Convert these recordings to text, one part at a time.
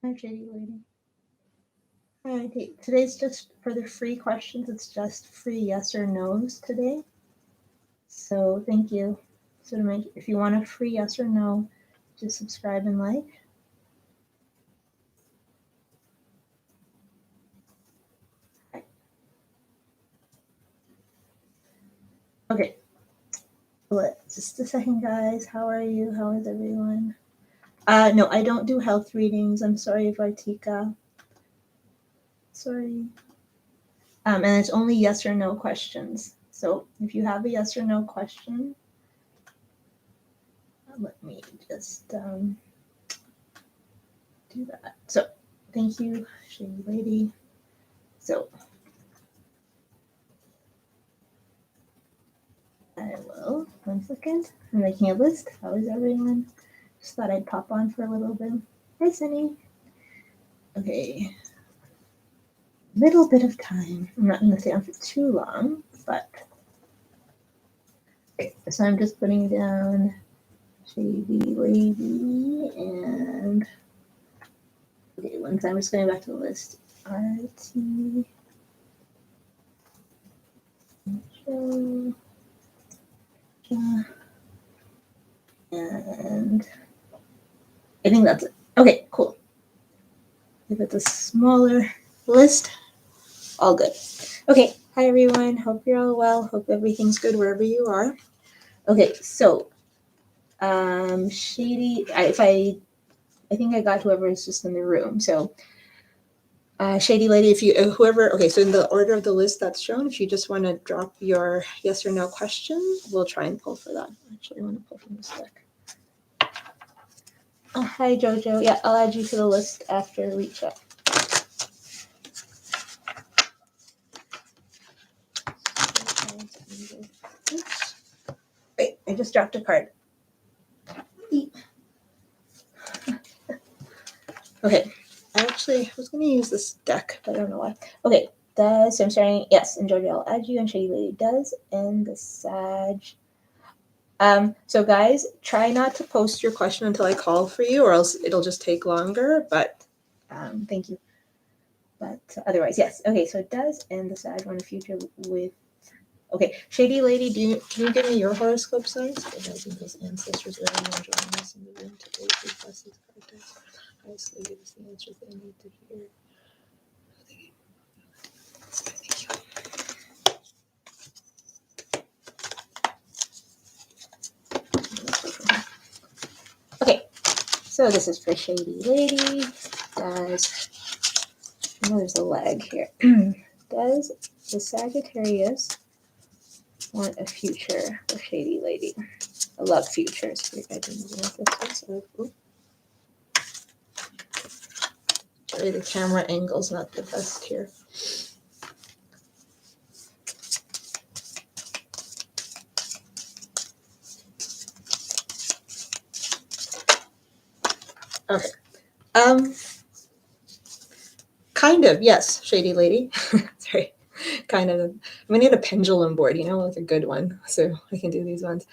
Hi, Shady Lady. Alright, today's just for the free questions. It's just free yes or no's today. So thank you. So to make, if you want a free yes or no, just subscribe and like. Okay. Just a second, guys. How are you? How is everyone? No, I don't do health readings. I'm sorry, Vartika. Sorry. And it's only yes or no questions. So if you have a yes or no question, let me just do that. So thank you, Shady Lady. So I will, 1 second. I'm making a list. How is everyone? Just thought I'd pop on for a little bit. Hi, Sunny. Okay. Little bit of time. I'm not going to stay on for too long, but. Okay, so I'm just putting down Shady Lady and. Okay, once I'm just going back to the list. RT. And I think that's it. Okay, cool. If it's a smaller list, all good. Okay, hi everyone. Hope you're all well. Hope everything's good wherever you are. Okay, so Shady, I think I got whoever is just in the room. So Shady Lady, if you whoever, okay, so in the order of the list that's shown, if you just want to drop your yes or no question, we'll try and pull for that. Actually, I want to pull from this deck. Hi Jojo. Yeah, I'll add you to the list after we chat. Wait, I just dropped a card. Okay, I was going to use this deck, but I don't know why. Okay, so I'm starting, yes, and Jojo, I'll add you, and Shady Lady does, and the Sag. So guys, try not to post your question until I call for you, or else it'll just take longer, but thank you. But otherwise, yes. Okay, so it does, and the Sag one future with. Okay, Shady Lady, can you give me your horoscope signs? Those ancestors are joining us in the room today. Please bless these characters. Honestly, give us the answers they need to hear. Thank you. Okay, so this is for Shady Lady. There's a leg here. Does the Sagittarius want a future for Shady Lady? I love futures. Sorry, the camera angle's not the best here. Okay. Kind of, yes, Shady Lady. Sorry. Kind of. I'm gonna get a pendulum board, like a good one, so I can do these ones.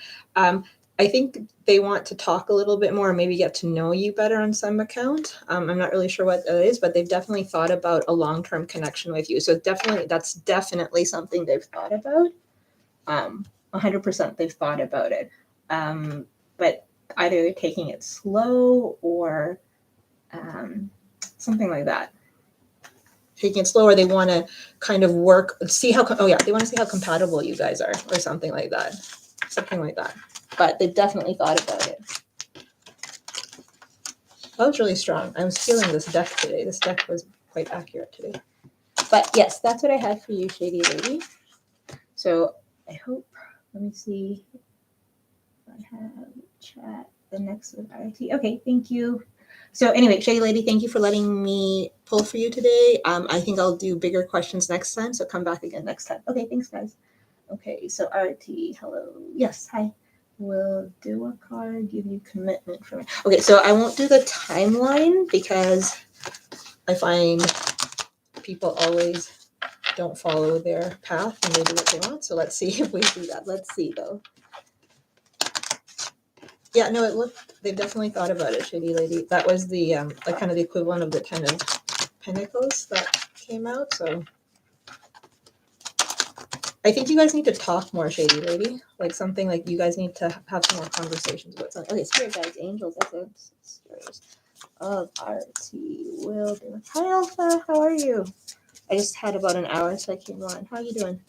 I think they want to talk a little bit more, maybe get to know you better on some account. I'm not really sure what that is, but they've definitely thought about a long-term connection with you. So that's definitely something they've thought about. 100% they've thought about it. But either taking it slow or something like that. Taking it slower, they want to kind of work, they want to see how compatible you guys are, or something like that. But they've definitely thought about it. That was really strong. I was feeling this deck today. This deck was quite accurate today. But yes, that's what I had for you, Shady Lady. So I hope, let me see if I have chat the next with RT. Okay, thank you. So anyway, Shady Lady, thank you for letting me pull for you today. I think I'll do bigger questions next time, so come back again next time. Okay, thanks, guys. Okay, so RT, hello. Yes, hi. Will do a card give you commitment from it? Okay, so I won't do the timeline because I find people always don't follow their path and they do what they want. So let's see if we see that. Let's see, though. Yeah, no, it looked, they've definitely thought about it, Shady Lady. That was the, like kind of the equivalent of the 10 of Pentacles that came out. So I think you guys need to talk more, Shady Lady. Like something like you guys need to have some more conversations about something. Okay, Spirit Guides, Angels, Ancestors of RT will do. Hi, Alpha. How are you? I just had about an hour, so I came on. How are you doing?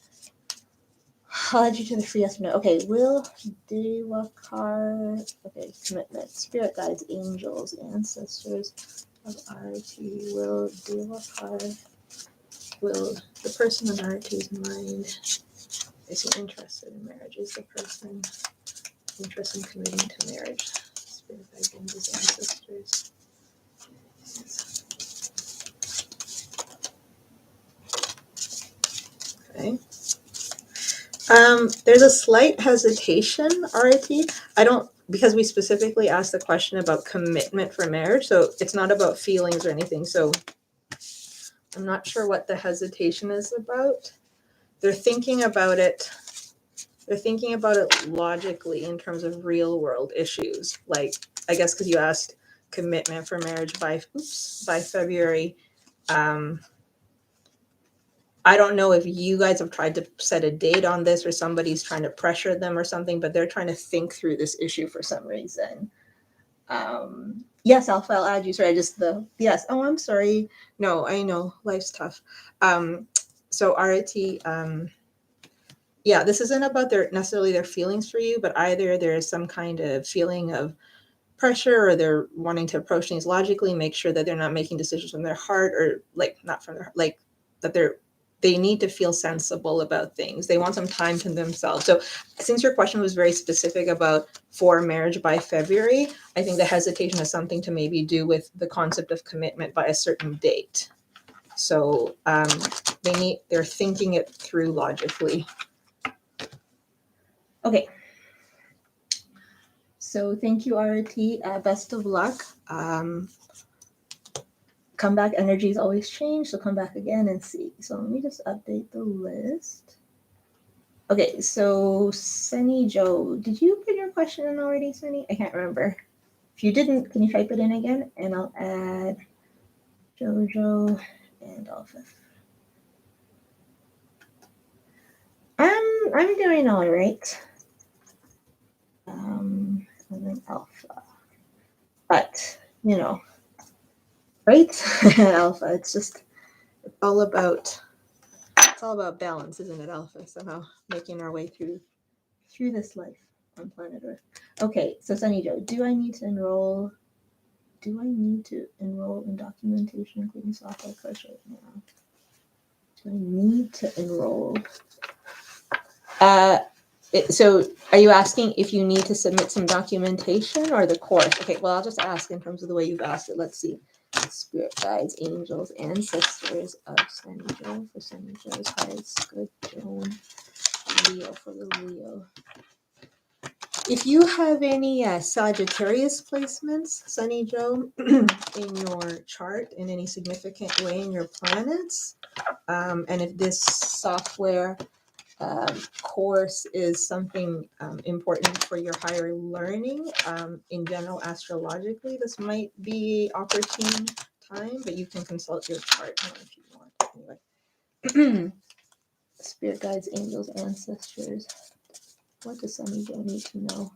I'll add you to the free yes or no. Okay, will Devakar. Okay, commitment. Spirit Guides, Angels, Ancestors of RT will Devakar. Will the person on RT's mind is he interested in marriage? Is the person interested in committing to marriage? Spirit Guides, Angels, Ancestors. Okay. There's a slight hesitation, RIT. I don't, because we specifically asked the question about commitment for marriage, so it's not about feelings or anything. So I'm not sure what the hesitation is about. They're thinking about it. They're thinking about it logically in terms of real world issues. Like, I guess because you asked commitment for marriage by February. I don't know if you guys have tried to set a date on this or somebody's trying to pressure them or something, but they're trying to think through this issue for some reason. Yes, Alpha, I'll add you. Sorry, yes. Oh, I'm sorry. No, I know. Life's tough. So RIT, yeah, this isn't about necessarily their feelings for you, but either there is some kind of feeling of pressure or they're wanting to approach things logically, make sure that they're not making decisions from their heart or like not from their heart, like that they need to feel sensible about things. They want some time to themselves. So since your question was very specific about for marriage by February, I think the hesitation has something to maybe do with the concept of commitment by a certain date. So they're thinking it through logically. Okay. So thank you, RT. Best of luck. Comeback energies always change, so come back again and see. So let me just update the list. Okay, so Sunny Joe, did you put your question in already, Sunny? I can't remember. If you didn't, can you type it in again? And I'll add Jojo and Alpha. I'm doing all right. And then Alpha. But, right? Alpha, it's all about balance, isn't it, Alpha? Somehow making our way through this life on planet Earth. Okay, so Sunny Joe, do I need to enroll in documentation, including software course right now? Do I need to enroll? So are you asking if you need to submit some documentation or the course? Okay, well, I'll just ask in terms of the way you've asked it. Let's see. Spirit Guides, Angels, Ancestors of Sunny Joe for Sunny Joe's highest good Joan. Leo for the Leo. If you have any Sagittarius placements, Sunny Joe, in your chart in any significant way in your planets, and if this software course is something important for your higher learning, in general, astrologically, this might be opportune time, but you can consult your chart if you want. Anyway, Spirit Guides, Angels, Ancestors. What does Sunny Joe need to know?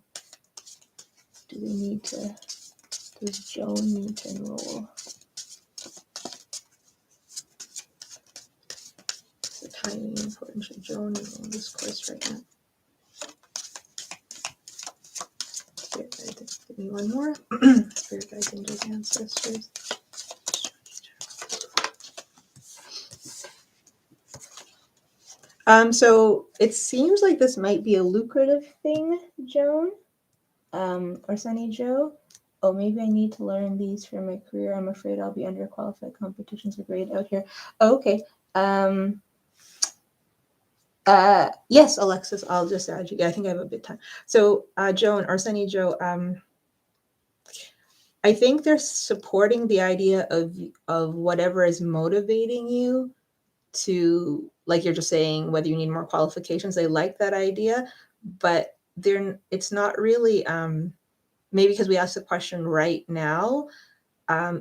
Does Joan need to enroll? Is the timing important? Should Joan enroll in this course right now? Spirit Guides, give me one more. Spirit Guides, Angels, Ancestors. So it seems like this might be a lucrative thing, Joan, or Sunny Joe. Oh, maybe I need to learn these for my career. I'm afraid I'll be underqualified. Competitions are great out here. Oh, okay. Yes, Alexis, I'll just add you. Yeah, I think I have a bit of time. So, Joan or Sunny Joe, I think they're supporting the idea of whatever is motivating you to, like you're just saying, whether you need more qualifications. They like that idea, but it's not really maybe because we asked the question right now,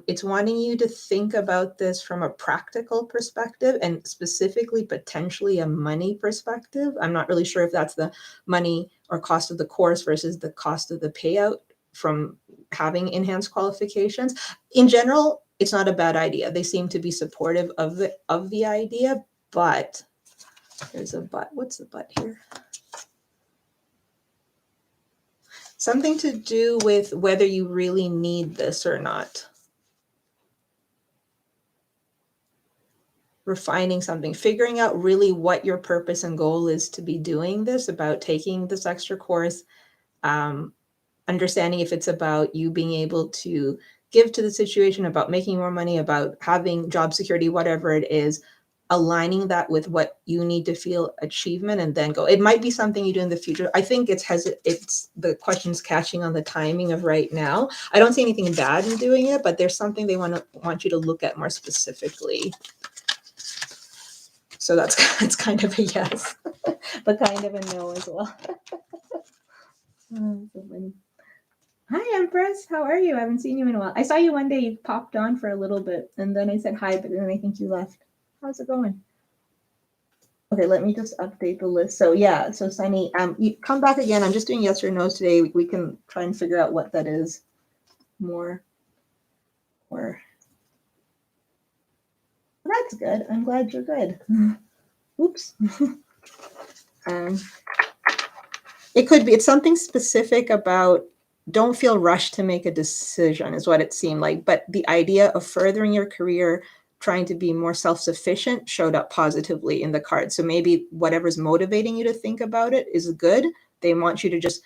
it's wanting you to think about this from a practical perspective and specifically potentially a money perspective. I'm not really sure if that's the money or cost of the course versus the cost of the payout from having enhanced qualifications. In general, it's not a bad idea. They seem to be supportive of the idea, but there's a but. What's the but here? Something to do with whether you really need this or not. Refining something, figuring out really what your purpose and goal is to be doing this, about taking this extra course, understanding if it's about you being able to give to the situation, about making more money, about having job security, whatever it is, aligning that with what you need to feel achievement and then go. It might be something you do in the future. I think it's the question's catching on the timing of right now. I don't see anything bad in doing it, but there's something they want you to look at more specifically. So it's kind of a yes, but kind of a no as well. Oh, so funny. Hi, Empress. How are you? I haven't seen you in a while. I saw you one day. You popped on for a little bit, and then I said hi, but then I think you left. How's it going? Okay, let me just update the list. So yeah, so Sunny, you come back again. I'm just doing yes or no's today. We can try and figure out what that is more. Or that's good. I'm glad you're good. Oops. It could be, it's something specific about don't feel rushed to make a decision is what it seemed like. But the idea of furthering your career, trying to be more self-sufficient showed up positively in the card. So maybe whatever's motivating you to think about it is good. They want you to just,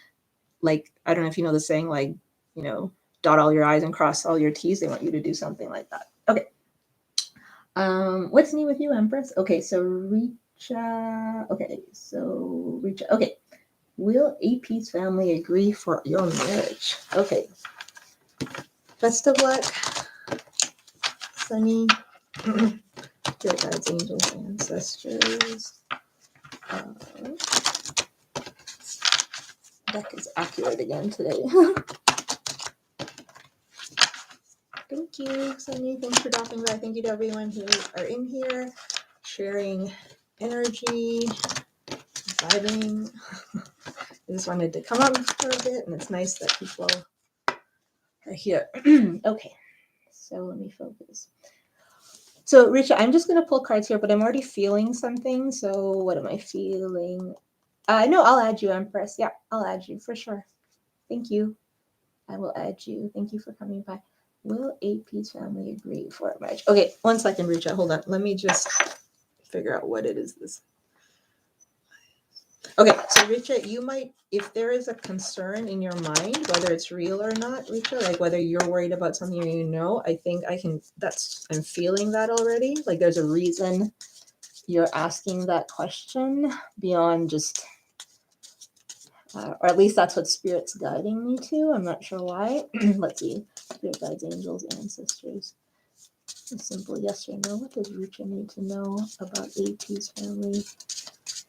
like, I don't know if you know the saying, like, you know, dot all your I's and cross all your T's. They want you to do something like that. Okay. What's new with you, Empress? Okay, so Richa. Okay, so Richa. Okay. Will AP's family agree for your marriage? Okay. Best of luck, Sunny. Dear guides, angels, ancestors. Deck is accurate again today. Thank you, Sunny. Thanks for dropping by. Thank you to everyone who are in here, sharing energy, vibing. I just wanted to come up for a bit, and it's nice that people are here. Okay, so let me focus. So, Richa, I'm just going to pull cards here, but I'm already feeling something. So, what am I feeling? No, I'll add you, Empress. Yeah, I'll add you for sure. Thank you. I will add you. Thank you for coming by. Will AP's family agree for a marriage? Okay, 1 second, Richa. Hold on. Let me just figure out what it is. This. Okay, so Richa, you might, if there is a concern in your mind, whether it's real or not, Richa, like whether you're worried about something or you know, I think I'm feeling that already. Like there's a reason you're asking that question beyond just, or at least that's what Spirit's guiding me to. I'm not sure why. Let's see. Spirit guides, angels, ancestors. A simple yes or no. What does Richa need to know about AP's family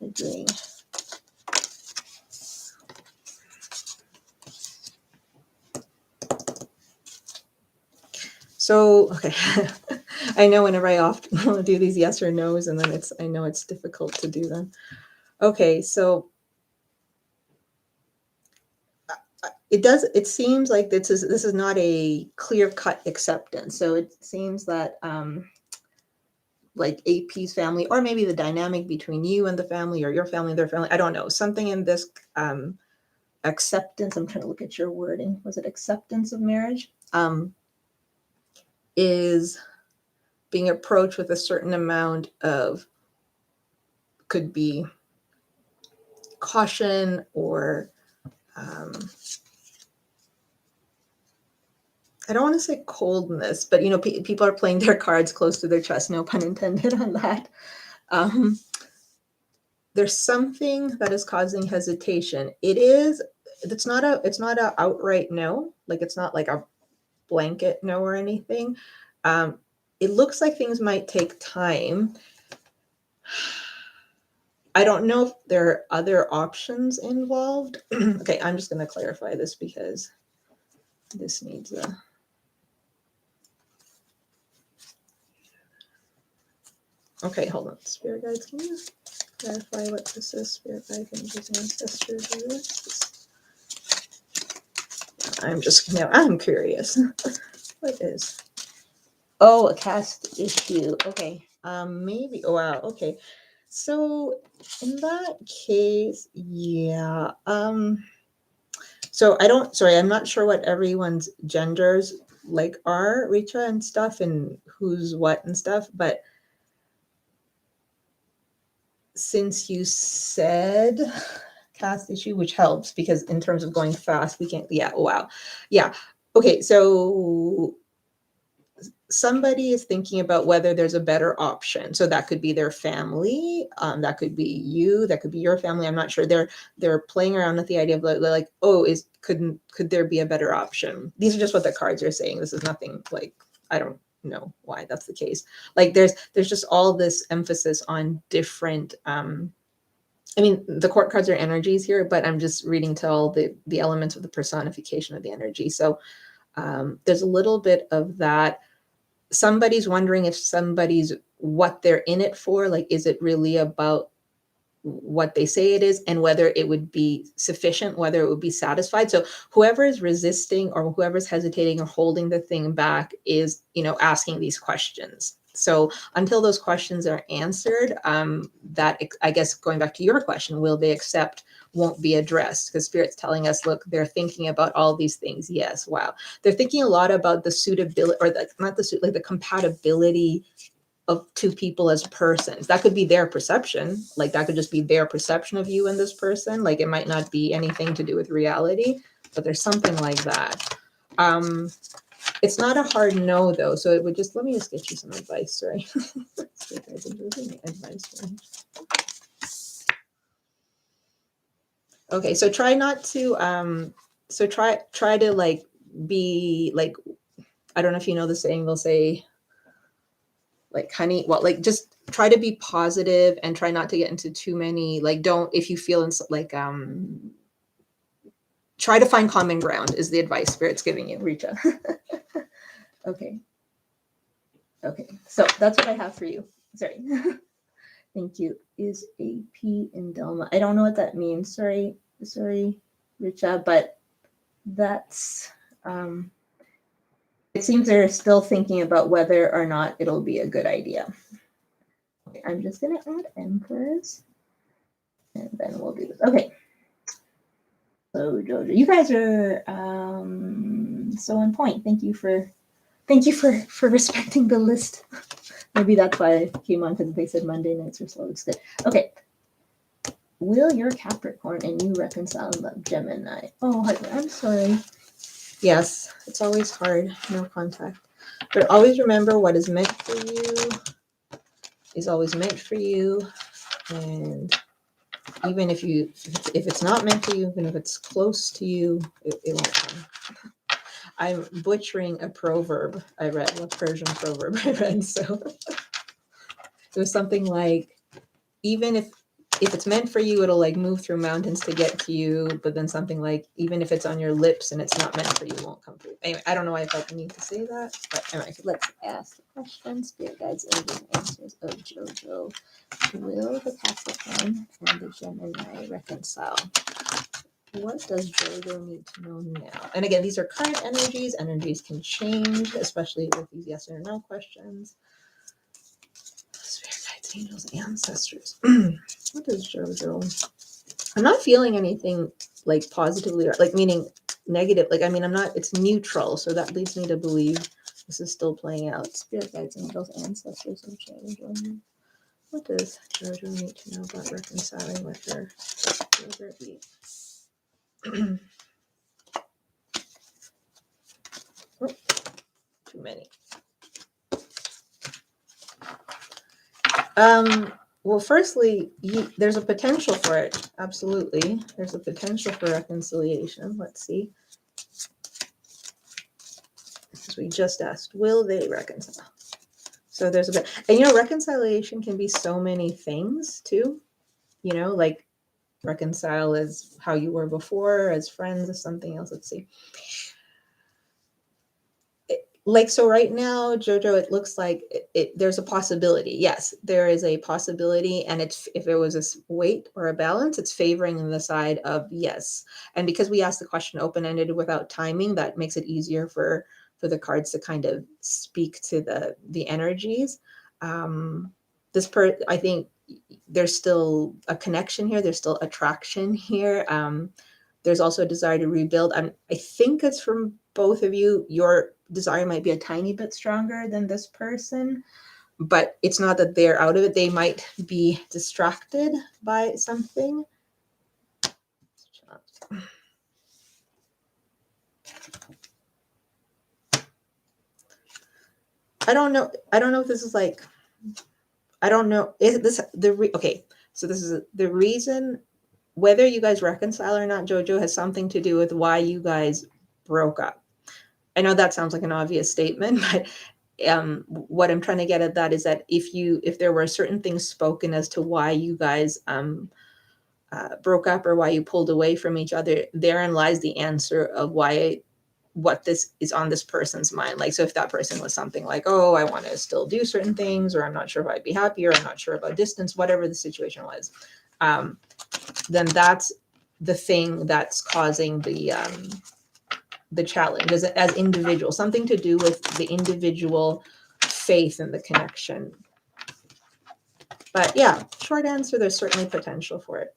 agreeing? So, okay, I know whenever I often do these yes or no's, and then I know it's difficult to do them. Okay, so it seems like this is not a clear-cut acceptance. So it seems that like AP's family, or maybe the dynamic between you and the family, or your family and their family, I don't know, something in this acceptance, I'm trying to look at your wording. Was it acceptance of marriage? Is being approached with a certain amount of, could be caution or I don't want to say coldness, but you know, people are playing their cards close to their chest. No pun intended on that. There's something that is causing hesitation. It's not a outright no. Like it's not like a blanket no or anything. It looks like things might take time. I don't know if there are other options involved. Okay, I'm just going to clarify this because This needs a... Okay, hold on. Spirit guides, can you clarify what this is? Spirit guide, images, ancestors. I'm just now. I'm curious. What is? Oh, a caste issue. Okay. Maybe. Oh, wow. Okay. So in that case, yeah. So I don't. Sorry, I'm not sure what everyone's genders like are, Richa, and stuff, and who's what and stuff, but since you said cast issue, which helps because in terms of going fast, we can't, yeah, wow. Yeah. Okay, so somebody is thinking about whether there's a better option. So that could be their family, that could be you, that could be your family. I'm not sure. They're playing around with the idea of like, oh, could there be a better option? These are just what the cards are saying. This is nothing like, I don't know why that's the case. Like there's just all this emphasis on different I mean, the court cards are energies here, but I'm just reading to all the elements of the personification of the energy. So there's a little bit of that. Somebody's wondering if somebody's what they're in it for. Like, is it really about what they say it is and whether it would be sufficient, whether it would be satisfied? So whoever is resisting or whoever's hesitating or holding the thing back is, asking these questions. So until those questions are answered, that, I guess, going back to your question, will they accept, won't be addressed, because Spirit's telling us, look, they're thinking about all these things. Yes, wow. They're thinking a lot about the suitability, or the compatibility of two people as persons. That could be their perception. Like that could just be their perception of you and this person. Like it might not be anything to do with reality, but there's something like that. It's not a hard no though. So it would just, let me just get you some advice. Sorry. Okay. So try not to, try to like be like, I don't know if you know the saying, they'll say, like honey, well, like just try to be positive and try not to get into too many, like don't, if you feel like try to find common ground is the advice Spirit's giving you, Rita. Okay, so that's what I have for you. Sorry. Thank you. Is AP in Delma? I don't know what that means. Sorry, Richa, but that's it seems they're still thinking about whether or not it'll be a good idea. Okay, I'm just gonna add Empress, and then we'll do this. Okay. So Jojo, you guys are so on point. Thank you for respecting the list. Maybe that's why I came on, because they said Monday nights are slow. It's good. Okay. Will your Capricorn and you reconcile in love, Gemini? Oh, I'm sorry. Yes, it's always hard. No contact. But always remember, what is meant for you is always meant for you. And even if it's not meant for you, even if it's close to you, it won't come. I'm butchering a proverb I read, a Persian proverb I read. So it was something like, even if it's meant for you, it'll like move through mountains to get to you. But then something like, even if it's on your lips and it's not meant for you, it won't come through. Anyway, I don't know why I felt the need to say that. But anyway, let's ask the question. Spirit guides, images, answers of Jojo. Will the Capricorn and the Gemini reconcile? What does Jojo need to know now? And again, these are current energies. Energies can change, especially with these yes or no questions. Spirit guides, angels, ancestors. What does Jojo? I'm not feeling anything like positively, or like meaning negative. Like, I mean, I'm not, it's neutral. So that leads me to believe this is still playing out. Spirit guides, angels, ancestors of Jojo. What does Jojo need to know about reconciling with her? Too many. Well, firstly, there's a potential for it. Absolutely. There's a potential for reconciliation. Let's see. Because we just asked, will they reconcile? So there's a bit, and reconciliation can be so many things too. Like reconcile as how you were before, as friends, as something else. Let's see. Like, so right now, Jojo, it looks like there's a possibility. Yes, there is a possibility. And it's, if it was a weight or a balance, it's favoring the side of yes. And because we asked the question open-ended without timing, that makes it easier for the cards to kind of speak to the energies. I think there's still a connection here. There's still attraction here. There's also a desire to rebuild. I think it's from both of you. Your desire might be a tiny bit stronger than this person, but it's not that they're out of it. They might be distracted by something. I don't know. I don't know if this is like, I don't know. Is this okay? So this is the reason whether you guys reconcile or not, Jojo, has something to do with why you guys broke up. I know that sounds like an obvious statement, but what I'm trying to get at that is that if there were certain things spoken as to why you guys broke up or why you pulled away from each other, therein lies the answer of what this is on this person's mind. Like, so if that person was something like, oh, I want to still do certain things, or I'm not sure if I'd be happier, I'm not sure about distance, whatever the situation was, then that's the thing that's causing the challenge as individual, something to do with the individual faith and the connection. But yeah, short answer, there's certainly potential for it.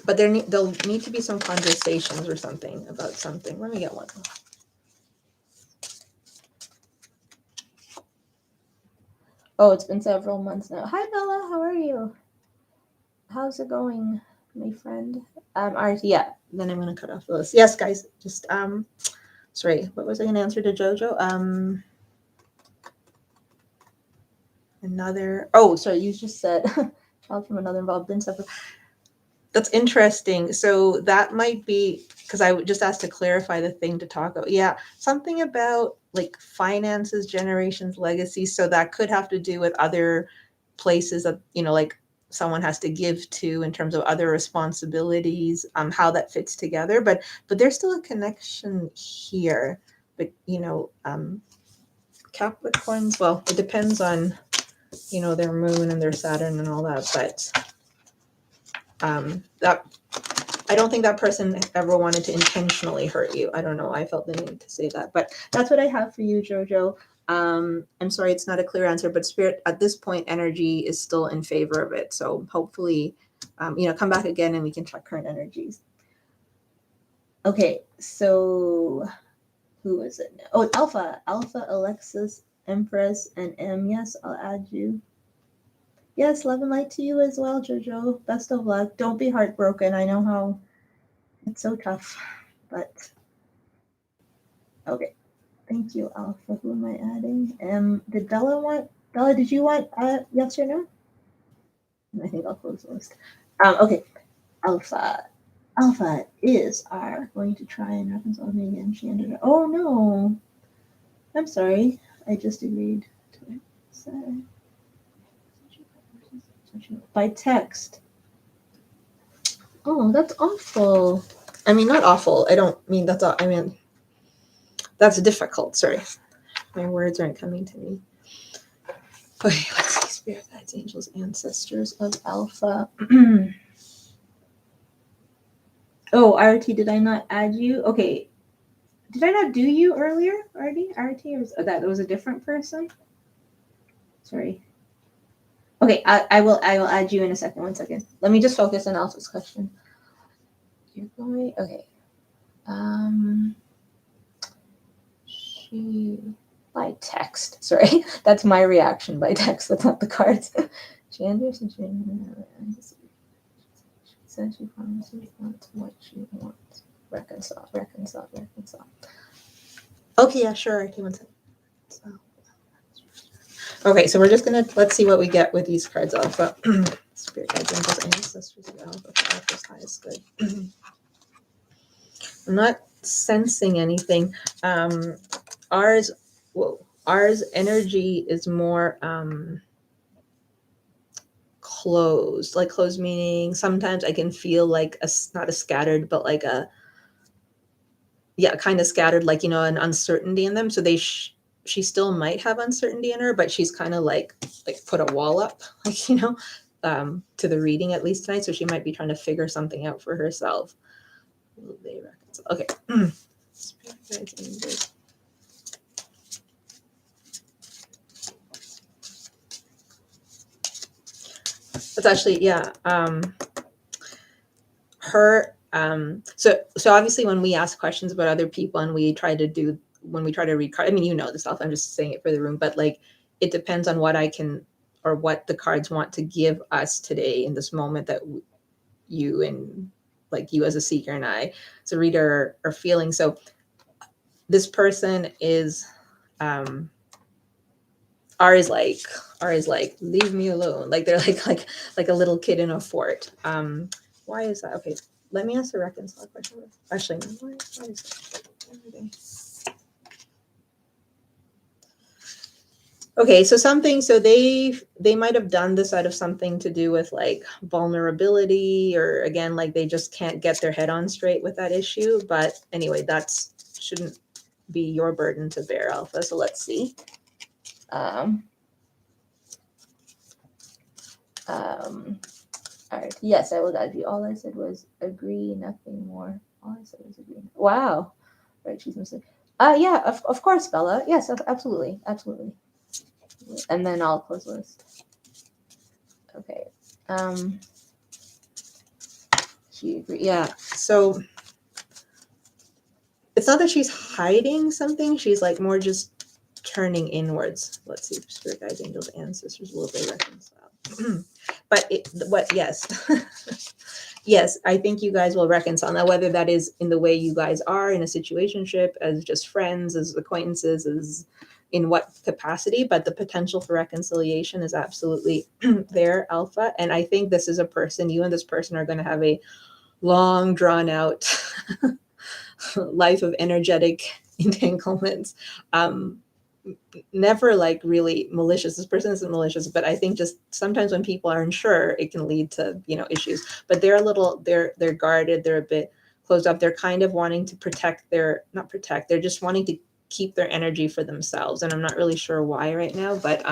But there'll need to be some conversations or something about something. Let me get one. Oh, it's been several months now. Hi, Bella. How are you? How's it going, my friend? Aries, yeah. Then I'm gonna cut off the list. Yes, guys. Just sorry. What was I gonna answer to Jojo? Another. Oh, sorry. You just said child from another involved in separate. That's interesting. So that might be because I just asked to clarify the thing to talk about. Yeah, something about like finances, generations, legacy. So that could have to do with other places that, like someone has to give to in terms of other responsibilities, how that fits together. But there's still a connection here. But Capricorns, well, it depends on, their moon and their Saturn and all that. But that I don't think that person ever wanted to intentionally hurt you. I don't know. I felt the need to say that, but that's what I have for you, Jojo. I'm sorry, it's not a clear answer, but Spirit at this point, energy is still in favor of it. So hopefully, come back again and we can check current energies. Okay, so who is it now? Oh, it's Alpha, Alexis, Empress, and M. Yes, I'll add you. Yes, love and light to you as well, Jojo. Best of luck. Don't be heartbroken. I know how it's so tough, but okay. Thank you, Alpha. Who am I adding? Did Bella want? Bella, did you want yes or no? I think I'll close the list. Okay. Alpha. Alpha is going to try and reconcile me again. She ended up. Oh no. I'm sorry. I just agreed to it. So, by text. Oh, that's awful. I mean, not awful. I don't mean that's all. I mean, that's difficult. Sorry. My words aren't coming to me. Okay, let's see. Spirit guides, angels, ancestors of Alpha. Oh, RT, did I not add you? Okay. Did I not do you earlier already? RT, or that was a different person? Sorry. Okay, I will add you in a second. 1 second. Let me just focus on Alpha's question. You're going okay. She by text. Sorry, that's my reaction by text. That's not the cards. She understands. She says she promises that's what she wants. Reconcile. Okay, yeah, sure. Okay, 1 second. Okay, so we're just let's see what we get with these cards. Alpha, Spirit guides, angels, ancestors of Alpha. Alpha's highest good. I'm not sensing anything. Ours energy is more closed. Like closed meaning sometimes I can feel like not a scattered, but like a yeah, kind of scattered, like, you know, an uncertainty in them. So she still might have uncertainty in her, but she's kind of like put a wall up, like, you know, to the reading at least tonight. So she might be trying to figure something out for herself. Will they reconcile? Okay. Spirit guides, angels. That's actually, yeah. Her so obviously when we ask questions about other people and when we try to read cards, I mean, you know this stuff, I'm just saying it for the room, but like it depends on what I can, or what the cards want to give us today in this moment that you and like you as a seeker and I as a reader are feeling. So this person is Aries like leave me alone, like they're like a little kid in a fort. Why is that? Okay, let me ask a reconcile question. Actually, no, why is that? Okay, so they might have done this out of something to do with like vulnerability, or again, like they just can't get their head on straight with that issue. But anyway, that's shouldn't be your burden to bear, Alpha. So let's see. All right. Yes, I will guide you. All I said was agree, nothing more. All I said was agree. Wow. Right, she's missing. Yeah, of course, Bella. Yes, absolutely, absolutely. And then I'll close the list. Okay. She agree. Yeah. So it's not that she's hiding something. She's like more just turning inwards. Let's see if spirit guides, angels, ancestors will they reconcile. But yes. Yes, I think you guys will reconcile. Now, whether that is in the way you guys are in a situationship, as just friends, as acquaintances, as in what capacity, but the potential for reconciliation is absolutely there, Alpha. And I think this is a person, you and this person are going to have a long, drawn out life of energetic entanglements. Never like really malicious. This person isn't malicious, but I think just sometimes when people are unsure, it can lead to, you know, issues. But they're guarded, they're a bit closed up. They're kind of wanting to they're just wanting to keep their energy for themselves. And I'm not really sure why right now, but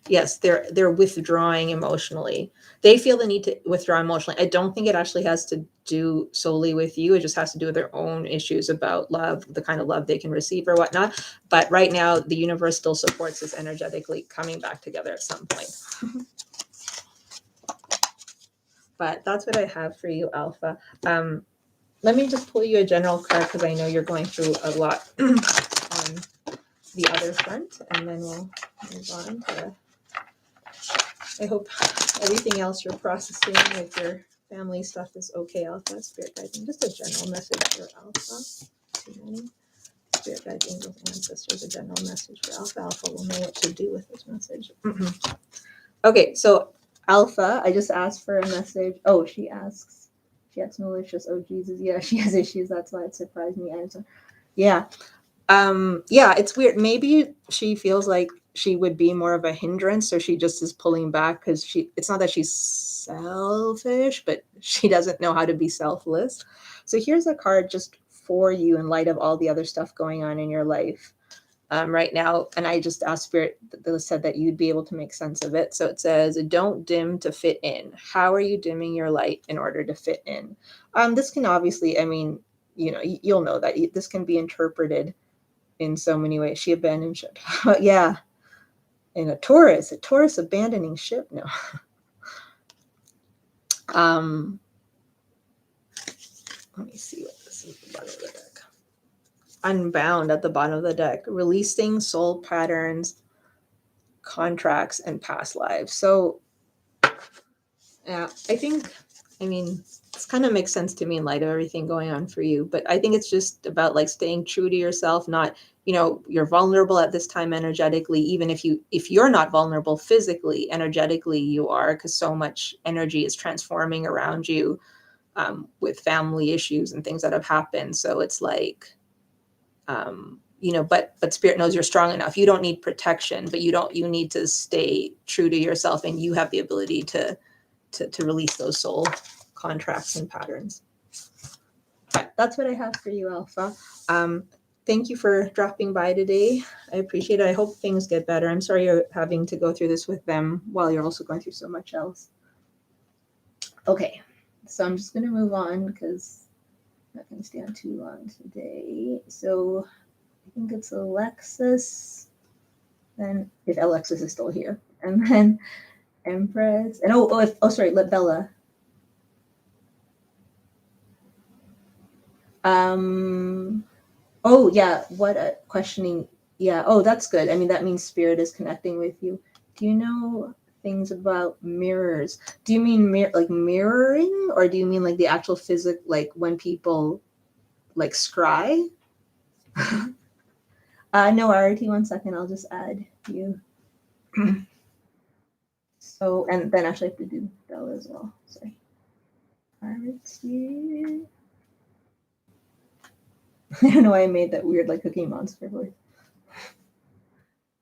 yes, they're withdrawing emotionally. They feel the need to withdraw emotionally. I don't think it actually has to do solely with you. It just has to do with their own issues about love, the kind of love they can receive or whatnot. But right now, the universe still supports this energetically coming back together at some point. But that's what I have for you, Alpha. Let me just pull you a general card because I know you're going through a lot on the other front, and then we'll move on to. I hope everything else you're processing with your family stuff is okay, Alpha. Spirit guides, just a general message for Alpha. Too many. Spirit guides, angels, ancestors, a general message for Alpha. Alpha will know what to do with this message. Okay, so Alpha, I just asked for a message. Oh, she asks. She acts malicious. Oh, Jesus. Yeah, she has issues. That's why it surprised me. Yeah. Yeah, it's weird. Maybe she feels like she would be more of a hindrance, so she just is pulling back because it's not that she's selfish, but she doesn't know how to be selfless. So here's a card just for you in light of all the other stuff going on in your life right now. And I just asked Spirit that said that you'd be able to make sense of it. So it says, don't dim to fit in. How are you dimming your light in order to fit in? This can obviously, I mean, you know, you'll know that this can be interpreted in so many ways. She abandoned ship. Yeah. And a Taurus abandoning ship. No. Let me see what this is at the bottom of the deck. Unbound at the bottom of the deck. Releasing soul patterns, contracts, and past lives. So yeah, I mean, this kind of makes sense to me in light of everything going on for you. But I think it's just about like staying true to yourself, not, you know, you're vulnerable at this time energetically, even if you're not vulnerable physically, energetically you are, because so much energy is transforming around you with family issues and things that have happened. So it's like, you know, but Spirit knows you're strong enough. You don't need protection, but you need to stay true to yourself, and you have the ability to release those soul contracts and patterns. But that's what I have for you, Alpha. Thank you for dropping by today. I appreciate it. I hope things get better. I'm sorry you're having to go through this with them while you're also going through so much else. Okay, so I'm just going to move on because I'm not going to stay on too long today. So I think it's Alexis, then if Alexis is still here, and then Empress, and sorry, let Bella. Oh yeah, what a questioning. Yeah, oh that's good. I mean that means spirit is connecting with you. Do you know things about mirrors? Do you mean like mirroring, or do you mean like the actual physics, like when people like scry? No, RT, 1 second, I'll just add you. So, and then actually I have to do Bella as well. Sorry. RT. I don't know why I made that weird like Cookie Monster voice.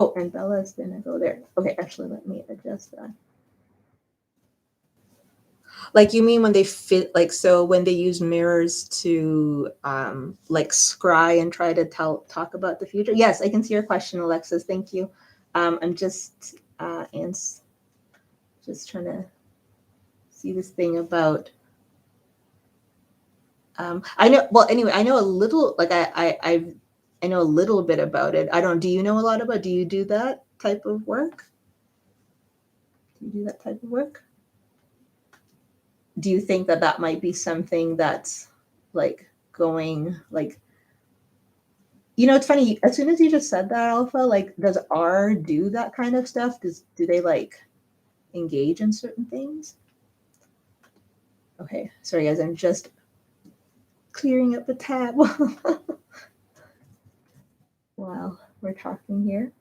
Oh, and Bella's gonna go there. Okay, actually let me adjust that. Like you mean when they fit, like, so when they use mirrors to like scry and try to talk about the future? Yes, I can see your question, Alexis. Thank you. I'm just just trying to see this thing about I know, well anyway, I know a little, like I know a little bit about it. Do you know a lot about, do you do that type of work? Do you do that type of work? Do you think that that might be something that's like going like, it's funny, as soon as you just said that, Alpha, like does R do that kind of stuff? Do they like engage in certain things? Okay, sorry guys, I'm just clearing up a tab while we're talking here.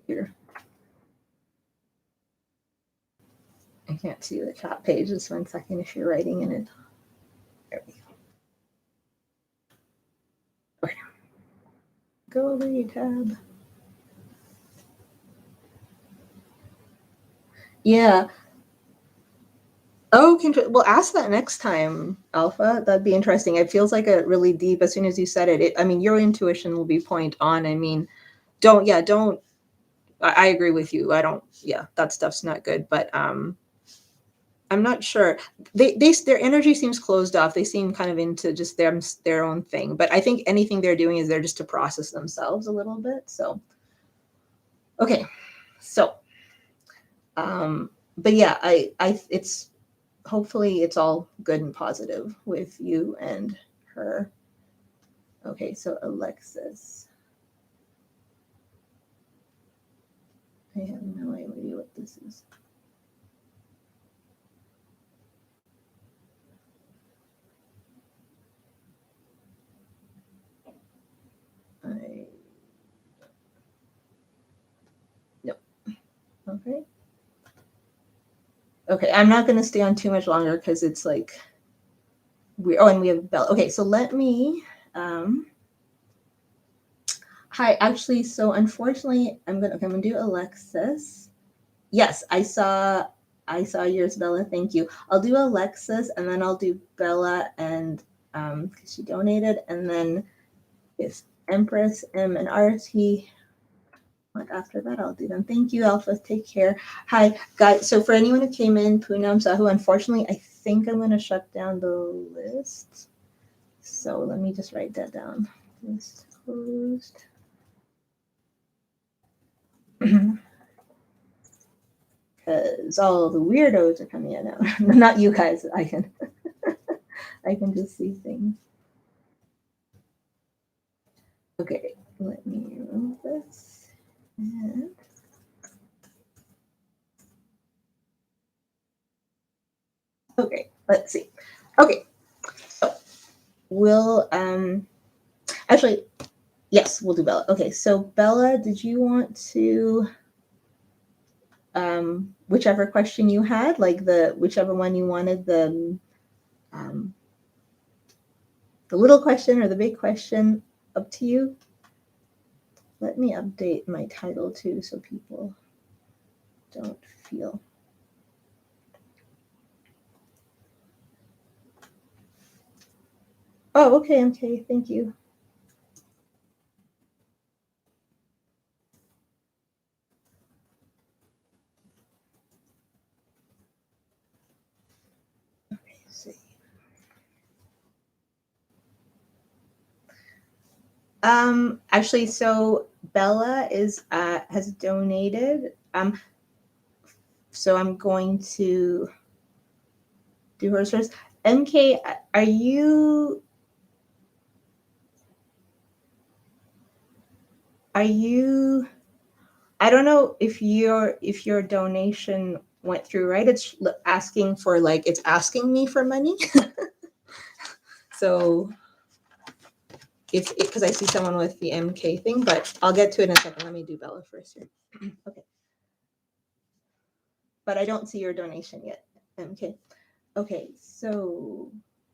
Here. I can't see the chat page. Just 1 second if you're writing in it. There we go. Okay. Go over your tab. Yeah. Oh, well, ask that next time, Alpha. That'd be interesting. It feels like a really deep, as soon as you said it, I mean, your intuition will be point on. I mean, I agree with you. That stuff's not good, but I'm not sure. Their energy seems closed off. They seem kind of into just their own thing. But I think anything they're doing is there just to process themselves a little bit. So, okay. So, but yeah, it's hopefully it's all good and positive with you and her. Okay, so Alexis. I have no idea what this is. Nope. Okay. Okay, I'm not going to stay on too much longer because it's like weird. Oh, and we have Bella. Okay, so let me. Hi, actually, so unfortunately, I'm gonna do Alexis. Yes, I saw yours, Bella. Thank you. I'll do Alexis, and then I'll do Bella, and because she donated, and then it's Empress, M, and RT. After that, I'll do them. Thank you, Alpha. Take care. Hi, guys. So for anyone who came in, Poonam Sahu, unfortunately, I think I'm going to shut down the list. So let me just write that down. List closed. Because all the weirdos are coming in now. Not you guys. I can just see things. Okay, let me remove this. And okay, let's see. Okay, so we'll actually, yes, we'll do Bella. Okay, so Bella, did you want to whichever question you had, like whichever one you wanted, the little question or the big question, up to you. Let me update my title too so people don't feel. Oh, okay, okay, thank you. Okay, see. Actually, so Bella is has donated. So I'm going to do hers first. MK, are you I don't know if your donation went through, right? It's asking for like it's asking me for money. So if because I see someone with the MK thing, but I'll get to it in a second. Let me do Bella first here. Okay. But I don't see your donation yet, MK. Okay, so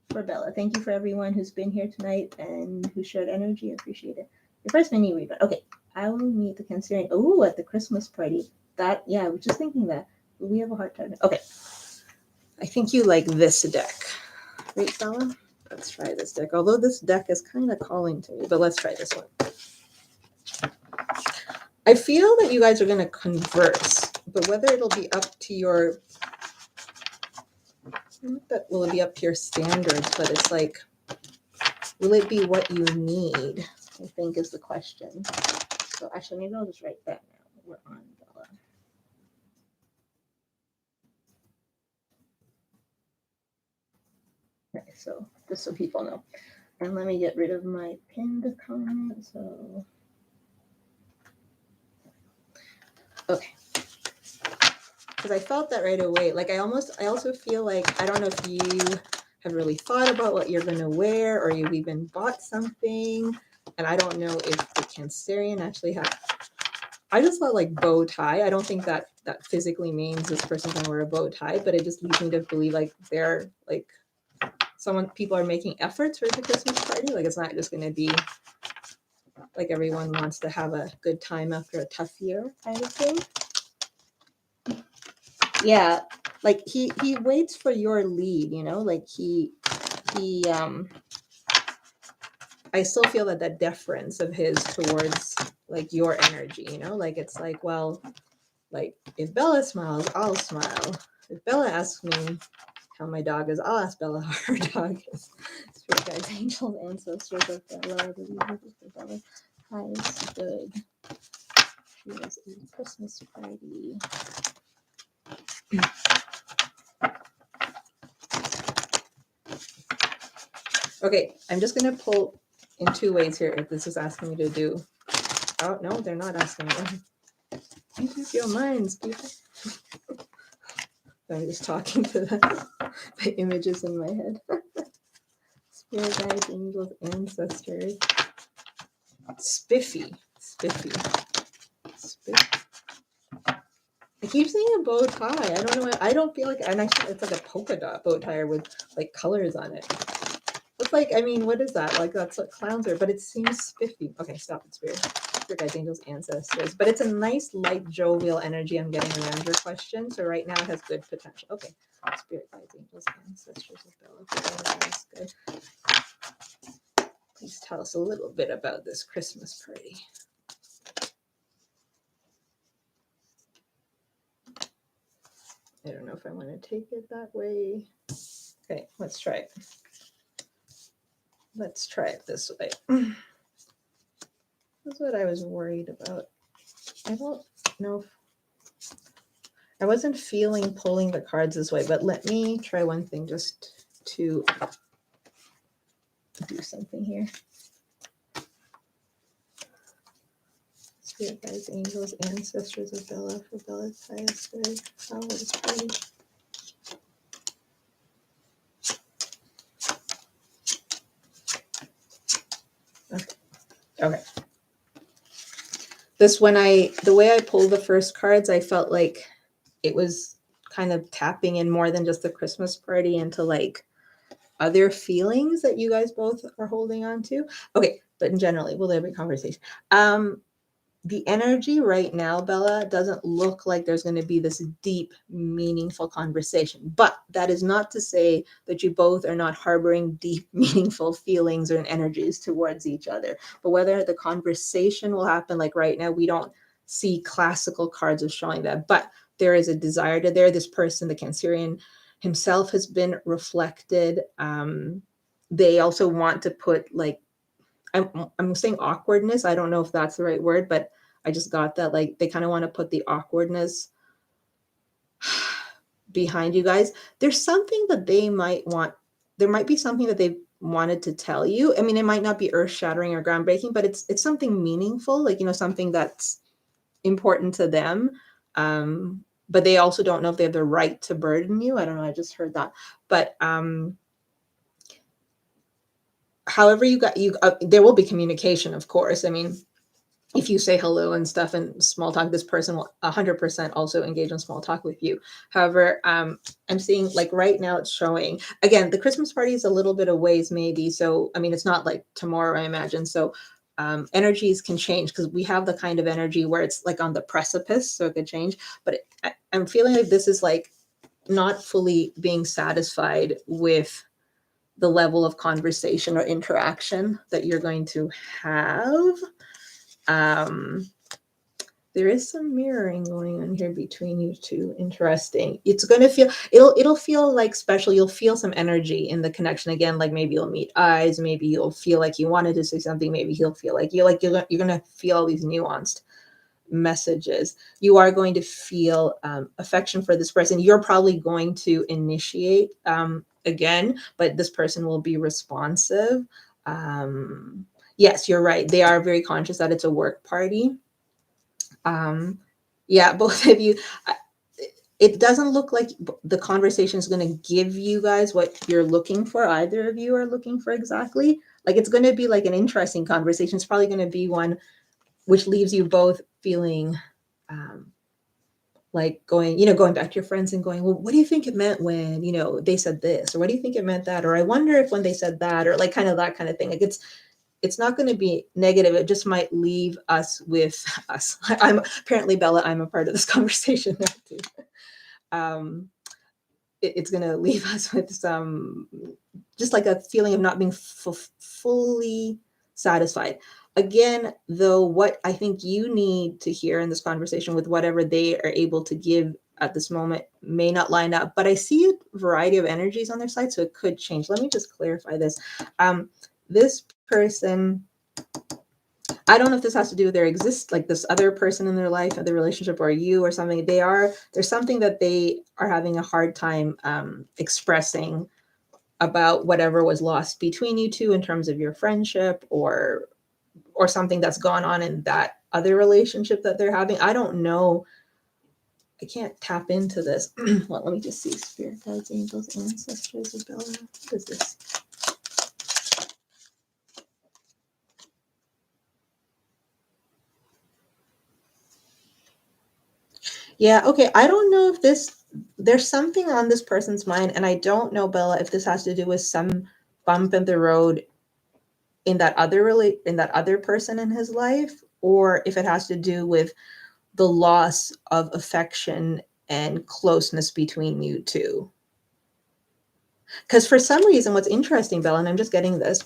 for Bella, thank you for everyone who's been here tonight and who shared energy. I appreciate it. Your first mini read, but okay. I will meet the Cancerian. Oh, at the Christmas party. That, yeah, I was just thinking that. We have a hard time. Okay. I think you like this deck. Right, Bella? Let's try this deck. Although this deck is kind of calling to me, but let's try this one. I feel that you guys are going to converse, but whether it'll be up to your that will it be up to your standards, but it's like, will it be what you need? I think is the question. So actually, maybe I'll just write that now. We're on Bella. Okay, so just so people know. And let me get rid of my pinned comment. So, okay. Because I felt that right away. Like I also feel like, I don't know if you have really thought about what you're going to wear or you've even bought something. And I don't know if the Cancerian actually have, I just felt like bow tie. I don't think that physically means this person's going to wear a bow tie, but it just leads me to believe like they're like, people are making efforts for the Christmas party. Like it's not just going to be like everyone wants to have a good time after a tough year kind of thing. Yeah, like he waits for your lead, you know, like he I still feel that deference of his towards like your energy, you know, like it's like, well, like if Bella smiles, I'll smile. If Bella asks me how my dog is, I'll ask Bella how her dog is. Spirit guides, angels, ancestors of Bella, the leaders of Bella highest good. She was a Christmas party. Okay, I'm just gonna pull in two ways here if this is asking me to do. Oh no, they're not asking me. Make up your minds, people. I'm just talking to the images in my head. Spirit guides, angels, ancestors. Spiffy. I keep seeing a bow tie. I don't know. I don't feel like, and actually, it's like a polka dot bow tie with like colors on it. It's like, I mean, what is that? Like that's what clowns are, but it seems spiffy. Okay, stop it, Spirit guides, angels, ancestors. But it's a nice, light, jovial energy I'm getting around your question. So right now it has good potential. Okay, Spirit guides, angels, ancestors of Bella. Good. Please tell us a little bit about this Christmas party. I don't know if I want to take it that way. Okay, let's try it. Let's try it this way. That's what I was worried about. I don't know if I wasn't feeling pulling the cards this way, but let me try one thing just to do something here. Spirit guides, angels, ancestors of Bella for Bella's highest good. How is party? Okay. This the way I pulled the first cards, I felt like it was kind of tapping in more than just the Christmas party into like other feelings that you guys both are holding on to. Okay, but in generally, will there be conversation? the energy right now, Bella, doesn't look like there's going to be this deep, meaningful conversation. But that is not to say that you both are not harboring deep, meaningful feelings or energies towards each other. But whether the conversation will happen, like right now, we don't see classical cards of showing that. But there is a desire to there. This person, the Cancerian himself, has been reflected. They also want to put like, I'm saying awkwardness. I don't know if that's the right word, but I just got that. Like they kind of want to put the awkwardness behind you guys. There's something that they might want. There might be something that they wanted to tell you. I mean, it might not be earth shattering or groundbreaking, but it's something meaningful, like, something that's important to them. But they also don't know if they have the right to burden you. I don't know. I just heard that. But however there will be communication, of course. I mean, if you say hello and stuff and small talk, this person will 100% also engage in small talk with you. However, I'm seeing like right now it's showing, again, the Christmas party is a little bit of ways maybe. So, I mean, it's not like tomorrow, I imagine. So energies can change because we have the kind of energy where it's like on the precipice. So it could change. But I'm feeling like this is like not fully being satisfied with the level of conversation or interaction that you're going to have. There is some mirroring going on here between you two. Interesting. It's going to feel, it'll feel like special. You'll feel some energy in the connection again. Like maybe you'll meet eyes. Maybe you'll feel like you wanted to say something. Maybe he'll feel like you're going to feel all these nuanced messages. You are going to feel affection for this person. You're probably going to initiate again, but this person will be responsive. Yes, you're right. They are very conscious that it's a work party. Yeah, both of you. It doesn't look like the conversation is going to give you guys what you're looking for. Either of you are looking for exactly. Like it's going to be like an interesting conversation. It's probably going to be one which leaves you both feeling like going back to your friends and going, well, what do you think it meant when, they said this, or what do you think it meant that, or I wonder if when they said that, or like kind of that kind of thing. Like it's not going to be negative. It just might leave us with us. I'm apparently, Bella, I'm a part of this conversation now too. It's going to leave us with some, just like a feeling of not being fully satisfied. Again, though, what I think you need to hear in this conversation with whatever they are able to give at this moment may not line up, but I see a variety of energies on their side, so it could change. Let me just clarify this. This person, I don't know if this has to do with like this other person in their life or the relationship or you or something. There's something that they are having a hard time expressing about whatever was lost between you two in terms of your friendship or something that's gone on in that other relationship that they're having. I don't know. I can't tap into this. Well, let me just see. Spirit guides, angels, ancestors, ability. What is this? Yeah, okay. I don't know if there's something on this person's mind, and I don't know, Bella, if this has to do with some bump in the road in that other person in his life, or if it has to do with the loss of affection and closeness between you two. Because for some reason, what's interesting, Bella, and I'm just getting this,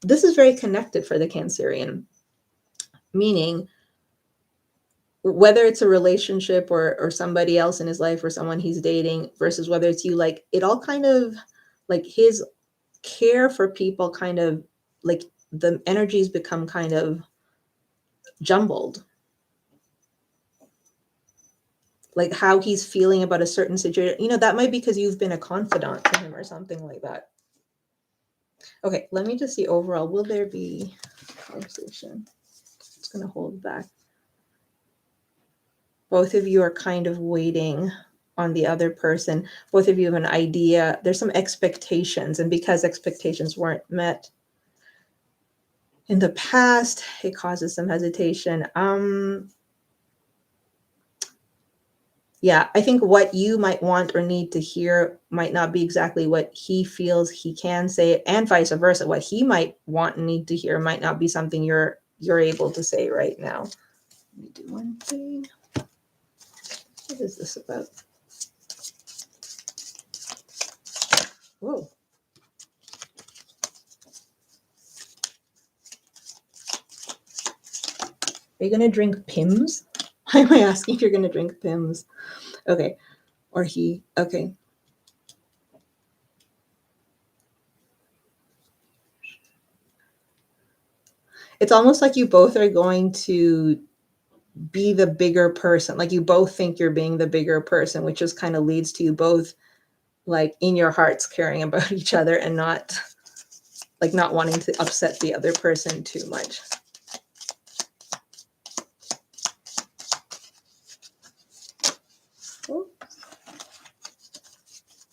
this is very connected for the Cancerian, meaning whether it's a relationship or somebody else in his life or someone he's dating versus whether it's you, like it all kind of like his care for people kind of like the energies become kind of jumbled. Like how he's feeling about a certain situation, that might be because you've been a confidant to him or something like that. Okay, let me just see overall. Will there be conversation? It's going to hold back. Both of you are kind of waiting on the other person. Both of you have an idea. There's some expectations, and because expectations weren't met in the past, it causes some hesitation. Yeah, I think what you might want or need to hear might not be exactly what he feels he can say, and vice versa. What he might want and need to hear might not be something you're able to say right now. Let me do one thing. What is this about? Whoa. Are you going to drink Pims? Why am I asking if you're going to drink Pims? Okay. Or he. Okay. It's almost like you both are going to be the bigger person. Like you both think you're being the bigger person, which just kind of leads to you both like in your hearts caring about each other and not wanting to upset the other person too much. Oh.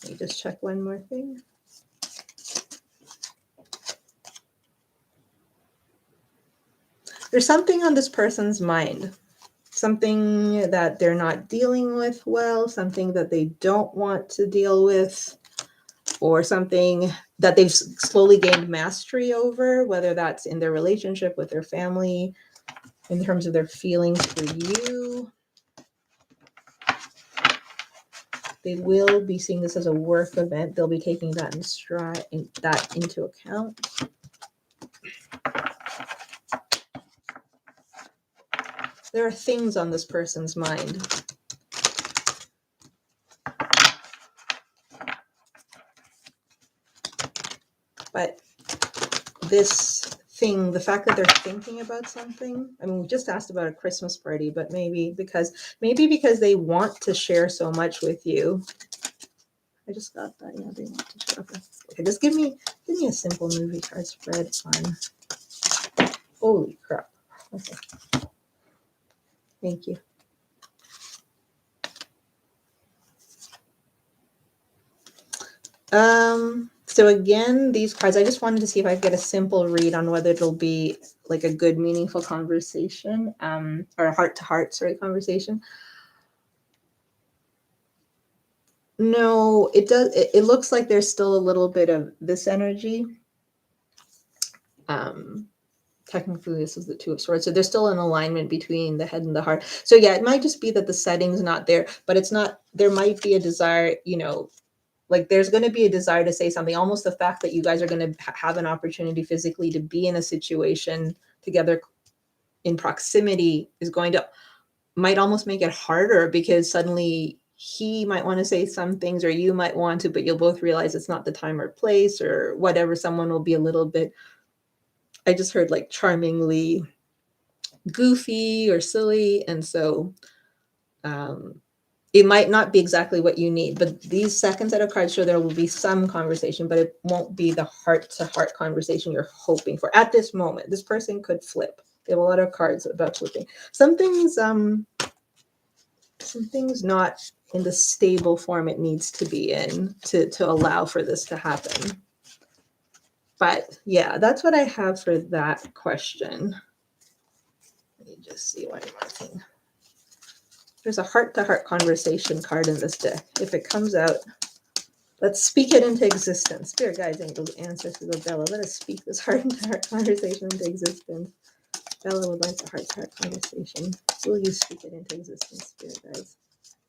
Let me just check one more thing. There's something on this person's mind, something that they're not dealing with well, something that they don't want to deal with, or something that they've slowly gained mastery over, whether that's in their relationship with their family, in terms of their feelings for you. They will be seeing this as a work event. They'll be taking that into account. There are things on this person's mind. But this thing, the fact that they're thinking about something, I mean, we just asked about a Christmas party, but maybe because they want to share so much with you. I just got that. Yeah, they want to share. Okay, just give me a simple movie card spread on. Holy crap. Okay. Thank you. So again, these cards, I just wanted to see if I could get a simple read on whether it'll be like a good, meaningful conversation, or a heart-to-heart conversation. No, it does. It looks like there's still a little bit of this energy. Technically, this is the Two of Swords, so there's still an alignment between the head and the heart. So yeah, it might just be that the setting's not there, but it's not. There might be a desire, like there's going to be a desire to say something. Almost the fact that you guys are going to have an opportunity physically to be in a situation together in proximity might almost make it harder, because suddenly he might want to say some things or you might want to, but you'll both realize it's not the time or place or whatever. Someone will be a little bit, I just heard like charmingly goofy or silly. And so it might not be exactly what you need, but these second set of cards show there will be some conversation, but it won't be the heart-to-heart conversation you're hoping for at this moment. This person could flip. They have a lot of cards about flipping. Something's not in the stable form it needs to be in to allow for this to happen. But yeah, that's what I have for that question. Let me just see one more thing. There's a heart-to-heart conversation card in this deck. If it comes out, let's speak it into existence. Spirit guides, angels, ancestors, Bella, let us speak this heart-to-heart conversation into existence. Bella would like a heart-to-heart conversation. Will you speak it into existence, spirit guides?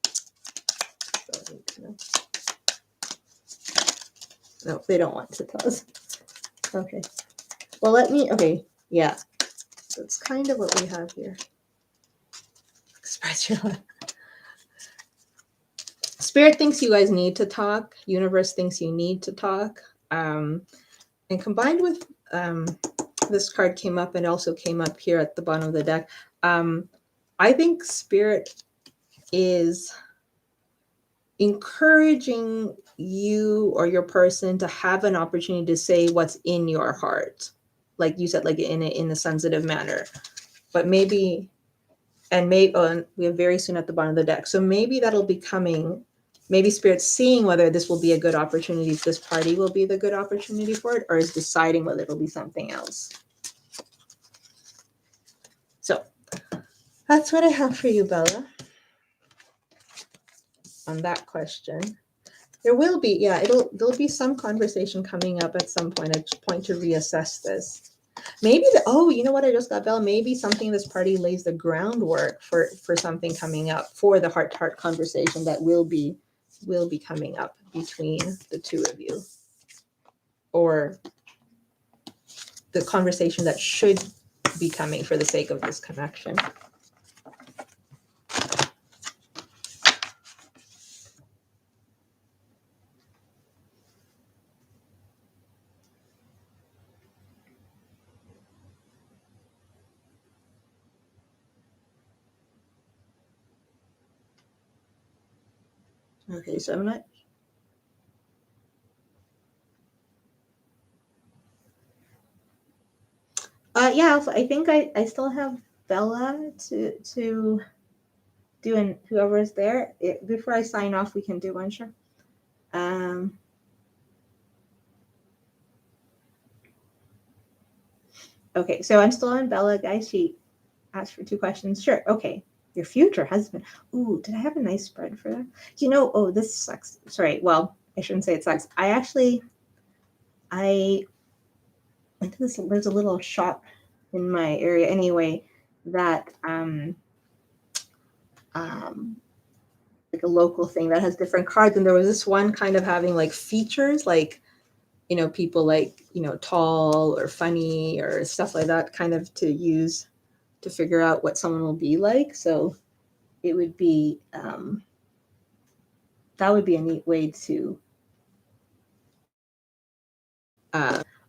So I need to know. No, they don't want to tell us. Okay. Well, okay, yeah. That's kind of what we have here. Express your love. Spirit thinks you guys need to talk. Universe thinks you need to talk. And combined with this card came up and also came up here at the bottom of the deck. I think Spirit is encouraging you or your person to have an opportunity to say what's in your heart. Like you said, like in a sensitive manner. But maybe, and we have very soon at the bottom of the deck. So maybe that'll be coming. Maybe Spirit's seeing whether this will be a good opportunity, if this party will be the good opportunity for it, or is deciding whether it'll be something else. So that's what I have for you, Bella, on that question. There will be, there'll be some conversation coming up at some point. I just point to reassess this. Maybe you know what I just got, Bella? Maybe something in this party lays the groundwork for something coming up, for the heart-to-heart conversation that will be coming up between the two of you, or the conversation that should be coming for the sake of this connection. Okay, so I'm not. Yeah, I think I still have Bella to do, and whoever is there. Before I sign off, we can do one, sure. Okay, so I'm still on Bella, guys. She asked for 2 questions. Sure. Okay. Your future husband. Ooh, did I have a nice spread for that? Oh, this sucks. Sorry. Well, I shouldn't say it sucks. I went to this. There's a little shop in my area anyway that like a local thing that has different cards, and there was this one kind of having like features, like people like tall or funny or stuff like that, kind of to use to figure out what someone will be like. So it would be that would be a neat way to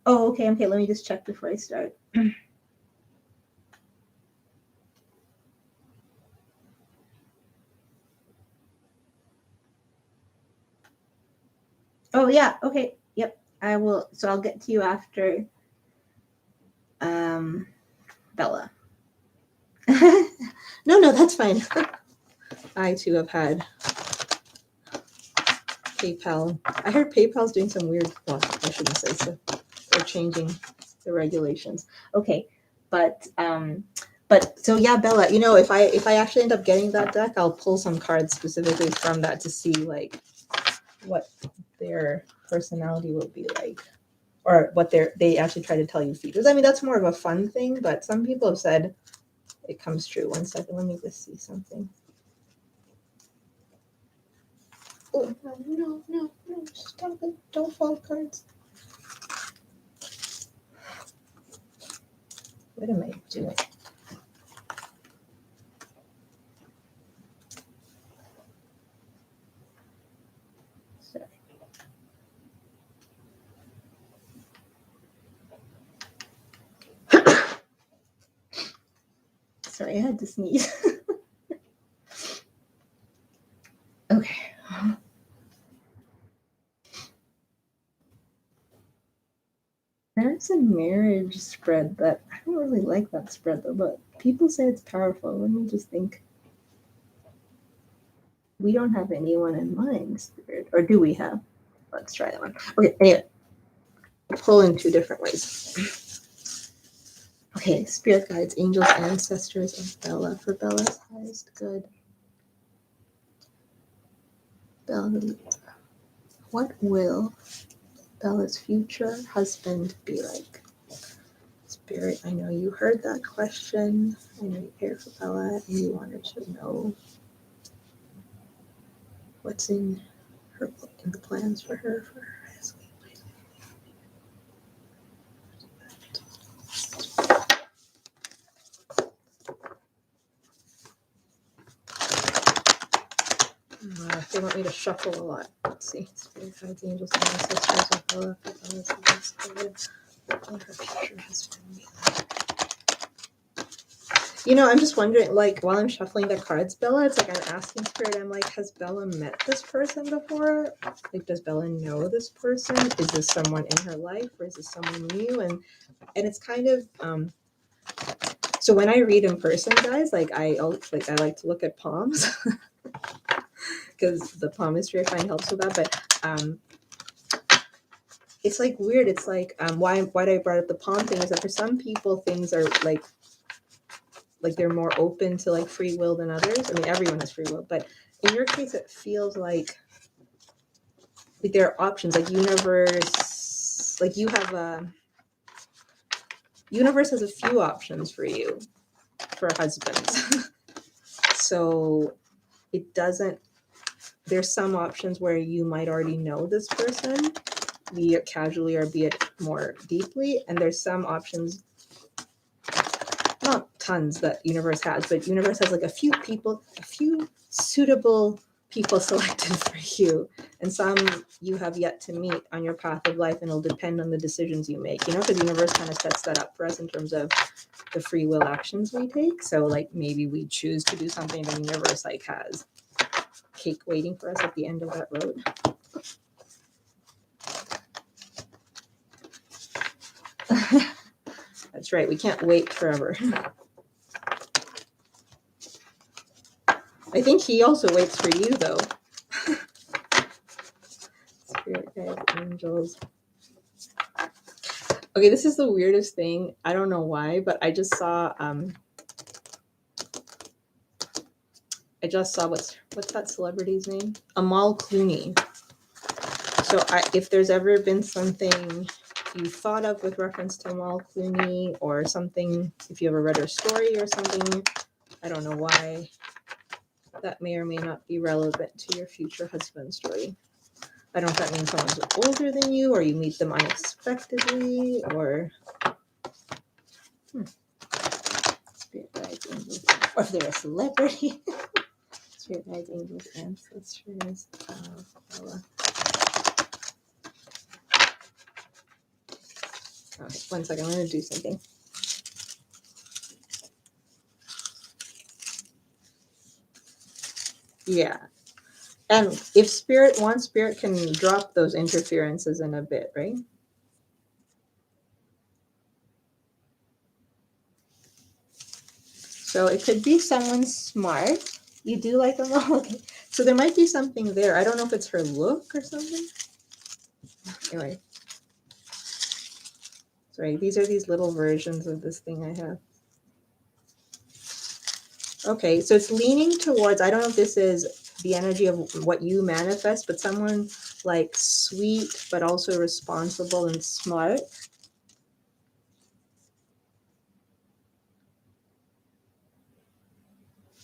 okay, let me just check before I start. Oh yeah, okay, yep, I will. So I'll get to you after Bella. No, that's fine. I too have had PayPal. I heard PayPal's doing some weird, well, I shouldn't say so. They're changing the regulations. Okay, but so yeah, Bella, if I actually end up getting that deck, I'll pull some cards specifically from that to see like what their personality will be like, or what they actually try to tell you features. I mean, that's more of a fun thing, but some people have said it comes true. One second, let me just see something. Oh, no, stop it. Don't fall cards. What am I doing? Sorry, I had to sneeze. Okay. There's a marriage spread that I don't really like that spread though, but people say it's powerful. Let me just think. We don't have anyone in mind, Spirit. Or do we have? Let's try that one. Okay, anyway. Pull in 2 different ways. Okay, spirit guides, angels, ancestors, and Bella. For Bella's highest good. Bella, what will Bella's future husband be like? Spirit, I know you heard that question. I know you care for Bella and you wanted to know what's in the plans for her husband. They want me to shuffle a lot. Let's see. Spirit guides, angels, ancestors, and Bella. For Bella's highest good. What will her future husband be like? I'm just wondering, like, while I'm shuffling the cards, Bella, it's like I'm asking Spirit, I'm like, has Bella met this person before? Like, does Bella know this person? Is this someone in her life, or is this someone new? And it's kind of, so when I read in person, guys, I like to look at palms, because the palmistry I find helps with that, but it's like weird. It's like, why I brought up the palm thing is that for some people, things are like they're more open to like free will than others. I mean, everyone has free will, but in your case, it feels like there are options, like universe, like you have universe has a few options for you for husbands. So it doesn't, there's some options where you might already know this person, be it casually or be it more deeply. And there's some options, not tons that universe has, but universe has like a few people, a few suitable people selected for you, and some you have yet to meet on your path of life, and it'll depend on the decisions you make, because the universe kind of sets that up for us in terms of the free will actions we take. So like maybe we choose to do something, the universe like has cake waiting for us at the end of that road. That's right, we can't wait forever. I think he also waits for you though. Spirit guides, angels. Okay, this is the weirdest thing. I don't know why, but I just saw what's that celebrity's name? Amal Clooney. So if there's ever been something you thought of with reference to Amal Clooney, or something, if you ever read her story or something, I don't know why, that may or may not be relevant to your future husband story. I don't know if that means someone's older than you, or you meet them unexpectedly, or spirit guides, angels, or if they're a celebrity. Spirit guides, angels, ancestors. Bella. Okay, 1 second. I'm going to do something. Yeah. And if spirit wants, spirit can drop those interferences in a bit, right? So it could be someone smart. You do like them all. Okay. So there might be something there. I don't know if it's her look or something. Anyway. Sorry, these are these little versions of this thing I have. Okay, so it's leaning towards, I don't know if this is the energy of what you manifest, but someone like sweet, but also responsible and smart.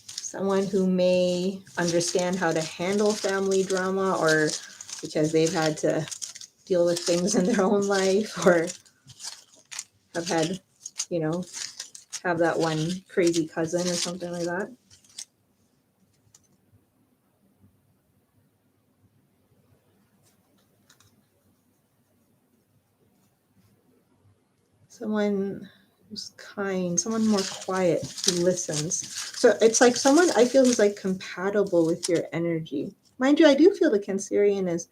Someone who may understand how to handle family drama, or because they've had to deal with things in their own life, or have had, have that one crazy cousin or something like that. Someone who's kind, someone more quiet who listens. So it's like someone I feel who's like compatible with your energy. Mind you, I do feel the Cancerian is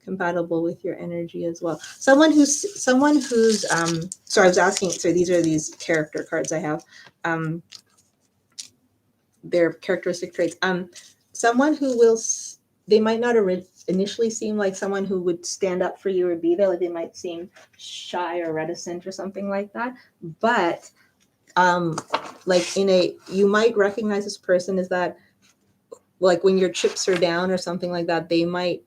compatible with your energy as well. Someone who's so I was asking, so these are these character cards I have. Their characteristic traits. Someone who will, they might not initially seem like someone who would stand up for you or be there. Like they might seem shy or reticent or something like that. But like you might recognize this person as that, like when your chips are down or something like that, they might,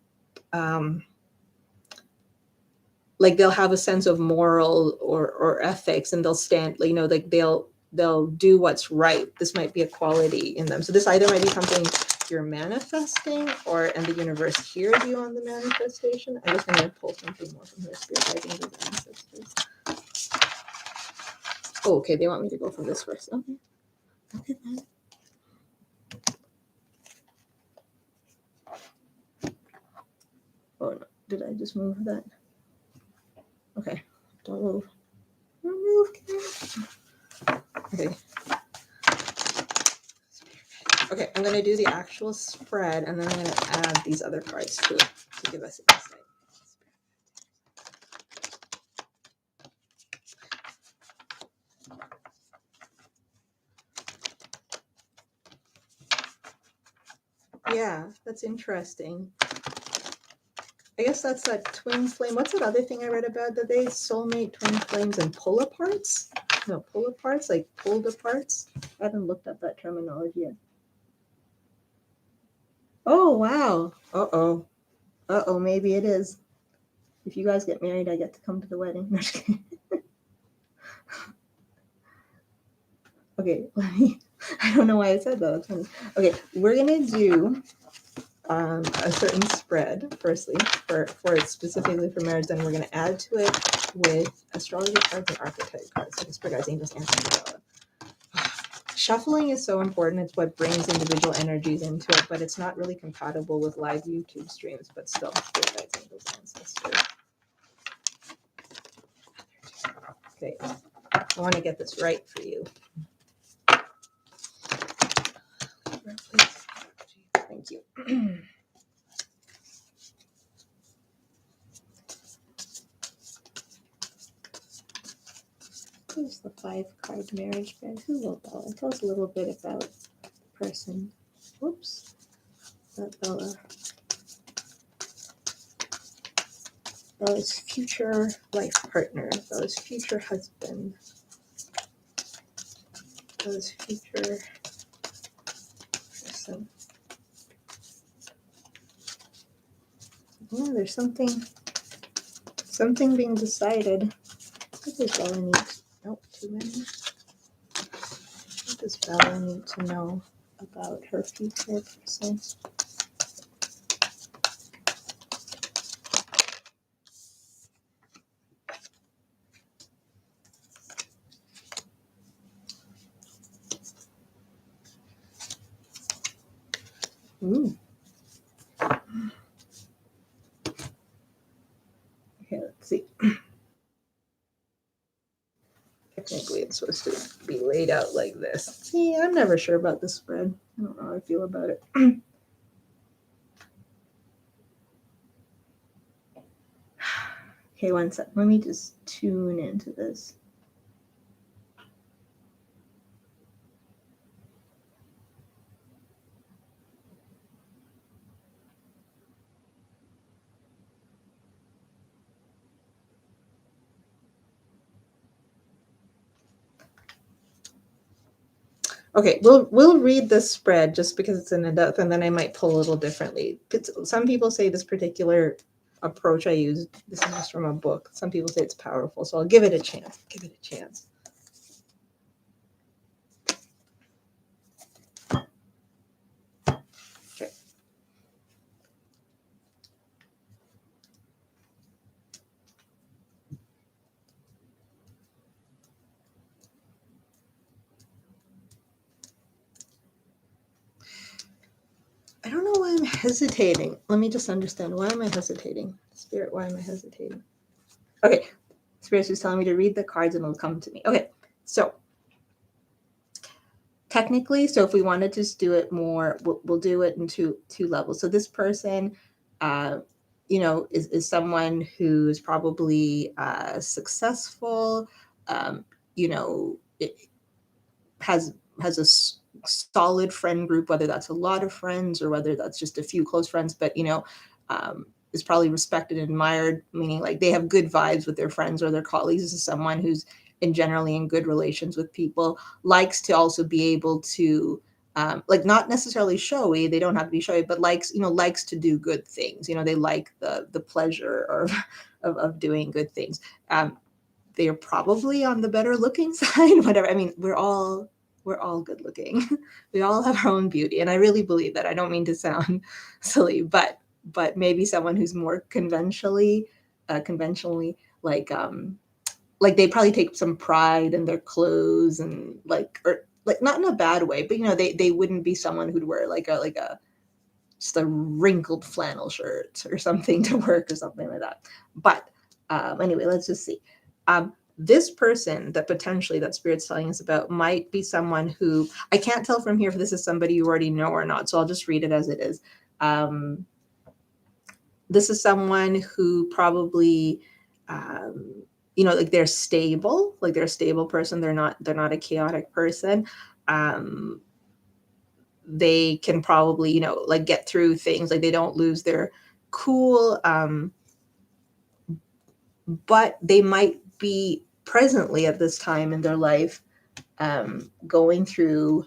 like they'll have a sense of moral or ethics, and they'll stand, like they'll do what's right. This might be a quality in them. So this either might be something you're manifesting, and the universe hears you on the manifestation. I'm just going to pull something more from her spirit guiding with ancestors. Oh, okay, they want me to go from this first. Okay. Okay, fine. Oh no, did I just move that? Okay, don't move. Don't move. Okay. Okay, I'm going to do the actual spread, and then I'm going to add these other cards to it to give us insight. Yeah, that's interesting. I guess that's that twin flame. What's that other thing I read about that they soulmate, twin flames, and pull aparts? No, pull aparts, like pulled aparts. I haven't looked up that terminology yet. Oh, wow. Uh-oh. Uh-oh, maybe it is. If you guys get married, I get to come to the wedding. Okay, I don't know why I said that. That's funny. Okay, we're gonna do a certain spread, firstly, for it specifically for marriage. Then we're gonna add to it with astrology cards and archetype cards. So this for guys, angels, answers. Shuffling is so important. It's what brings individual energies into it, but it's not really compatible with live YouTube streams. But still, spirit guides, angels, ancestors. Okay, I want to get this right for you. Thank you. Who's the 5-card marriage spread? Who will Bella? Tell us a little bit about the person. Whoops. Not Bella. Bella's future life partner. Bella's future husband. Bella's future person. Yeah, there's something being decided. What does Bella need? Nope, too many. What does Bella need to know about her future person? Ooh. Okay, let's see. Technically, it's supposed to be laid out like this. See, I'm never sure about this spread. I don't know how I feel about it. Okay, one sec. Let me just tune into this. Okay, we'll read this spread just because it's in depth, and then I might pull a little differently. Some people say this particular approach I use, this is just from a book. Some people say it's powerful, so I'll give it a chance. Give it a chance. Okay. I don't know why I'm hesitating. Let me just understand. Why am I hesitating? Spirit, why am I hesitating? Okay. Spirit's just telling me to read the cards and it'll come to me. Okay. So technically, so if we want to just do it more, we'll do it in two levels. So this person, is someone who's probably successful, it has a solid friend group, whether that's a lot of friends or whether that's just a few close friends, but is probably respected and admired, meaning like they have good vibes with their friends or their colleagues. This is someone who's generally in good relations with people, likes to also be able to not necessarily showy, they don't have to be showy, but likes to do good things. They like the pleasure of doing good things. They are probably on the better looking side, whatever. I mean, we're all good looking. We all have our own beauty, and I really believe that. I don't mean to sound silly, but maybe someone who's more conventionally like they probably take some pride in their clothes and or not in a bad way, but they wouldn't be someone who'd wear like a just a wrinkled flannel shirt or something to work or something like that. But anyway, let's just see. This person that potentially that Spirit's telling us about might be someone who, I can't tell from here if this is somebody you already know or not, so I'll just read it as it is. This is someone who probably, they're stable, like they're a stable person. They're not a chaotic person. They can probably, get through things. Like they don't lose their cool, but they might be presently at this time in their life going through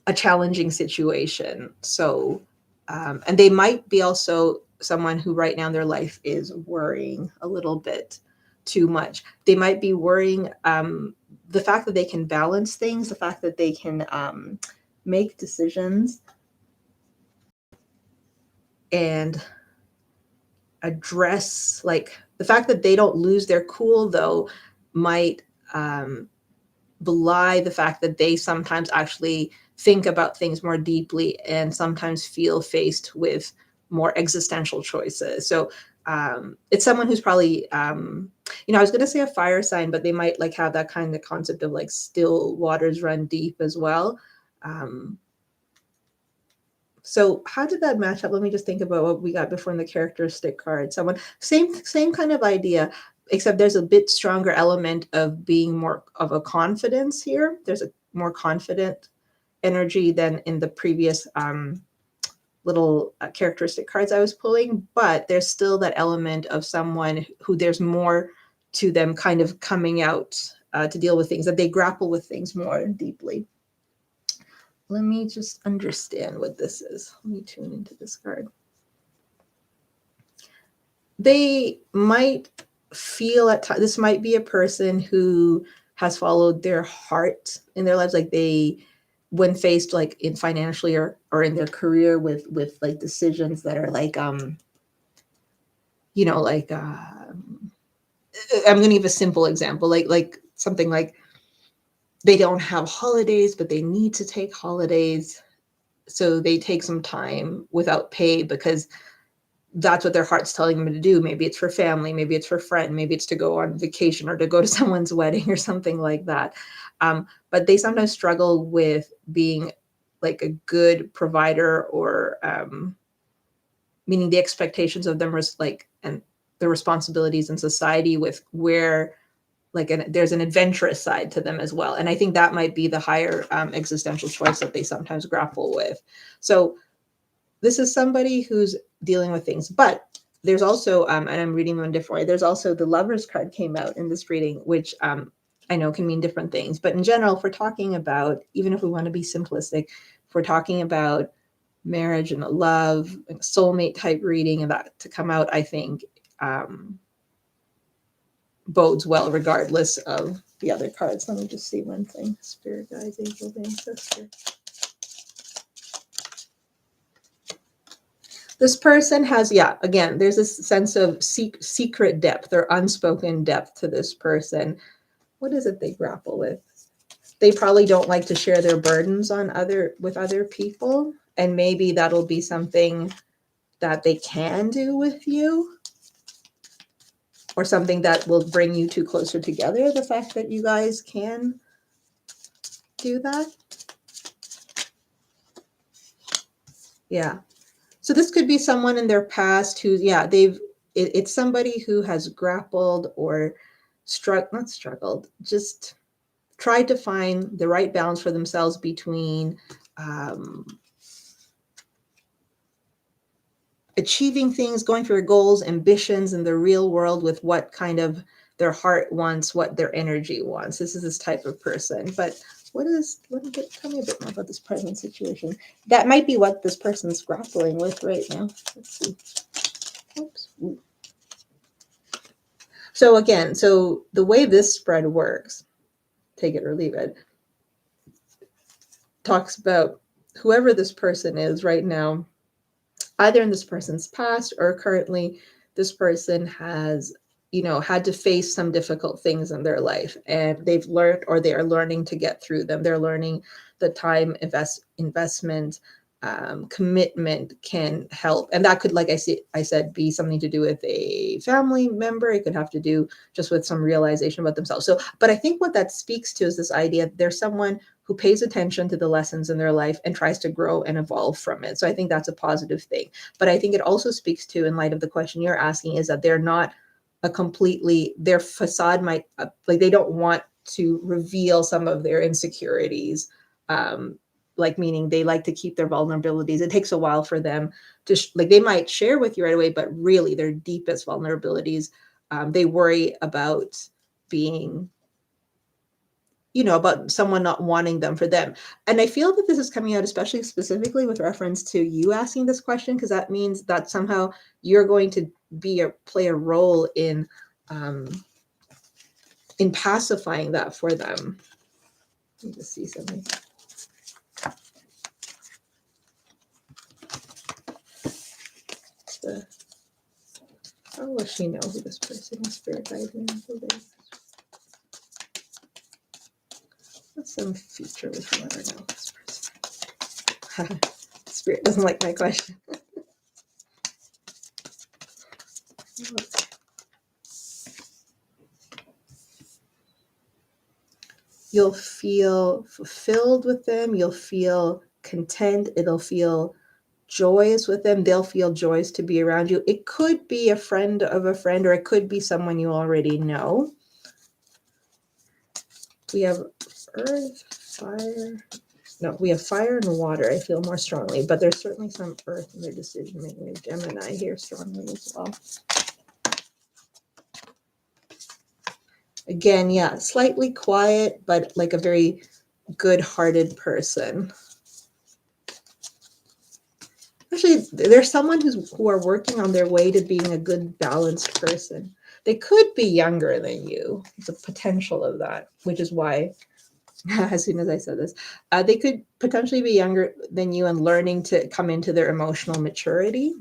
a challenging situation. So, and they might be also someone who right now in their life is worrying a little bit too much. They might be worrying the fact that they can balance things, the fact that they can make decisions and address, like the fact that they don't lose their cool though might belie the fact that they sometimes actually think about things more deeply and sometimes feel faced with more existential choices. So it's someone who's probably I was going to say a fire sign, but they might like have that kind of concept of like still waters run deep as well. So how did that match up? Let me just think about what we got before in the characteristic card. Someone, same kind of idea, except there's a bit stronger element of being more of a confidence here. There's a more confident energy than in the previous little characteristic cards I was pulling, but there's still that element of someone who there's more to them kind of coming out to deal with things, that they grapple with things more deeply. Let me just understand what this is. Let me tune into this card. They might feel at times, this might be a person who has followed their heart in their lives, like they, when faced like in financially or in their career with like decisions that are like I'm going to give a simple example, like something like they don't have holidays, but they need to take holidays. So they take some time without pay because that's what their heart's telling them to do. Maybe it's for family, maybe it's for friend, maybe it's to go on vacation or to go to someone's wedding or something like that. But they sometimes struggle with being like a good provider, or meaning the expectations of them and the responsibilities in society with where there's an adventurous side to them as well. And I think that might be the higher existential choice that they sometimes grapple with. So this is somebody who's dealing with things, but there's also, and I'm reading them in different way, there's also the Lovers card came out in this reading, which I know can mean different things. But in general, if we're talking about, even if we want to be simplistic, if we're talking about marriage and love, like a soulmate type reading, and that to come out, I think bodes well regardless of the other cards. Let me just see one thing. Spirit guides, angels, ancestor. This person has, again, there's this sense of secret depth or unspoken depth to this person. What is it they grapple with? They probably don't like to share their burdens with other people. And maybe that'll be something that they can do with you, or something that will bring you two closer together. The fact that you guys can do that. Yeah. So this could be someone in their past who's, it's somebody who has grappled or just tried to find the right balance for themselves between achieving things, going for goals, ambitions in the real world with what kind of their heart wants, what their energy wants. This is this type of person. But tell me a bit more about this present situation. That might be what this person's grappling with right now. Let's see. Oops. Ooh. So again, the way this spread works, take it or leave it, talks about whoever this person is right now, either in this person's past or currently, this person has, had to face some difficult things in their life, and they've learned, or they are learning to get through them. They're learning the time investment, commitment can help. And that could, like I said, be something to do with a family member. It could have to do just with some realization about themselves. So, but I think what that speaks to is this idea that there's someone who pays attention to the lessons in their life and tries to grow and evolve from it. So I think that's a positive thing. But I think it also speaks to, in light of the question you're asking, is that they're not their facade might, they don't want to reveal some of their insecurities, meaning they like to keep their vulnerabilities. It takes a while for them to, they might share with you right away, but really their deepest vulnerabilities, they worry about being, about someone not wanting them for them. And I feel that this is coming out especially specifically with reference to you asking this question, because that means that somehow you're going to play a role in in pacifying that for them. Let me just see something. How will she know who this person is? Spirit guide. What's some feature would you want to know this person? Spirit doesn't like my question. You'll feel fulfilled with them. You'll feel content. It'll feel joyous with them. They'll feel joyous to be around you. It could be a friend of a friend, or it could be someone you already know. We have earth, fire. No, we have fire and water, I feel more strongly, but there's certainly some earth in their decision making. We have Gemini here strongly as well. Again, yeah, slightly quiet, but like a very good-hearted person. Actually, there's someone who are working on their way to being a good, balanced person. They could be younger than you. The potential of that, which is why, as soon as I said this, they could potentially be younger than you and learning to come into their emotional maturity.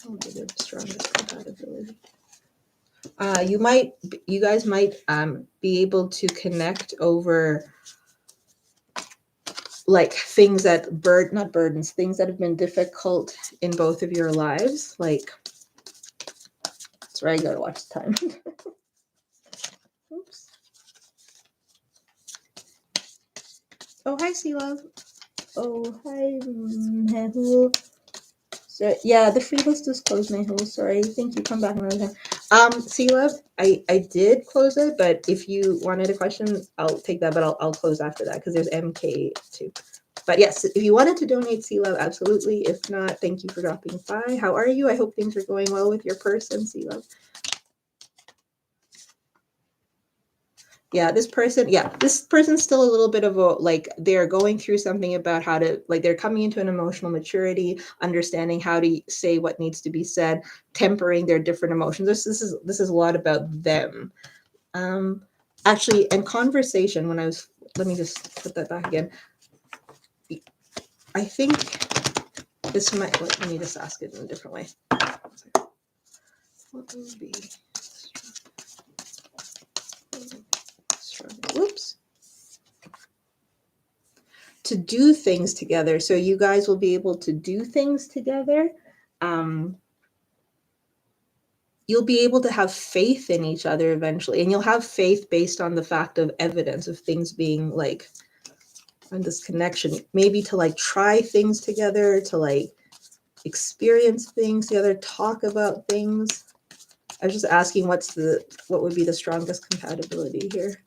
I'll give it the strongest compatibility. You guys might be able to connect over like things that not burdens, things that have been difficult in both of your lives. Like, that's where I go to watch the time. Oops. Oh, hi, Sea Love. Oh, hi, Mehul. So, yeah, the free list is closed, Mehul. Sorry. Thank you. Come back another time. Sea Love, I did close it, but if you wanted a question, I'll take that, but I'll close after that because there's MK too. But yes, if you wanted to donate, Sea Love, absolutely. If not, thank you for dropping by. How are you? I hope things are going well with your person, Sea Love. Yeah, this person's still a little bit of a, like, they're going through something about how to, like, they're coming into an emotional maturity, understanding how to say what needs to be said, tempering their different emotions. This is a lot about them. Actually, and conversation, let me just put that back again. I think this might, let me just ask it in a different way. What would be whoops. To do things together. So you guys will be able to do things together. You'll be able to have faith in each other eventually. And you'll have faith based on the fact of evidence of things being like, and this connection, maybe to like try things together, to like experience things together, talk about things. I was just asking what would be the strongest compatibility here.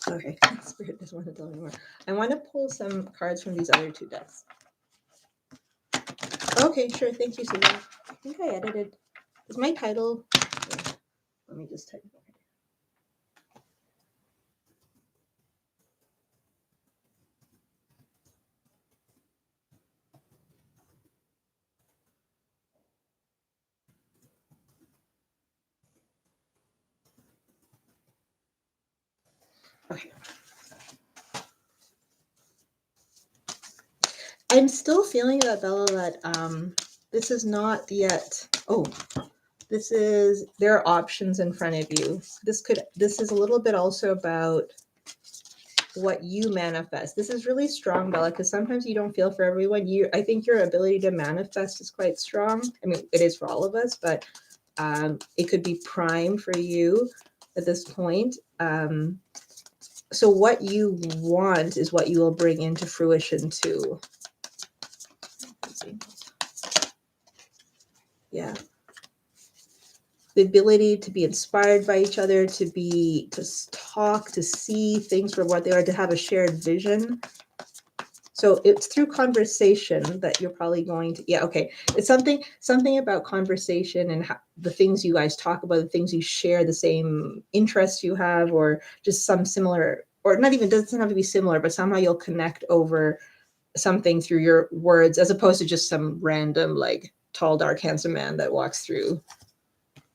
Okay, Spirit doesn't want to tell me more. I want to pull some cards from these other two decks. Okay, sure. Thank you, Susan. I think I edited. Is my title? Yeah. Let me just type it. Okay. I'm still feeling that, Bella, that this is not yet. Oh, there are options in front of you. This is a little bit also about what you manifest. This is really strong, Bella, because sometimes you don't feel for everyone. I think your ability to manifest is quite strong. I mean, it is for all of us, but it could be prime for you at this point. So what you want is what you will bring into fruition too. Yeah. The ability to be inspired by each other, to talk, to see things for what they are, to have a shared vision. So it's through conversation that you're probably going to, yeah, okay. It's something about conversation and how, the things you guys talk about, the things you share, the same interests you have, or just some similar, or not even, doesn't have to be similar, but somehow you'll connect over something through your words, as opposed to just some random, like, tall, dark, handsome man that walks through,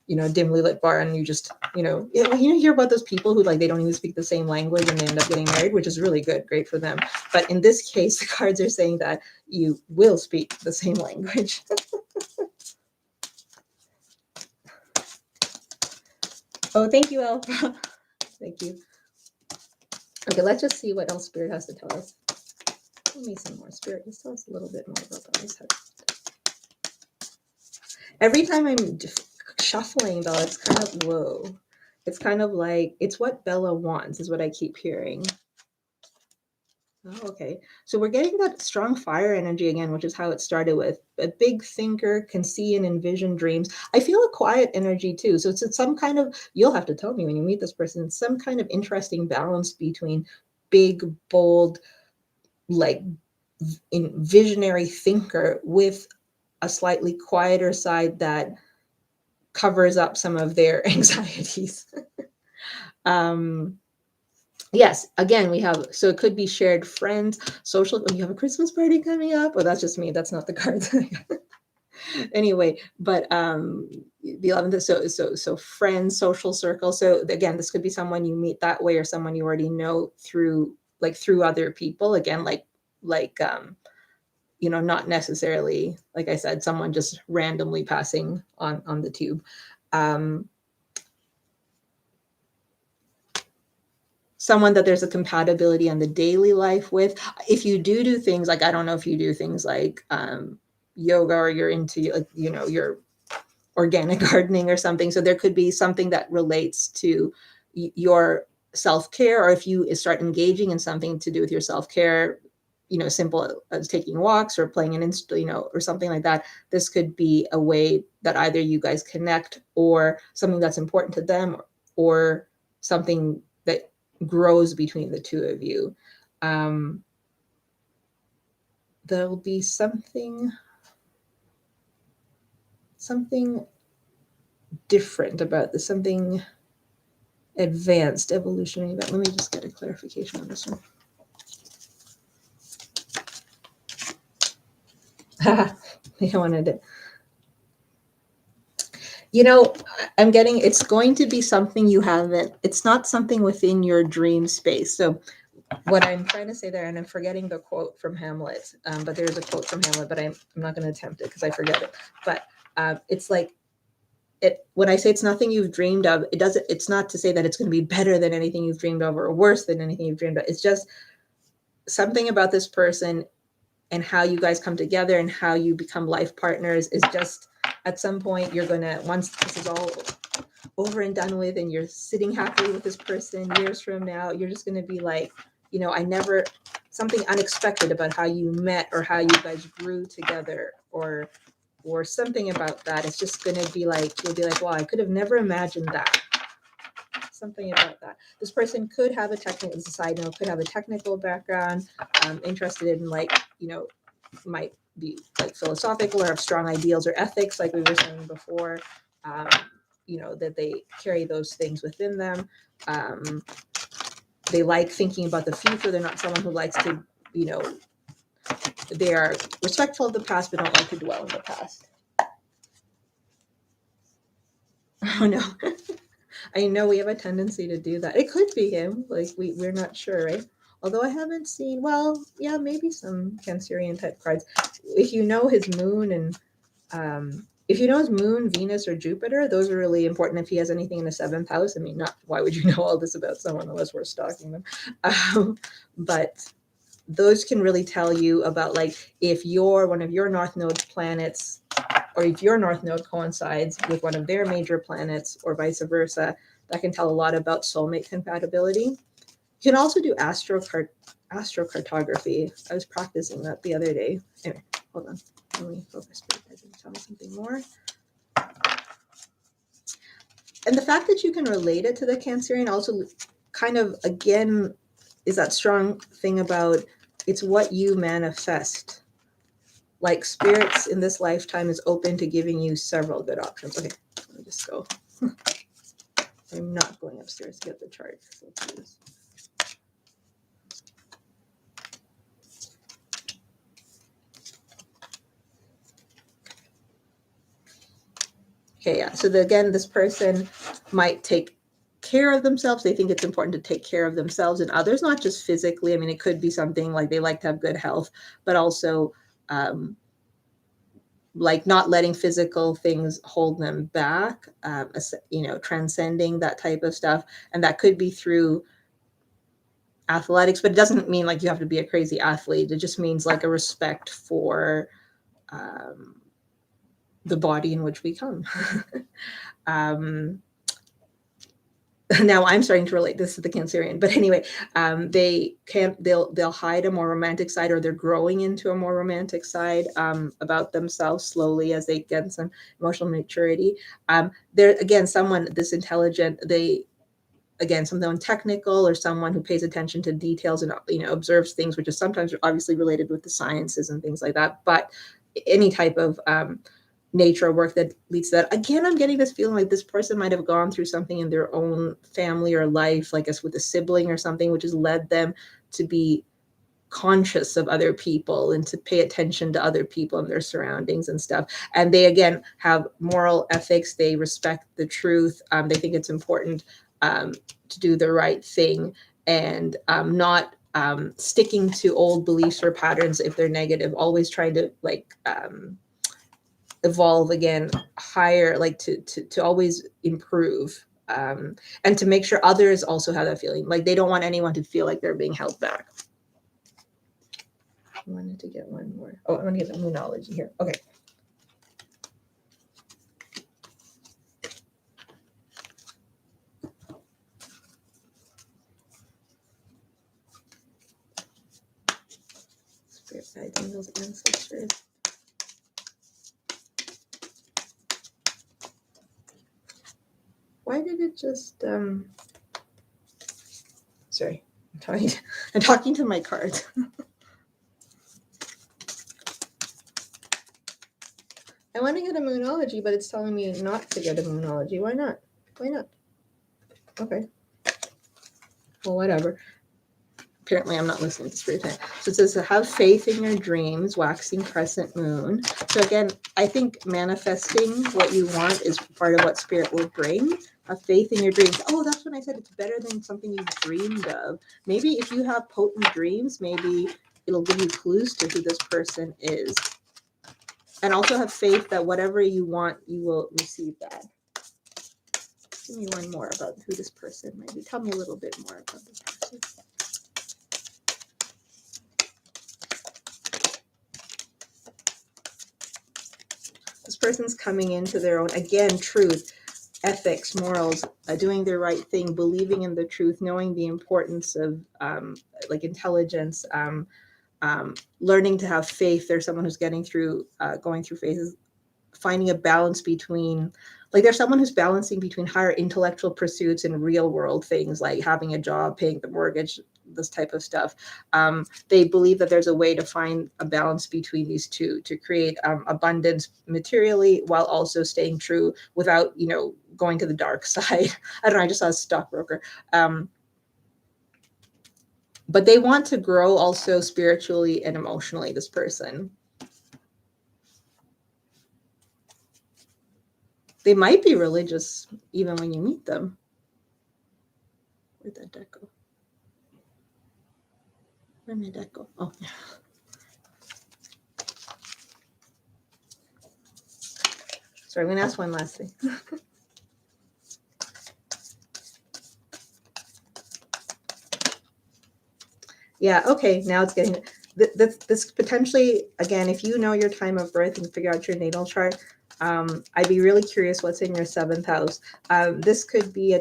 you know, a dimly lit bar, and you just, you hear about those people who, like, they don't even speak the same language and they end up getting married, which is really good, great for them. But in this case, the cards are saying that you will speak the same language. Oh, thank you, Alpha. Thank you. Okay, let's just see what else Spirit has to tell us. Tell me some more, Spirit. Just tell us a little bit more about that. Every time I'm shuffling, though, it's kind of, whoa. It's kind of like, it's what Bella wants, is what I keep hearing. Oh, okay. So we're getting that strong fire energy again, which is how it started with. A big thinker, can see and envision dreams. I feel a quiet energy too. So it's some kind of, you'll have to tell me when you meet this person, some kind of interesting balance between big, bold, like visionary thinker with a slightly quieter side that covers up some of their anxieties. Yes, again, we have, so it could be shared friends, social, oh, you have a Christmas party coming up. Oh, that's just me. That's not the cards. Anyway, but the 11th, so friends, social circle. So again, this could be someone you meet that way, or someone you already know through other people. Again, not necessarily, like I said, someone just randomly passing on the tube. Someone that there's a compatibility on the daily life with. If you do things like, I don't know if you do things like yoga, or you're into, your organic gardening or something. So there could be something that relates to your self-care, or if you start engaging in something to do with your self-care, simple as taking walks or playing an instrument, or something like that. This could be a way that either you guys connect, or something that's important to them, or something that grows between the two of you. There'll be something different about this, something advanced, evolutionary. But let me just get a clarification on this one. I wanted it. I'm getting, it's going to be something you haven't, it's not something within your dream space. So what I'm trying to say there, and I'm forgetting the quote from Hamlet, but there's a quote from Hamlet, but I'm not going to attempt it because I forget it. But it's like, when I say it's nothing you've dreamed of, it's not to say that it's going to be better than anything you've dreamed of, or worse than anything you've dreamed of. It's just something about this person and how you guys come together and how you become life partners is just, at some point, you're going to, once this is all over and done with and you're sitting happily with this person years from now, you're just going to be like, something unexpected about how you met, or how you guys grew together, or something about that. It's just going to be like, you'll be like, wow, I could have never imagined that. Something about that. This person could have a technical, as a side note, could have a technical background, interested in might be like philosophical, or have strong ideals or ethics, like we were saying before. That they carry those things within them. They like thinking about the future. They're not someone who likes to, they are respectful of the past, but don't like to dwell in the past. Oh no. I know we have a tendency to do that. It could be him. Like we're not sure, right? Although I haven't seen, well, yeah, maybe some Cancerian type cards. If you know his moon, and if you know his moon, Venus, or Jupiter, those are really important. If he has anything in the 7th house, I mean, not why would you know all this about someone unless we're stalking them? But those can really tell you about, like, if one of your North Node planets, or if your North Node coincides with one of their major planets, or vice versa, that can tell a lot about soulmate compatibility. You can also do astrocartography. I was practicing that the other day. Anyway, hold on. Let me focus. Tell me something more. And the fact that you can relate it to the Cancerian also kind of, again, is that strong thing about It's what you manifest. Like spirits in this lifetime is open to giving you several good options. Okay, let me just go. I'm not going upstairs to get the chart. So let's do this. Okay, yeah. So again, this person might take care of themselves. They think it's important to take care of themselves and others, not just physically. I mean, it could be something like they like to have good health, but also like not letting physical things hold them back, transcending that type of stuff. And that could be through athletics, but it doesn't mean like you have to be a crazy athlete. It just means like a respect for the body in which we come. Now I'm starting to relate this to the Cancerian, but anyway, they'll hide a more romantic side, or they're growing into a more romantic side about themselves slowly as they get some emotional maturity. They're again someone this intelligent. Someone technical or someone who pays attention to details and observes things, which is sometimes obviously related with the sciences and things like that. But any type of nature work that leads to that. Again, I'm getting this feeling like this person might have gone through something in their own family or life, like with a sibling or something, which has led them to be conscious of other people and to pay attention to other people and their surroundings and stuff. And they, again, have moral ethics. They respect the truth. They think it's important to do the right thing and not sticking to old beliefs or patterns if they're negative, always trying to evolve again higher, like to always improve, and to make sure others also have that feeling. Like they don't want anyone to feel like they're being held back. I wanted to get one more. Oh, I'm going to get the moonology here. Okay. Spirit guides, angels, ancestors. Why did it just sorry, I'm talking to my cards. I want to get a moonology, but it's telling me not to get a moonology. Why not? Why not? Okay. Well, whatever. Apparently I'm not listening to Spirit time. So it says to have faith in your dreams, waxing crescent moon. So again, I think manifesting what you want is part of what Spirit will bring. Have faith in your dreams. Oh, that's when I said it's better than something you've dreamed of. Maybe if you have potent dreams, maybe it'll give you clues to who this person is. And also have faith that whatever you want, you will receive that. Give me one more about who this person might be. Tell me a little bit more about this person. This person's coming into their own, again, truth, ethics, morals, doing the right thing, believing in the truth, knowing the importance of intelligence, learning to have faith. There's someone who's going through phases, finding a balance between, like there's someone who's balancing between higher intellectual pursuits and real world things like having a job, paying the mortgage, this type of stuff. They believe that there's a way to find a balance between these two to create abundance materially while also staying true without, going to the dark side. I don't know. I just saw a stockbroker. But they want to grow also spiritually and emotionally, this person. They might be religious even when you meet them. Where'd that deck go? Where'd my deck go? Oh, yeah. Sorry, I'm going to ask one last thing. Yeah, okay, now it's getting... This potentially, again, if you know your time of birth and figure out your natal chart, I'd be really curious what's in your 7th house. This could be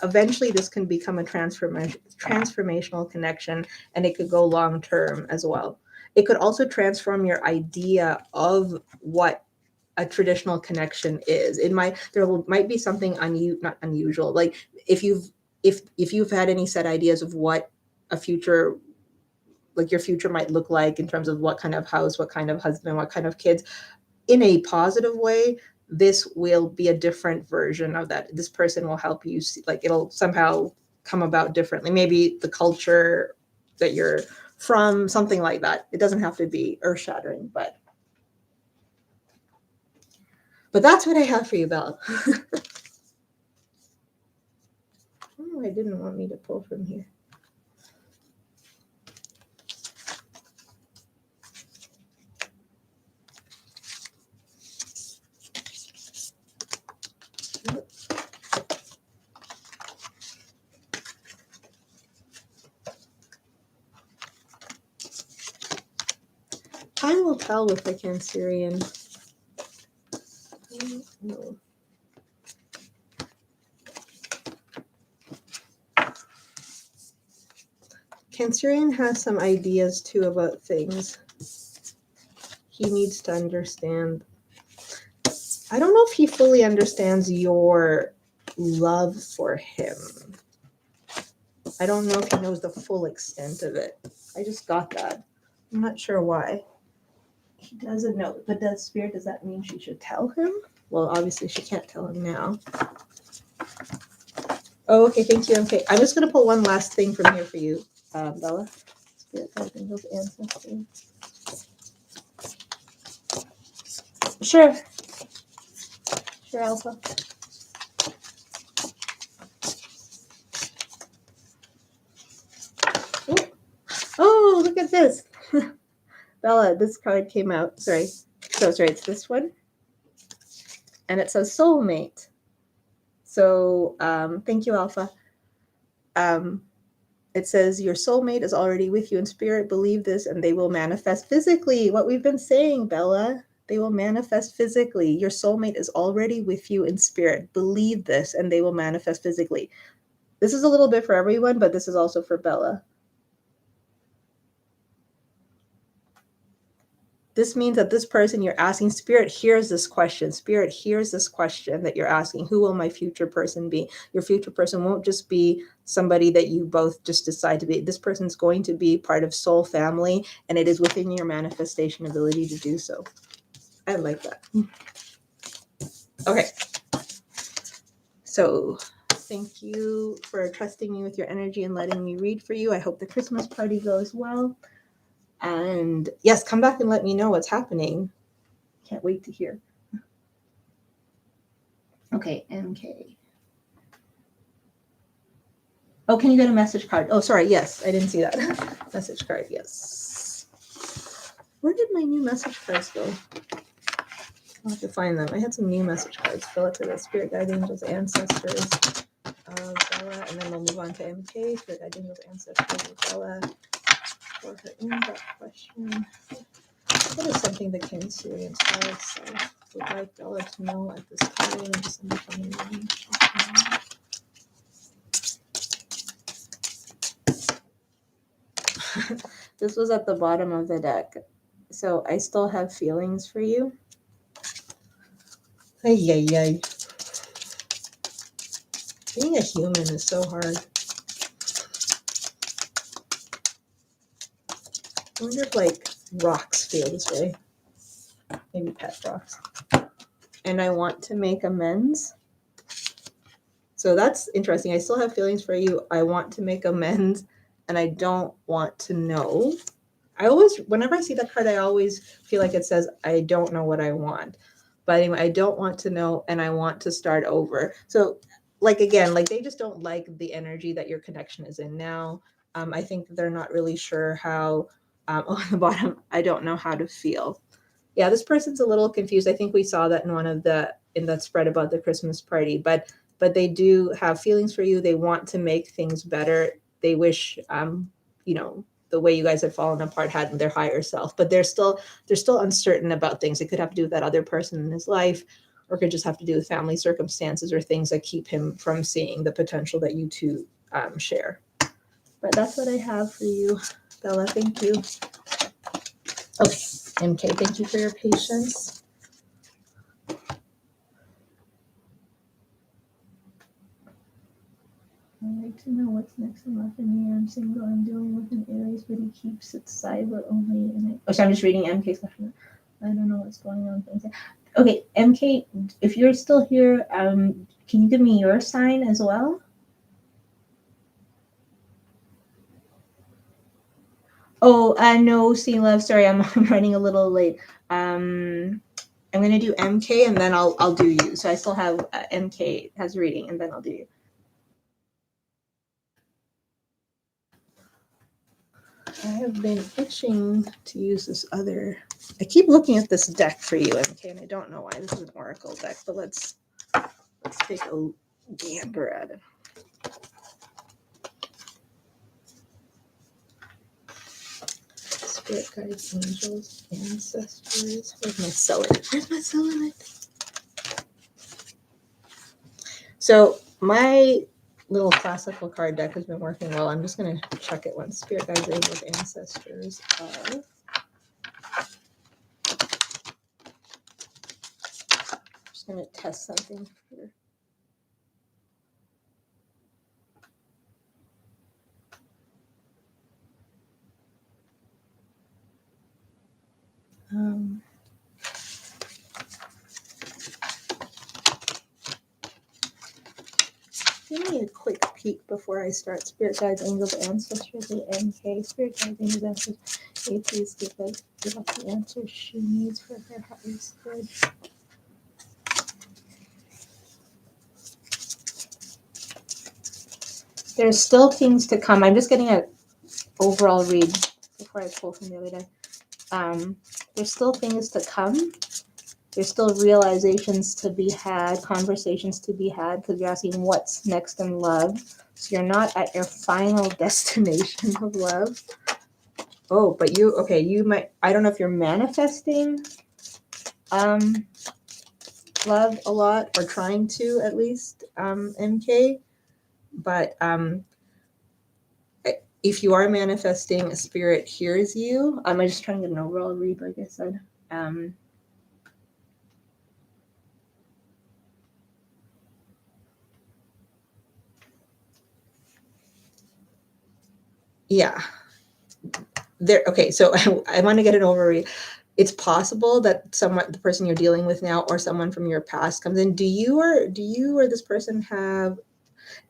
eventually this can become a transformational connection, and it could go long term as well. It could also transform your idea of what a traditional connection is. There might be something not unusual. Like if you've had any set ideas of what a future like your future might look like in terms of what kind of house, what kind of husband, what kind of kids, in a positive way, this will be a different version of that. This person will help you see, like it'll somehow come about differently. Maybe the culture that you're from, something like that. It doesn't have to be earth-shattering, but that's what I have for you, Belle. Oh, I didn't want me to pull from here. Time will tell with the Cancerian. No. Cancerian has some ideas too about things he needs to understand. I don't know if he fully understands your love for him. I don't know if he knows the full extent of it. I just got that. I'm not sure why. He doesn't know. But does that mean she should tell him? Well, obviously she can't tell him now. Oh, okay, thank you. Okay, I'm just going to pull one last thing from here for you, Bella. Spirit guides, angels, ancestors. Sure. Sure, Alpha. Oh, look at this. Bella, this card came out. Sorry. It's this one. And it says soulmate. So thank you, Alpha. It says your soulmate is already with you in spirit. Believe this and they will manifest physically. What we've been saying, Bella. They will manifest physically. Your soulmate is already with you in spirit. Believe this and they will manifest physically. This is a little bit for everyone, but this is also for Bella. This means that this person you're asking, Spirit hears this question. Spirit hears this question that you're asking. Who will my future person be? Your future person won't just be somebody that you both just decide to be. This person's going to be part of soul family, and it is within your manifestation ability to do so. I like that. Okay. So thank you for trusting me with your energy and letting me read for you. I hope the Christmas party goes well. And yes, come back and let me know what's happening. Can't wait to hear. Okay, MK. Oh, can you get a message card? Oh, sorry. Yes, I didn't see that. Message card, yes. Where did my new message cards go? I'll have to find them. I had some new message cards. Fill it to the Spirit Guide Angels, Ancestors, Bella, and then we'll move on to MK, Spirit Guide Angels, Ancestors, Bella. For her in-depth question. What is something the Cancerian Taurus would like Bella to know at this time? December 29. This was at the bottom of the deck. So I still have feelings for you. Ay, ay, ay. Being a human is so hard. I wonder if like rocks feel this way. Maybe pet rocks. And I want to make amends. So that's interesting. I still have feelings for you. I want to make amends and I don't want to know. Whenever I see that card, I always feel like it says, I don't know what I want. But anyway, I don't want to know and I want to start over. So like, again, like they just don't like the energy that your connection is in now. I think they're not really sure how, on the bottom, I don't know how to feel. Yeah, this person's a little confused. I think we saw that in that spread about the Christmas party, but they do have feelings for you. They want to make things better. They wish, the way you guys had fallen apart had their higher self, but they're still uncertain about things. It could have to do with that other person in his life, or it could just have to do with family circumstances or things that keep him from seeing the potential that you two share. But that's what I have for you, Bella. Thank you. Okay, MK, thank you for your patience. I'd like to know what's next in life for me. I'm single. I'm dealing with an Aries, but he keeps it side, but only. So I'm just reading MK's question. I don't know what's going on. Okay, MK, if you're still here, can you give me your sign as well? Oh, no, see, love. Sorry, I'm running a little late. I'm gonna do MK and then I'll do you. So I still have MK has reading, and then I'll do you. I have been itching to use this other. I keep looking at this deck for you, MK, and I don't know why. This is an oracle deck, but let's take a gander at it. Spirit guides, angels, ancestors. Where's my selenite? Where's my selenite? So my little classical card deck has been working well. I'm just going to check it once. Spirit guides, angels, ancestors. Just going to test something here. Give me a quick peek before I start. Spirit guides, angels, ancestors, the MK. Spirit guides, angels, ancestors. Hey, please give us the answers she needs for her highest good. There's still things to come. I'm just getting an overall read before I pull from the other day. There's still things to come. There's still realizations to be had, conversations to be had, because you're asking what's next in love. So you're not at your final destination of love. Oh, but you might, I don't know if you're manifesting love a lot, or trying to at least, MK, but if you are manifesting, a spirit hears you. I'm just trying to get an overall read, like I said. Yeah. Okay, so I want to get an overread. It's possible that the person you're dealing with now, or someone from your past comes in. Do you or this person have?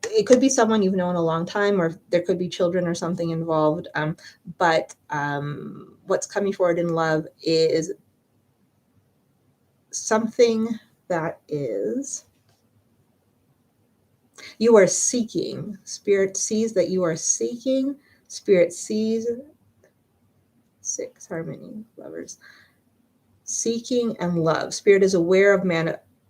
It could be someone you've known a long time, or there could be children or something involved. But what's coming forward in love is something that is. You are seeking. Spirit sees that you are seeking. Spirit sees 6 harmony, lovers. Seeking and love. Spirit is aware of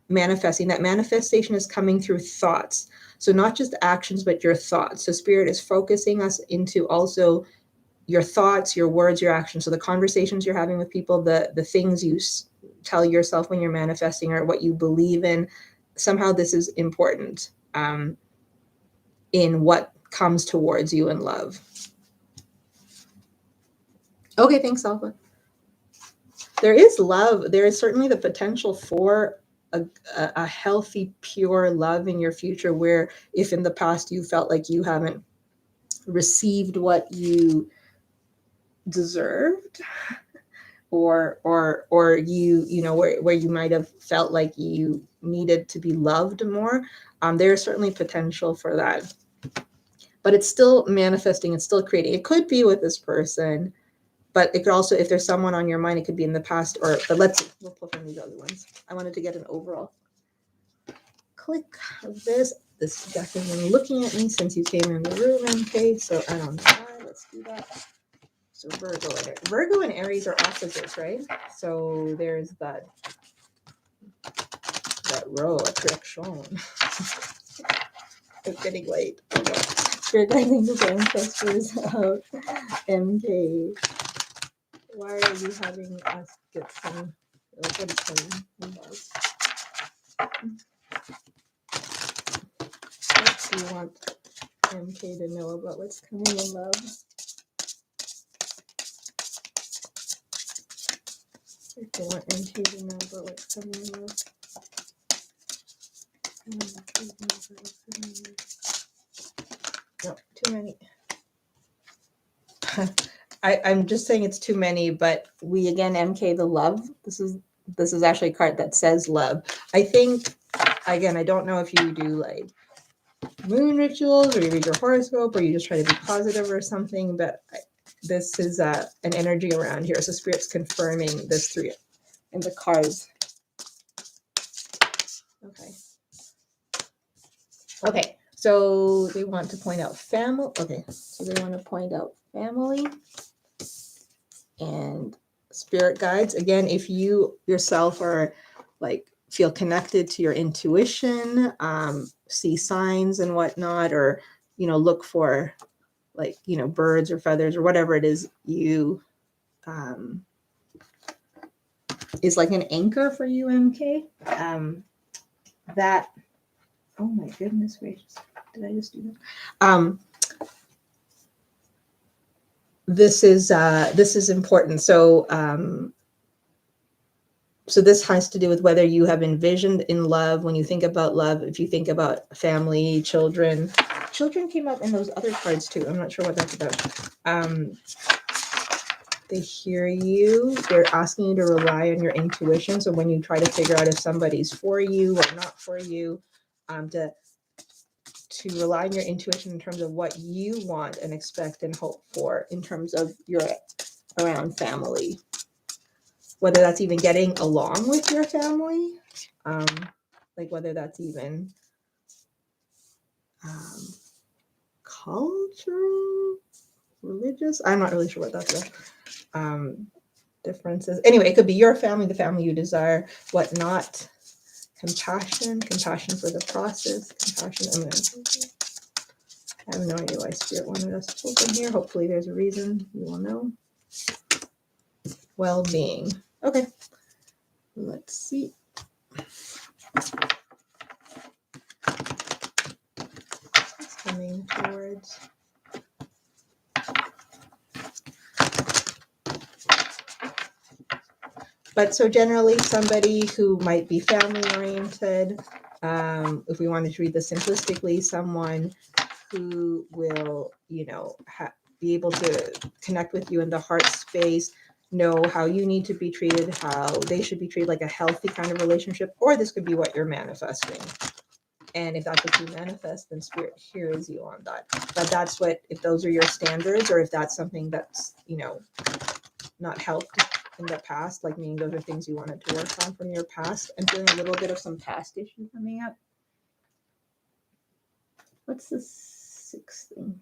manifesting. That manifestation is coming through thoughts. So not just actions, but your thoughts. So Spirit is focusing us into also your thoughts, your words, your actions. So the conversations you're having with people, the things you tell yourself when you're manifesting, or what you believe in. Somehow this is important in what comes towards you in love. Okay, thanks, Alpha. There is love. There is certainly the potential for a healthy, pure love in your future, where if in the past you felt like you haven't received what you deserved, or you know where you might have felt like you needed to be loved more, there's certainly potential for that. But it's still manifesting, it's still creating. It could be with this person, but it could also, if there's someone on your mind, it could be in the past, but we'll pull from these other ones. I wanted to get an overall click of this. This deck has been looking at me since you came in the room, MK, so I don't know why. Let's do that. So Virgo and Aries are opposites, right? So there's that row attraction. It's getting late. Spirit guiding the ancestors of MK. Why are you having us get some? What is coming? What do you want MK to know about what's coming in love? If they want MK to know about what's coming in love. too many. I'm just saying it's too many, but we again, MK the love. This is actually a card that says love. I think, again, I don't know if you do like moon rituals or you read your horoscope or you just try to be positive or something, but this is an energy around here. So Spirit's confirming this through in the cards. Okay. So they want to point out family. Okay. So they want to point out family and spirit guides. Again, if you yourself are like feel connected to your intuition, see signs and whatnot, or, look for like, birds or feathers or whatever it is you, is like an anchor for you, MK. That, oh my goodness gracious, did I just do that? This is important. So this has to do with whether you have envisioned in love, when you think about love, if you think about family, children. Children came up in those other cards too. I'm not sure what that's about. They hear you. They're asking you to rely on your intuition. So when you try to figure out if somebody's for you or not for you, to rely on your intuition in terms of what you want and expect and hope for in terms of your around family. Whether that's even getting along with your family, like whether that's even cultural, religious. I'm not really sure what that's about. Differences. Anyway, it could be your family, the family you desire, whatnot. Compassion for the process. Compassion. I have no idea why Spirit wanted us to open here. Hopefully there's a reason. You will know. Well-being. Okay. Let's see. It's coming towards. But so generally somebody who might be family oriented, if we wanted to read this simplistically, someone who will, be able to connect with you in the heart space, know how you need to be treated, how they should be treated, like a healthy kind of relationship, or this could be what you're manifesting. And if that's what you manifest, then Spirit hears you on that. But that's what, if those are your standards, or if that's something that's, not helped in the past, like meaning those are things you wanted to work on from your past. I'm feeling a little bit of some past issue coming up. What's the sixth thing?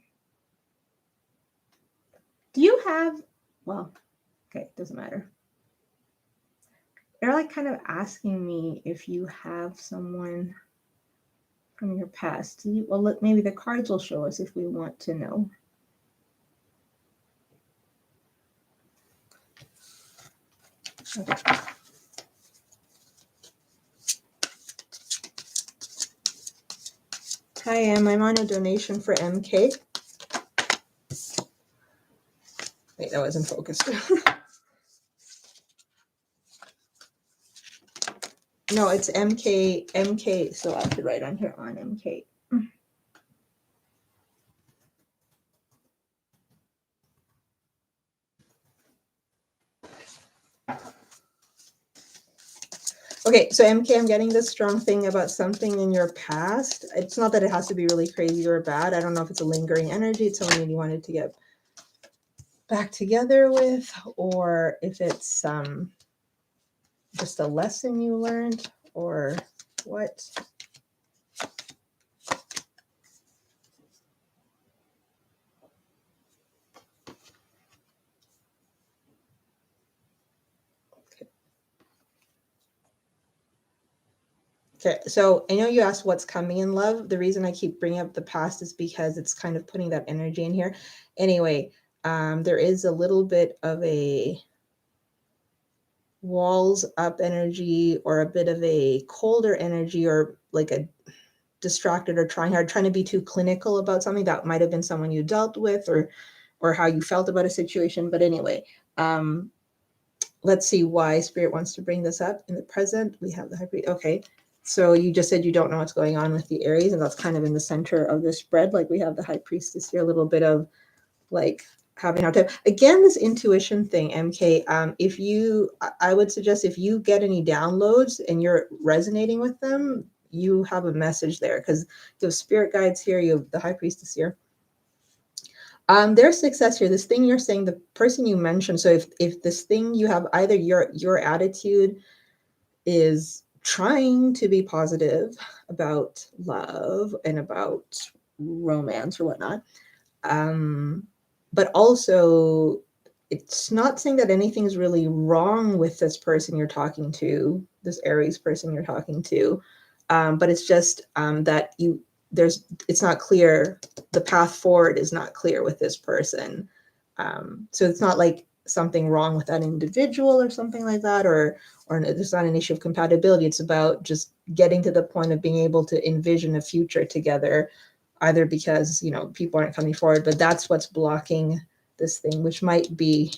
Do you have, well, okay, doesn't matter. They're like kind of asking me if you have someone from your past. Well, look, maybe the cards will show us if we want to know. Okay. Hi, Em. I'm on a donation for MK. Wait, that wasn't focused. No, it's MK, so I have to write on here on MK. Okay, so MK, I'm getting this strong thing about something in your past. It's not that it has to be really crazy or bad. I don't know if it's a lingering energy. It's someone you wanted to get back together with, or if it's just a lesson you learned, or what. Okay, so I know you asked what's coming in love. The reason I keep bringing up the past is because it's kind of putting that energy in here. Anyway, there is a little bit of a walls up energy, or a bit of a colder energy, or like a distracted or trying hard, trying to be too clinical about something that might have been someone you dealt with, or how you felt about a situation. But anyway, let's see why Spirit wants to bring this up in the present. We have the hybrid. Okay. So you just said you don't know what's going on with the Aries, and that's kind of in the center of the spread. Like we have the High Priestess here, a little bit of like having hard time. Again, this intuition thing, MK. If you, I would suggest if you get any downloads and you're resonating with them, you have a message there because you have spirit guides here, you have the High Priestess here. There's success here. This thing you're saying, the person you mentioned. So if this thing you have, either your attitude is trying to be positive about love and about romance or whatnot, but also it's not saying that anything's really wrong with this person you're talking to, this Aries person you're talking to, but it's just that it's not clear. The path forward is not clear with this person. So it's not like something wrong with that individual or something like that, or there's not an issue of compatibility. It's about just getting to the point of being able to envision a future together, either because, people aren't coming forward, but that's what's blocking this thing, which might be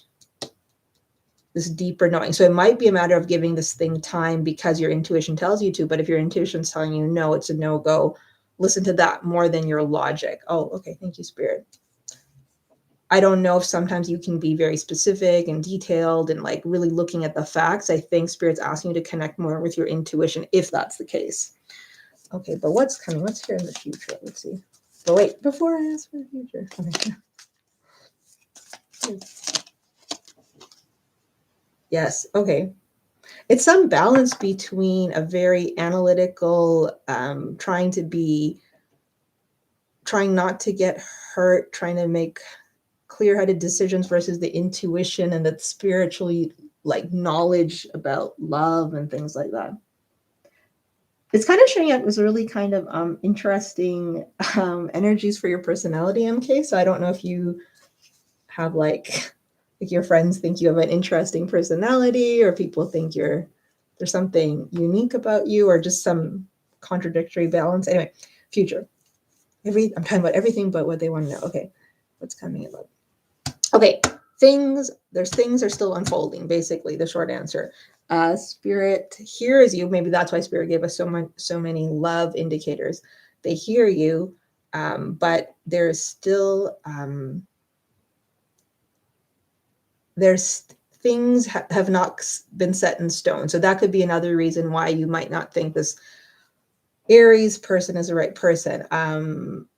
this deeper knowing. So it might be a matter of giving this thing time because your intuition tells you to, but if your intuition's telling you no, it's a no-go, listen to that more than your logic. Oh, okay. Thank you, Spirit. I don't know if sometimes you can be very specific and detailed and like really looking at the facts. I think Spirit's asking you to connect more with your intuition if that's the case. Okay, but what's coming? What's here in the future? Let's see. But wait, before I ask for the future. Okay. Yes, okay. It's some balance between a very analytical, trying not to get hurt, trying to make clear-headed decisions versus the intuition and the spiritually like knowledge about love and things like that. It's kind of showing up as really kind of interesting energies for your personality, MK. So I don't know if you have like your friends think you have an interesting personality, or people think there's something unique about you, or just some contradictory balance. Anyway, future. I'm talking about everything but what they want to know. Okay, what's coming about? Okay, things are still unfolding, basically, the short answer. Spirit hears you. Maybe that's why Spirit gave us so many love indicators. They hear you, but there's still there's things have not been set in stone. So that could be another reason why you might not think this Aries person is the right person.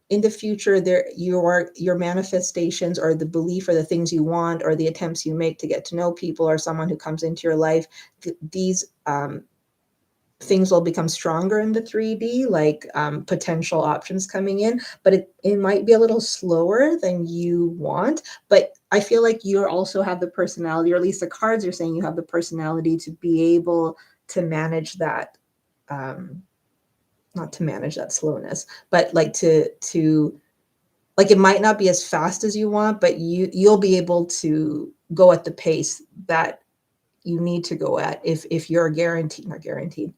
In the future, your manifestations or the belief or the things you want or the attempts you make to get to know people or someone who comes into your life, these things will become stronger in the 3D, like potential options coming in, but it might be a little slower than you want. But I feel like you also have the personality, or at least the cards are saying you have the personality to be able to manage that. Not to manage that slowness, but like to like it might not be as fast as you want, but you'll be able to go at the pace that you need to go at if you're not guaranteed.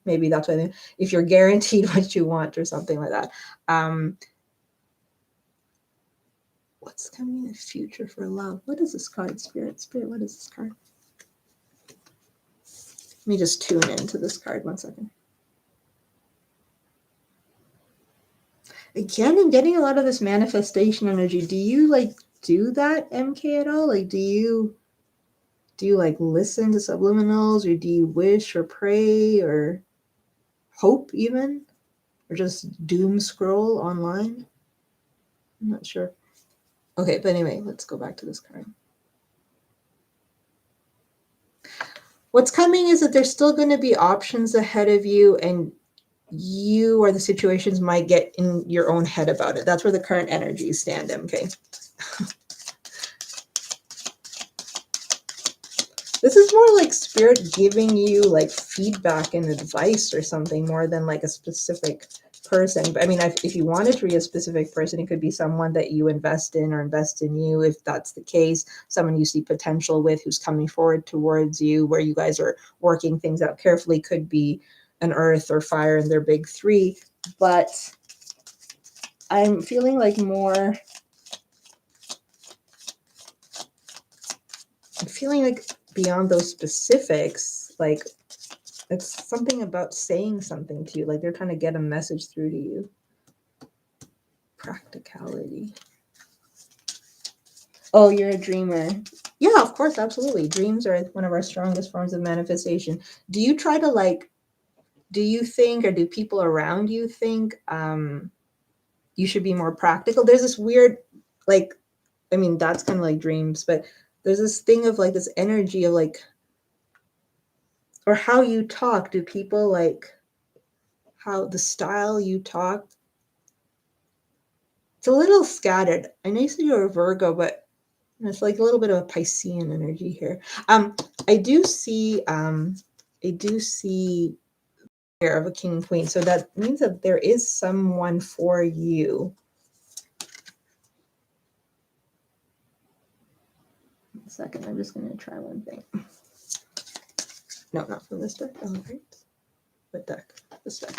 Maybe that's what if you're guaranteed what you want or something like that. What's coming in the future for love? What is this card, Spirit? Spirit, what is this card? Let me just tune into this card 1 second. Again, I'm getting a lot of this manifestation energy. Do you like do that, MK, at all? Like, do you like listen to subliminals, or do you wish or pray or hope even, or just doom scroll online? I'm not sure. Okay, but anyway, let's go back to this card. What's coming is that there's still going to be options ahead of you, and you or the situations might get in your own head about it. That's where the current energies stand, MK. This is more like Spirit giving you like feedback and advice or something, more than like a specific person. But I mean, if you wanted to be a specific person, it could be someone that you invest in or invest in you, if that's the case. Someone you see potential with, who's coming forward towards you, where you guys are working things out carefully. Could be an earth or fire in their big three. But I'm feeling like more... I'm feeling like beyond those specifics, like It's something about saying something to you, like they're trying to get a message through to you. Practicality. Oh, you're a dreamer. Yeah, of course, absolutely. Dreams are one of our strongest forms of manifestation. Do you try to like, do you think, or do people around you think you should be more practical? There's this weird, like, I mean, that's kind of like dreams, but there's this thing of like this energy of like, or how you talk. Do people like how the style you talk? It's a little scattered. I know you said you're a Virgo, but it's like a little bit of a Piscean energy here. I do see here of a king and queen. So that means that there is someone for you. A second, I'm just gonna try one thing. No, not from this deck. All right. What deck? This deck.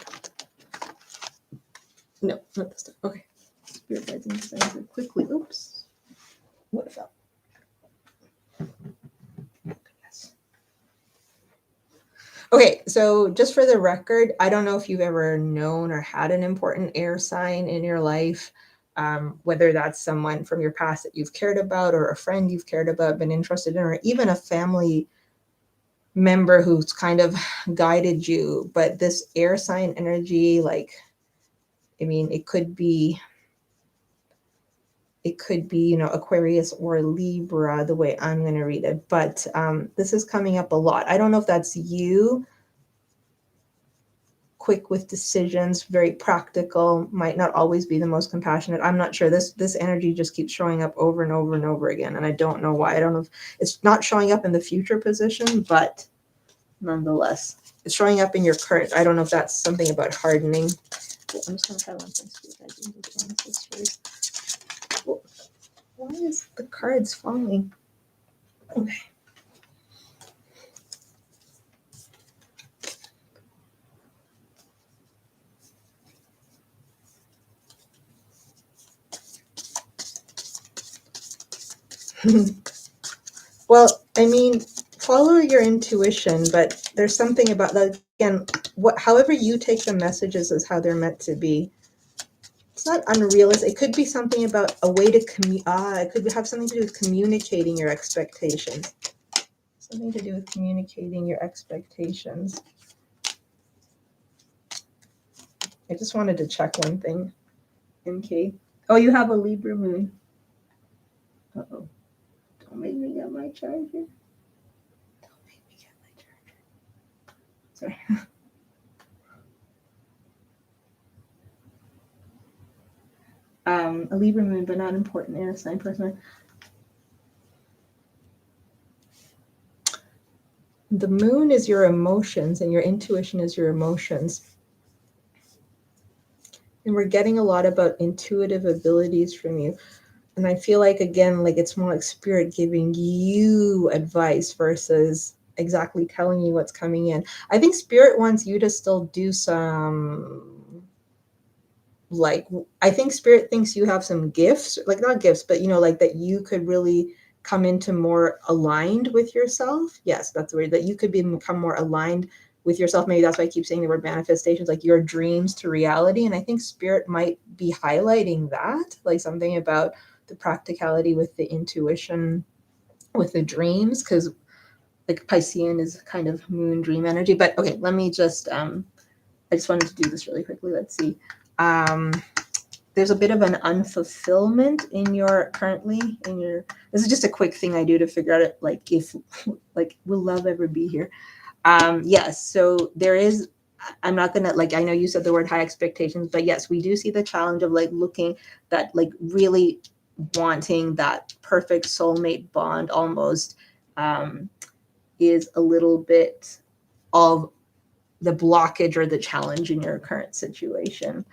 No, not this deck. Okay. Spirit guides and signs it quickly. Oops. What about? Yes. Okay, so just for the record, I don't know if you've ever known or had an important air sign in your life, whether that's someone from your past that you've cared about, or a friend you've cared about, been interested in, or even a family member who's kind of guided you. But this air sign energy, like, I mean, it could be, you know, Aquarius or Libra, the way I'm going to read it. But this is coming up a lot. I don't know if that's you. Quick with decisions, very practical, might not always be the most compassionate. I'm not sure. This energy just keeps showing up over and over and over again. And I don't know why. I don't know if it's not showing up in the future position, but nonetheless, it's showing up in your current. I don't know if that's something about hardening. Oh, I'm just going to try one thing. Why is the cards falling? Okay. Well, I mean, follow your intuition, but there's something about that. Again, however you take the messages is how they're meant to be. It's not unrealistic. It could be something about a way to it could have something to do with communicating your expectations. Something to do with communicating your expectations. I just wanted to check one thing. Okay. Oh, you have a Libra moon. Uh-oh. Don't make me get my charger. Don't make me get my charger. Sorry. A Libra moon, but not important air sign person. The moon is your emotions, and your intuition is your emotions. And we're getting a lot about intuitive abilities from you. And I feel like, again, like it's more like spirit giving you advice versus exactly telling you what's coming in. I think spirit wants you to still do some, like, I think spirit thinks you have some gifts, like not gifts, but, you know, like that you could really come into more aligned with yourself. Yes, that's the word, that you could become more aligned with yourself. Maybe that's why I keep saying the word manifestations, like your dreams to reality. And I think spirit might be highlighting that, like something about the practicality with the intuition, with the dreams, because like Piscean is kind of moon dream energy. But okay, let me just, I just wanted to do this really quickly. Let's see. There's a bit of an unfulfillment in your this is just a quick thing I do to figure out it, like if like will love ever be here. Yes, so there is, I'm not gonna, like, I know you said the word high expectations, but yes, we do see the challenge of like looking that, like really wanting that perfect soulmate bond almost, is a little bit of the blockage or the challenge in your current situation.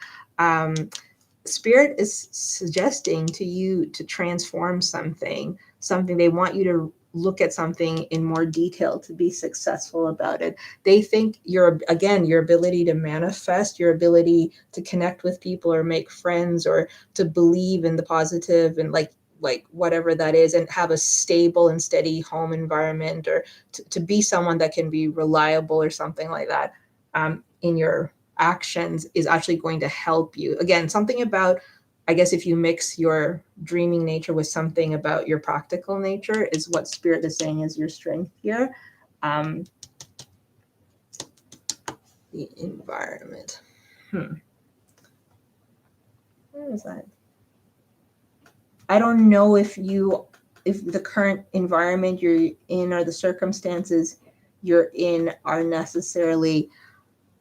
Spirit is suggesting to you to transform something. They want you to look at something in more detail to be successful about it. They think your ability to manifest, your ability to connect with people or make friends or to believe in the positive, and like like whatever that is, and have a stable and steady home environment, or to be someone that can be reliable or something like that, in your actions is actually going to help you. Again, something about, I guess if you mix your dreaming nature with something about your practical nature is what Spirit is saying is your strength here. The environment. Where is that? I don't know if the current environment you're in or the circumstances you're in are necessarily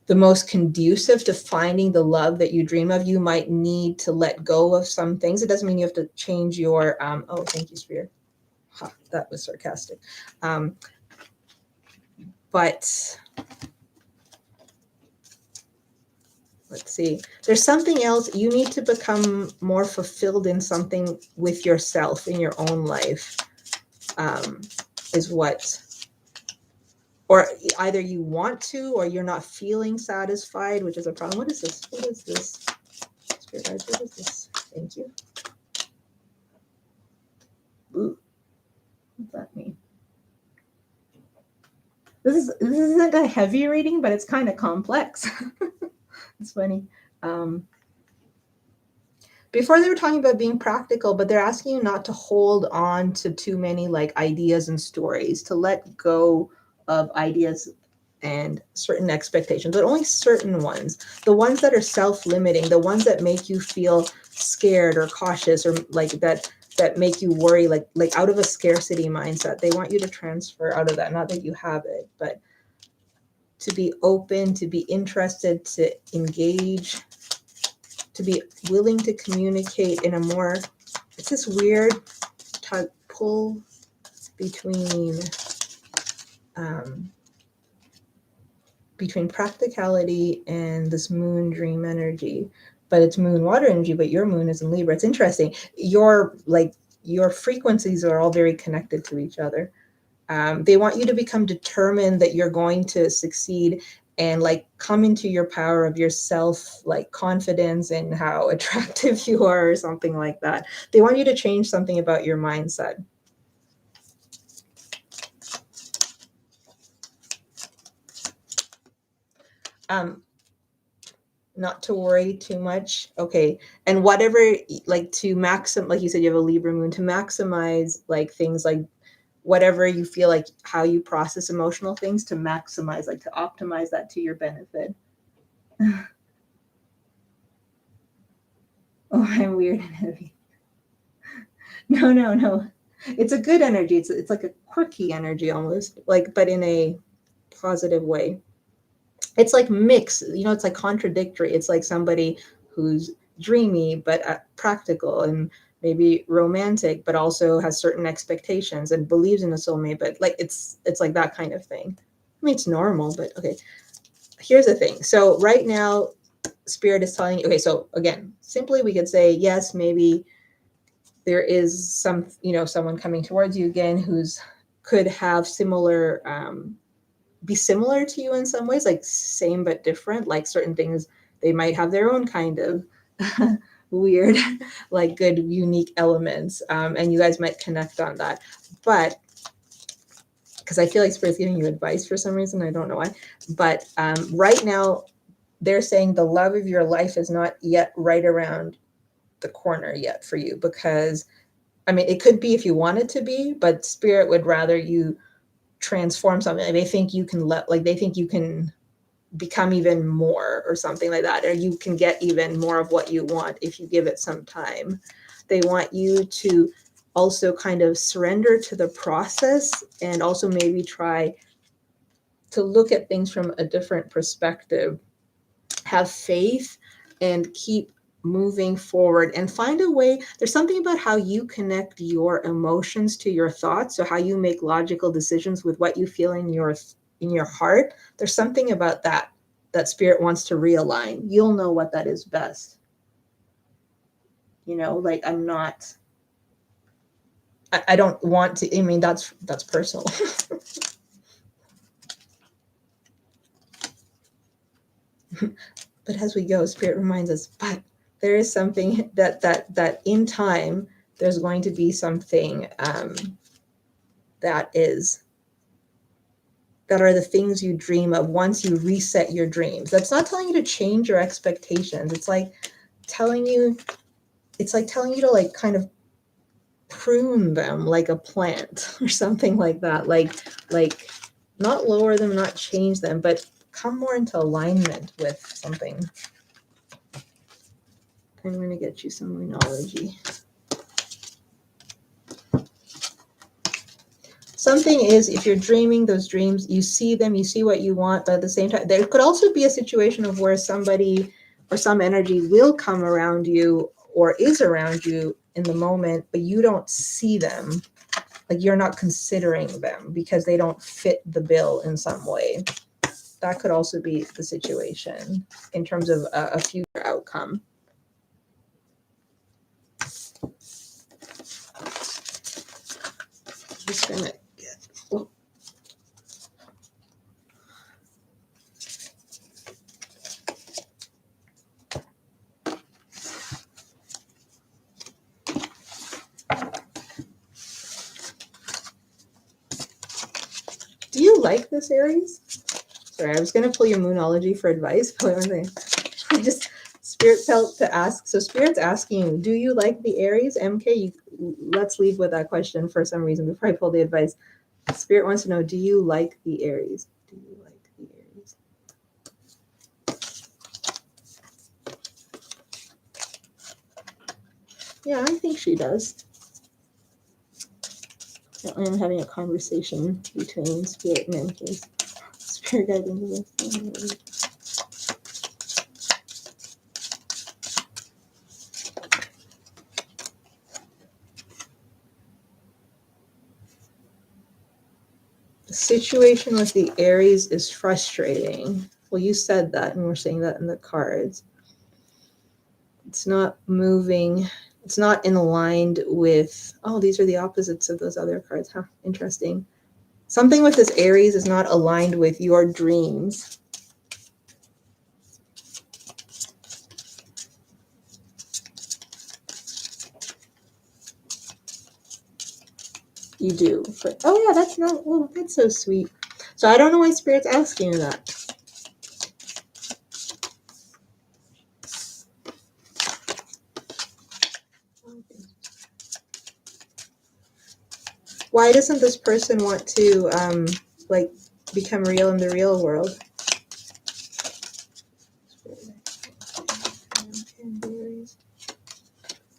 the most conducive to finding the love that you dream of. You might need to let go of some things. It doesn't mean you have to change your, oh, thank you, Spirit. Huh, that was sarcastic. But let's see. There's something else. You need to become more fulfilled in something with yourself in your own life, is what, or either you want to, or you're not feeling satisfied, which is a problem. What is this? What is this? Spirit guides, what is this? Thank you. Ooh, what's that mean? This isn't a heavy reading, but it's kind of complex. It's funny. Before they were talking about being practical, but they're asking you not to hold on to too many like ideas and stories, to let go of ideas and certain expectations, but only certain ones. The ones that are self-limiting, the ones that make you feel scared or cautious, or like that make you worry, like out of a scarcity mindset. They want you to transfer out of that. Not that you have it, but to be open, to be interested, to engage, to be willing to communicate in a more, it's this weird pull between practicality and this moon dream energy. But it's moon water energy, but your moon is in Libra. It's interesting. Your frequencies are all very connected to each other. They want you to become determined that you're going to succeed and like come into your power of yourself, like confidence and how attractive you are or something like that. They want you to change something about your mindset. Not to worry too much. Okay. And whatever, like to maximize, like you said, you have a Libra moon, to maximize like things like whatever you feel like how you process emotional things, to maximize, like to optimize that to your benefit. Oh, I'm weird and heavy. No. It's a good energy. It's like a quirky energy almost, like, but in a positive way. It's like mixed, it's like contradictory. It's like somebody who's dreamy but practical, and maybe romantic, but also has certain expectations and believes in a soulmate, but like it's like that kind of thing. I mean, it's normal, but okay. Here's the thing. So right now, Spirit is telling you, okay, so again, simply we could say, yes, maybe there is some, someone coming towards you again who's could have similar, be similar to you in some ways, like same but different, like certain things, they might have their own kind of weird, like good, unique elements. And you guys might connect on that. But because I feel like Spirit's giving you advice for some reason, I don't know why. But right now, they're saying the love of your life is not yet right around the corner yet for you, because I mean, it could be if you want it to be, but Spirit would rather you transform something. They think you can they think you can become even more or something like that, or you can get even more of what you want if you give it some time. They want you to also kind of surrender to the process, and also maybe try to look at things from a different perspective, have faith, and keep moving forward, and find a way. There's something about how you connect your emotions to your thoughts, so how you make logical decisions with what you feel in your heart. There's something about that Spirit wants to realign. You'll know what that is best. Like I don't want to, I mean, that's personal. But as we go, Spirit reminds us, but there is something that in time, there's going to be something that are the things you dream of once you reset your dreams. That's not telling you to change your expectations. It's like telling you to like kind of prune them like a plant or something like that. Like not lower them, not change them, but come more into alignment with something. I'm going to get you some Moonology. Something is, if you're dreaming those dreams, you see them, you see what you want, but at the same time, there could also be a situation of where somebody or some energy will come around you or is around you in the moment, but you don't see them. Like you're not considering them because they don't fit the bill in some way. That could also be the situation in terms of a future outcome. Just gonna get. Oh. Do you like this, Aries? Sorry, I was going to pull your Moonology for advice, but I just, Spirit felt to ask. So Spirit's asking you, do you like the Aries? MK, let's leave with that question for some reason before I pull the advice. Spirit wants to know, do you like the Aries? Do you like the Aries? Yeah, I think she does. I'm having a conversation between Spirit and MK. Spirit guides into this. The situation with the Aries is frustrating. Well, you said that, and we're saying that in the cards. It's not moving. It's not in aligned with, oh, these are the opposites of those other cards. Huh, interesting. Something with this Aries is not aligned with your dreams. You do. But, oh, yeah, that's not, oh, that's so sweet. So I don't know why Spirit's asking you that. Why doesn't this person want to, like, become real in the real world?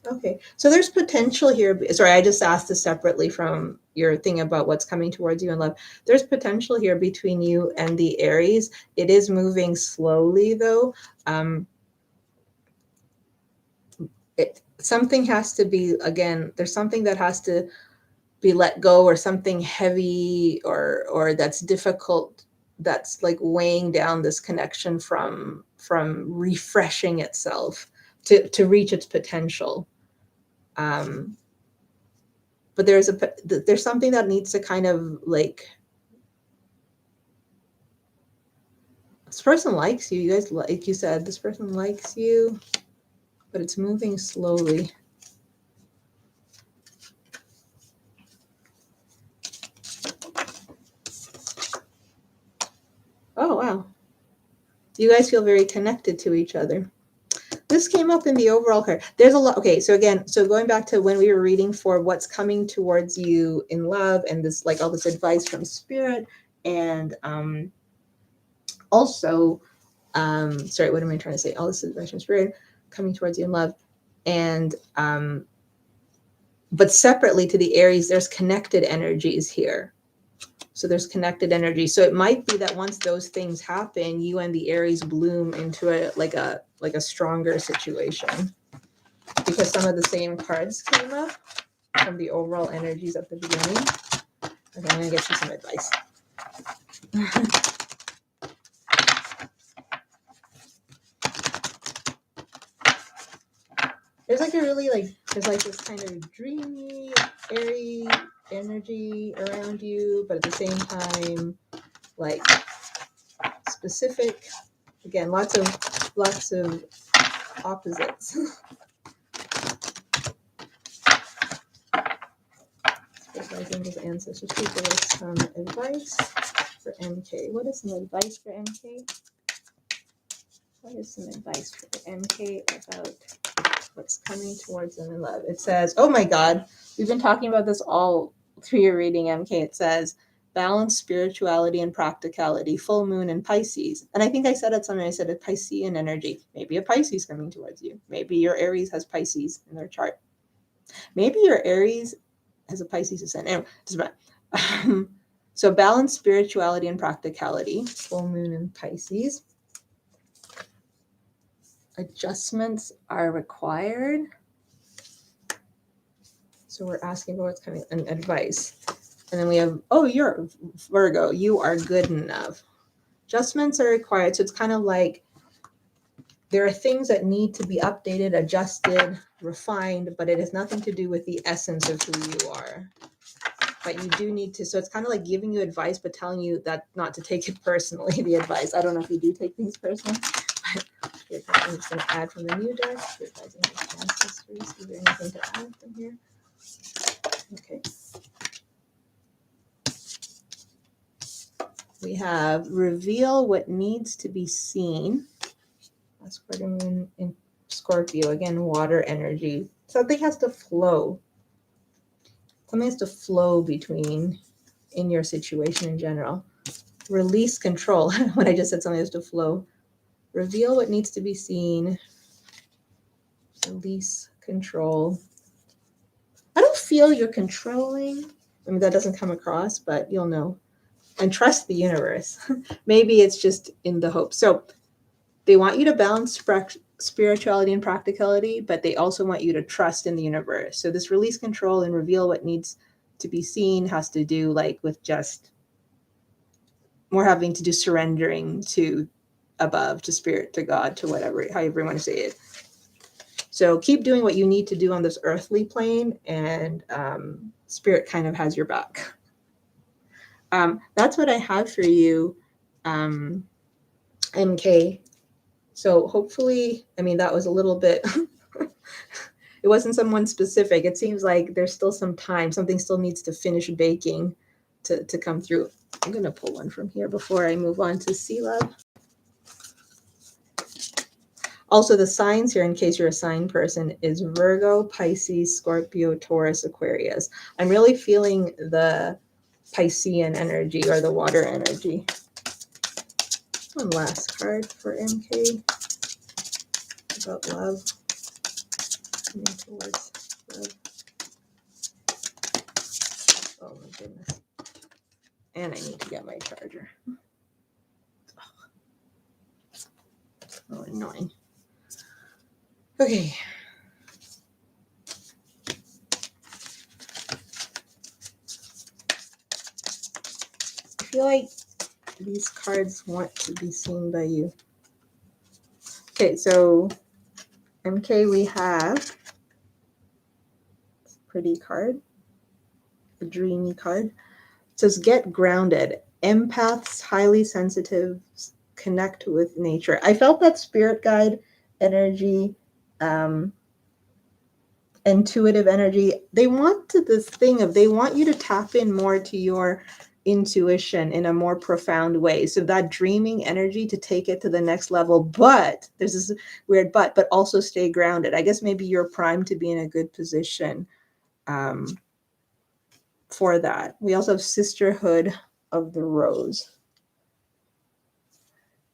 Okay, so there's potential here. Sorry, I just asked this separately from your thing about what's coming towards you in love. There's potential here between you and the Aries. It is moving slowly, though. Something has to be, again, there's something that has to be let go, or something heavy or that's difficult, that's like weighing down this connection from refreshing itself to reach its potential. But there's something that needs to kind of like, this person likes you. You guys, like you said, this person likes you, but it's moving slowly. Oh, wow. You guys feel very connected to each other. This came up in the overall card. There's a lot. Okay, so again, so going back to when we were reading for what's coming towards you in love, and this, like, all this advice from Spirit, and also, sorry, what am I trying to say? All this advice from Spirit coming towards you in love, and but separately to the Aries, there's connected energies here. So there's connected energy. So it might be that once those things happen, you and the Aries bloom into a stronger situation, because some of the same cards came up from the overall energies at the beginning. Okay, I'm gonna get you some advice. There's like a really there's like this kind of dreamy, airy energy around you, but at the same time, like specific. Again, lots of opposites. Guys, angels, ancestors, please give us some advice for MK. What is some advice for MK? What is some advice for MK about what's coming towards them in love? It says, oh my God, we've been talking about this all through your reading, MK. It says, balance spirituality and practicality, full moon in Pisces. And I think I said it something, I said a Piscean energy. Maybe a Pisces coming towards you. Maybe your Aries has Pisces in their chart. Maybe your Aries has a Pisces ascendant. Anyway, doesn't matter. So balance spirituality and practicality, full moon in Pisces. Adjustments are required. So we're asking for what's coming and advice. And then we have, oh, you're Virgo. You are good enough. Adjustments are required. So it's kind of like there are things that need to be updated, adjusted, refined, but it has nothing to do with the essence of who you are. But you do need to, so it's kind of like giving you advice, but telling you that not to take it personally, the advice. I don't know if you do take things personally, but I'm just going to add from the new deck. Is there anything to add from here? Okay. We have reveal what needs to be seen. That's quarter moon in Scorpio. Again, water energy. Something has to flow. Something has to flow between in your situation in general. Release control. When I just said something has to flow. Reveal what needs to be seen. Release control. I don't feel you're controlling. I mean, that doesn't come across, but you'll know. And trust the universe. Maybe it's just in the hope. So they want you to balance spirituality and practicality, but they also want you to trust in the universe. So this release control and reveal what needs to be seen has to do like with just more having to do surrendering to above, to spirit, to God, to whatever, however you want to say it. So keep doing what you need to do on this earthly plane, and spirit kind of has your back. That's what I have for you, MK. So hopefully, I mean, that was a little bit, it wasn't someone specific. It seems like there's still some time. Something still needs to finish baking to come through. I'm going to pull one from here before I move on to Sea Love. Also, the signs here, in case you're a sign person, is Virgo, Pisces, Scorpio, Taurus, Aquarius. I'm really feeling the Piscean energy or the water energy. One last card for MK about love. Coming towards love. Oh my goodness. And I need to get my charger. Oh, annoying. Okay. I feel like these cards want to be seen by you. Okay, so MK, we have a pretty card, a dreamy card. It says get grounded. Empaths, highly sensitive, connect with nature. I felt that spirit guide energy, intuitive energy. They want to this thing of, they want you to tap in more to your intuition in a more profound way. So that dreaming energy to take it to the next level, but there's this weird but also stay grounded. I guess maybe you're primed to be in a good position for that. We also have Sisterhood of the Rose,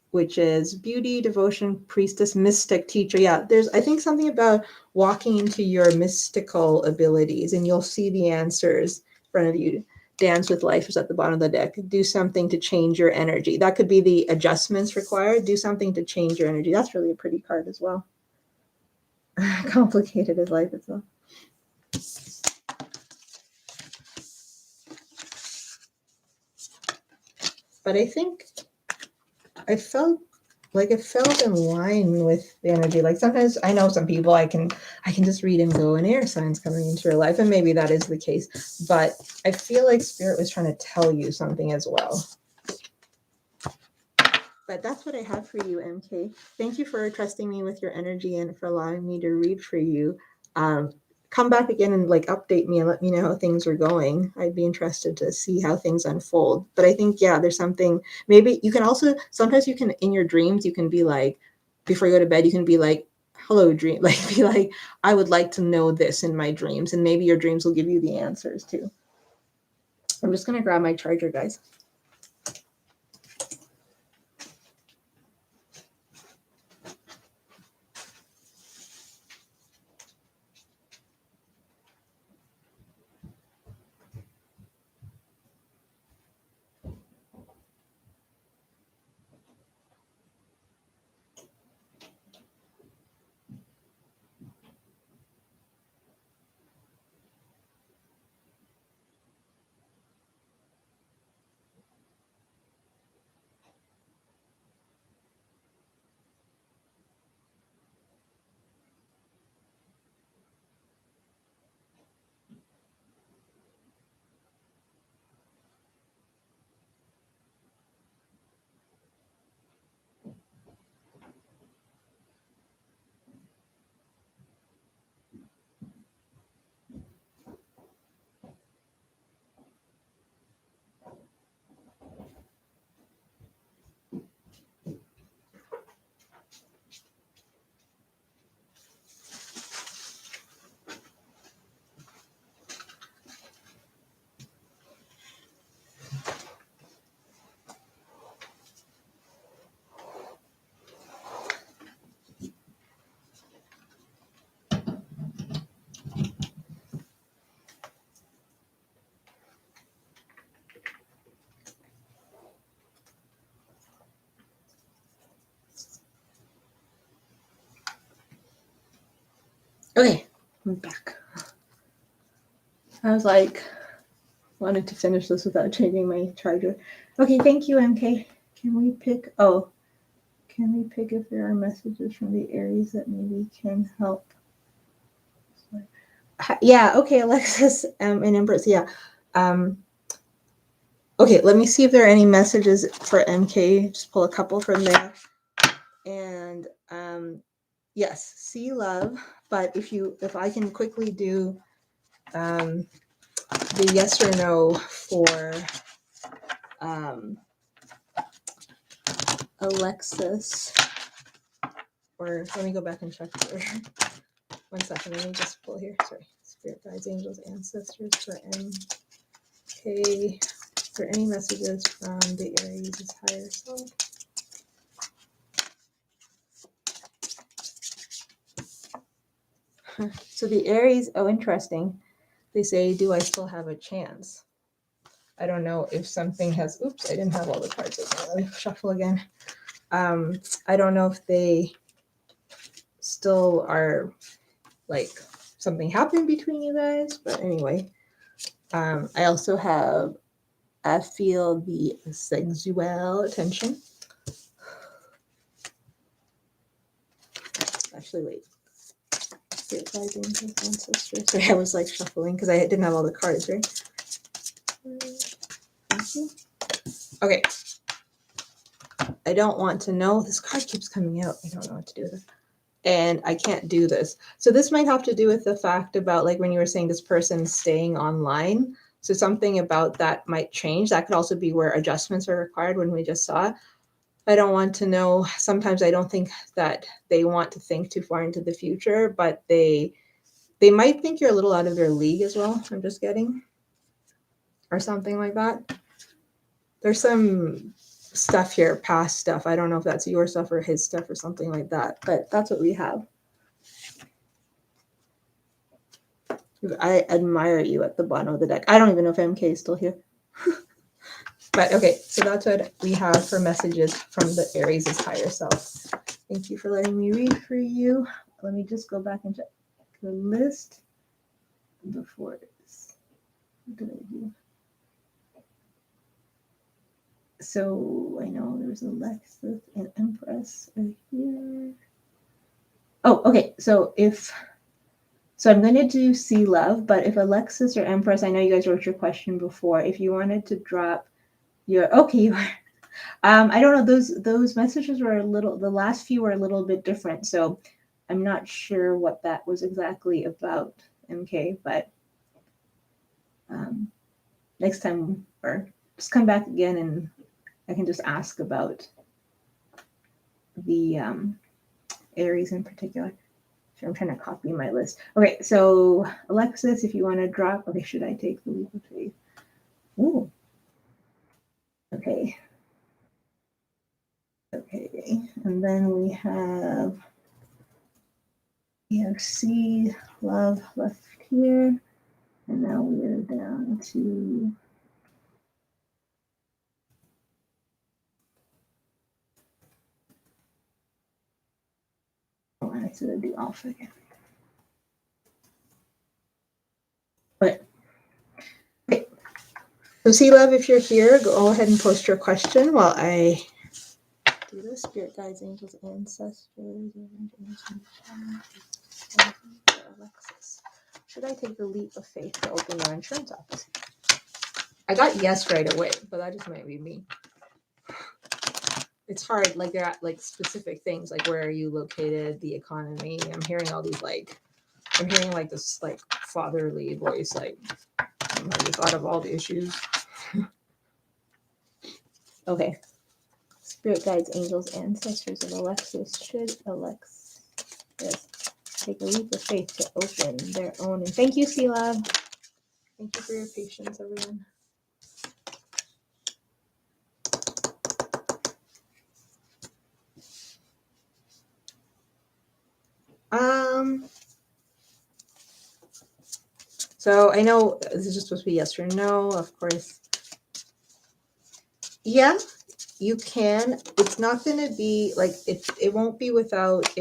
which is beauty, devotion, priestess, mystic, teacher. Yeah, there's, I think, something about walking into your mystical abilities, and you'll see the answers in front of you. Dance with life is at the bottom of the deck. Do something to change your energy. That could be the adjustments required. Do something to change your energy. That's really a pretty card as well. Complicated as life itself. But I think I felt like it felt in line with the energy. Like sometimes I know some people I can just read and go, an air sign's coming into your life, and maybe that is the case. But I feel like spirit was trying to tell you something as well. But that's what I have for you, MK. Thank you for trusting me with your energy and for allowing me to read for you. come back again and like update me and let me know how things are going. I'd be interested to see how things unfold. But I think, yeah, there's something, maybe you can also, sometimes you can, in your dreams, you can be like, before you go to bed, you can be like, hello dream, like be like, I would like to know this in my dreams. And maybe your dreams will give you the answers too. I'm just going to grab my charger, guys. Okay, I'm back. I was like, wanted to finish this without changing my charger. Okay, thank you, MK. Can we pick if there are messages from the Aries that maybe can help? Yeah, okay, Alexis and Empress, yeah. Okay, let me see if there are any messages for MK. Just pull a couple from there. And yes, see love, but if I can quickly do the yes or no for Alexis, or let me go back and check for 1 second. Let me just pull here. Sorry, spirit guides, angels, ancestors for MK. For any messages from the Aries' higher self. So the Aries, oh, interesting. They say, do I still have a chance? I don't know if something has, oops, I didn't have all the cards. Let me shuffle again. I don't know if they still are like something happened between you guys, but anyway. I also have, I feel the sexual tension. Actually, wait. Sorry, I was like shuffling because I didn't have all the cards, right? Okay. I don't want to know. This card keeps coming out. I don't know what to do with it. And I can't do this. So this might have to do with the fact about like when you were saying this person staying online. So something about that might change. That could also be where adjustments are required when we just saw. I don't want to know. Sometimes I don't think that they want to think too far into the future, but they might think you're a little out of their league as well. I'm just getting, or something like that. There's some stuff here, past stuff. I don't know if that's your stuff or his stuff or something like that, but that's what we have. I admire you at the bottom of the deck. I don't even know if MK is still here. But okay, so that's what we have for messages from the Aries' higher self. Thank you for letting me read for you. Let me just go back and check the list before this. What did I do? So I know there's Alexis and Empress right here. Oh, okay. So I'm going to do see love, but if Alexis or Empress, I know you guys wrote your question before. If you wanted to drop your, okay, you are. I don't know. Those messages were the last few were a little bit different. So I'm not sure what that was exactly about, MK, but next time, or just come back again and I can just ask about the Aries in particular. So I'm trying to copy my list. Okay, so Alexis, if you want to drop, okay, should I take the leap of faith? Ooh. Okay. Okay, and then we have C, love left here, and now we're down to I should do alpha again. Okay. So C love, if you're here, go ahead and post your question while I do this. Spirit guides, angels, ancestors. Alexis, should I take the leap of faith to open your insurance office? I got yes right away, but that just might be me. It's hard, like they're at like specific things, like where are you located, the economy. I'm hearing all these I'm hearing like this like fatherly voice, like have you thought of all the issues? Okay. Spirit guides, angels, ancestors of Alexis. Should Alexis take a leap of faith to open their own? And thank you, C Love. Thank you for your patience, everyone. So I know this is just supposed to be yes or no, of course. Yeah, you can. It's not going to be like it won't be without like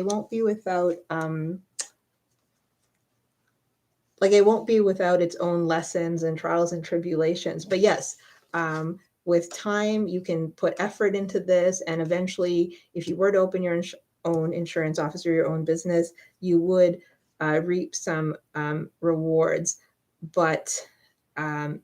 it won't be without its own lessons and trials and tribulations. But yes, with time you can put effort into this, and eventually if you were to open your own insurance office or your own business, you would reap some rewards. But I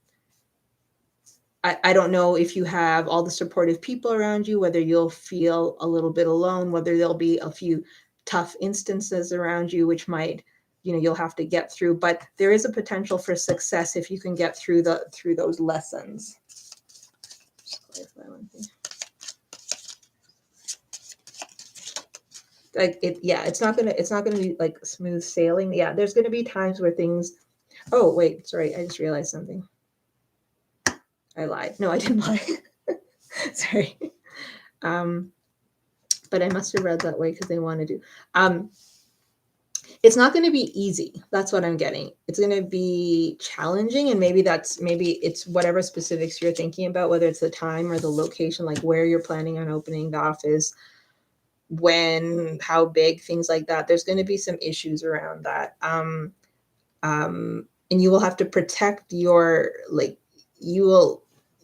don't know if you have all the supportive people around you, whether you'll feel a little bit alone, whether there'll be a few tough instances around you, which might, you'll have to get through. But there is a potential for success if you can get through those lessons. Just clarify one thing. Like it's not gonna be like smooth sailing. Yeah, there's gonna be times where things. Oh wait, sorry, I just realized something. I lied. No, I didn't lie. Sorry. But I must have read that way because they want to do. It's not going to be easy. That's what I'm getting. It's going to be challenging, and maybe it's whatever specifics you're thinking about, whether it's the time or the location, like where you're planning on opening the office, when, how big, things like that. There's going to be some issues around that. And you will have to protect your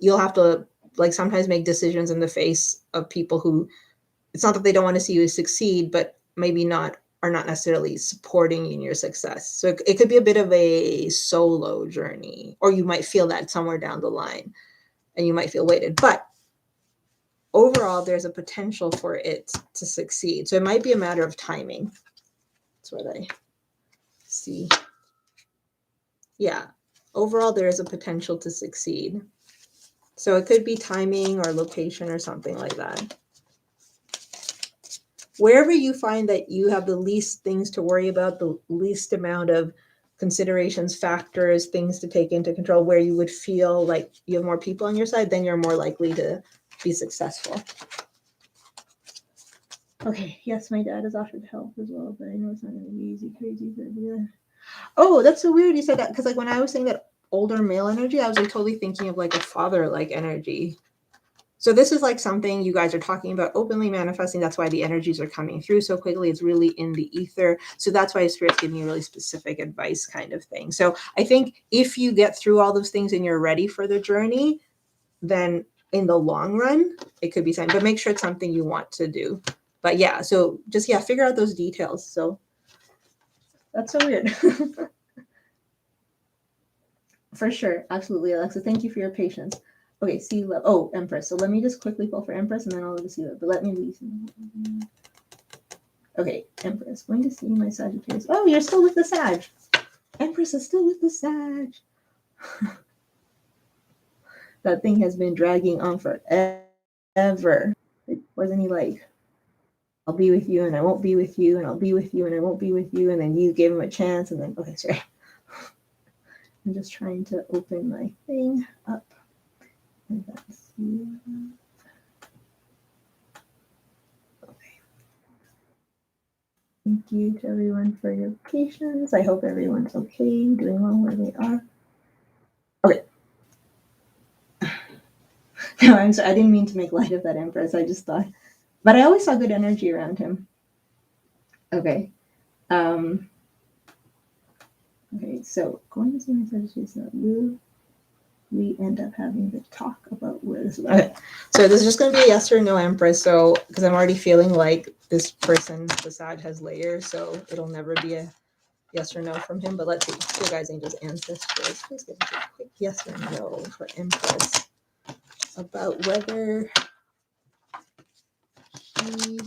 you'll have to sometimes make decisions in the face of people who, it's not that they don't want to see you succeed, but maybe are not necessarily supporting you in your success. So it could be a bit of a solo journey, or you might feel that somewhere down the line and you might feel weighted, but overall there's a potential for it to succeed. So it might be a matter of timing. That's what I see. Yeah, overall there is a potential to succeed. So it could be timing or location or something like that. Wherever you find that you have the least things to worry about, the least amount of considerations, factors, things to take into control, where you would feel like you have more people on your side, then you're more likely to be successful. Okay, yes, my dad has offered help as well, but I know it's not going to be easy, crazy. Yeah. Oh, that's so weird you said that, because when I was saying that older male energy, I was totally thinking of a father-like energy. So this is something you guys are talking about openly manifesting. That's why the energies are coming through so quickly. It's really in the ether. So that's why Spirit's giving you really specific advice kind of thing. So I think if you get through all those things and you're ready for the journey, then in the long run, it could be something, but make sure it's something you want to do. But yeah, so just, figure out those details. So that's so weird. For sure. Absolutely, Alexa. Thank you for your patience. Okay, see love. Oh, Empress. So let me just quickly pull for Empress and then I'll see love. But let me leave. Okay, Empress. Going to see my Sagittarius. Oh, you're still with the Sag. Empress is still with the Sag. That thing has been dragging on forever. Wasn't he like, I'll be with you and I won't be with you and I'll be with you and I won't be with you, and then you gave him a chance and then, okay, sorry. I'm just trying to open my thing up. And that's okay. Thank you to everyone for your patience. I hope everyone's okay, doing well where they are. Okay. No, I'm sorry. I didn't mean to make light of that Empress. I just thought, but I always saw good energy around him. Okay. Okay, so going to see my Sagittarius, will we end up having to talk about where this is? Okay, so this is just going to be a yes or no, Empress. So, because I'm already feeling like this person, the Sag, has layers, so it'll never be a yes or no from him. But let's see, your guys' angels, ancestors, please give me a quick yes or no for Empress about whether he.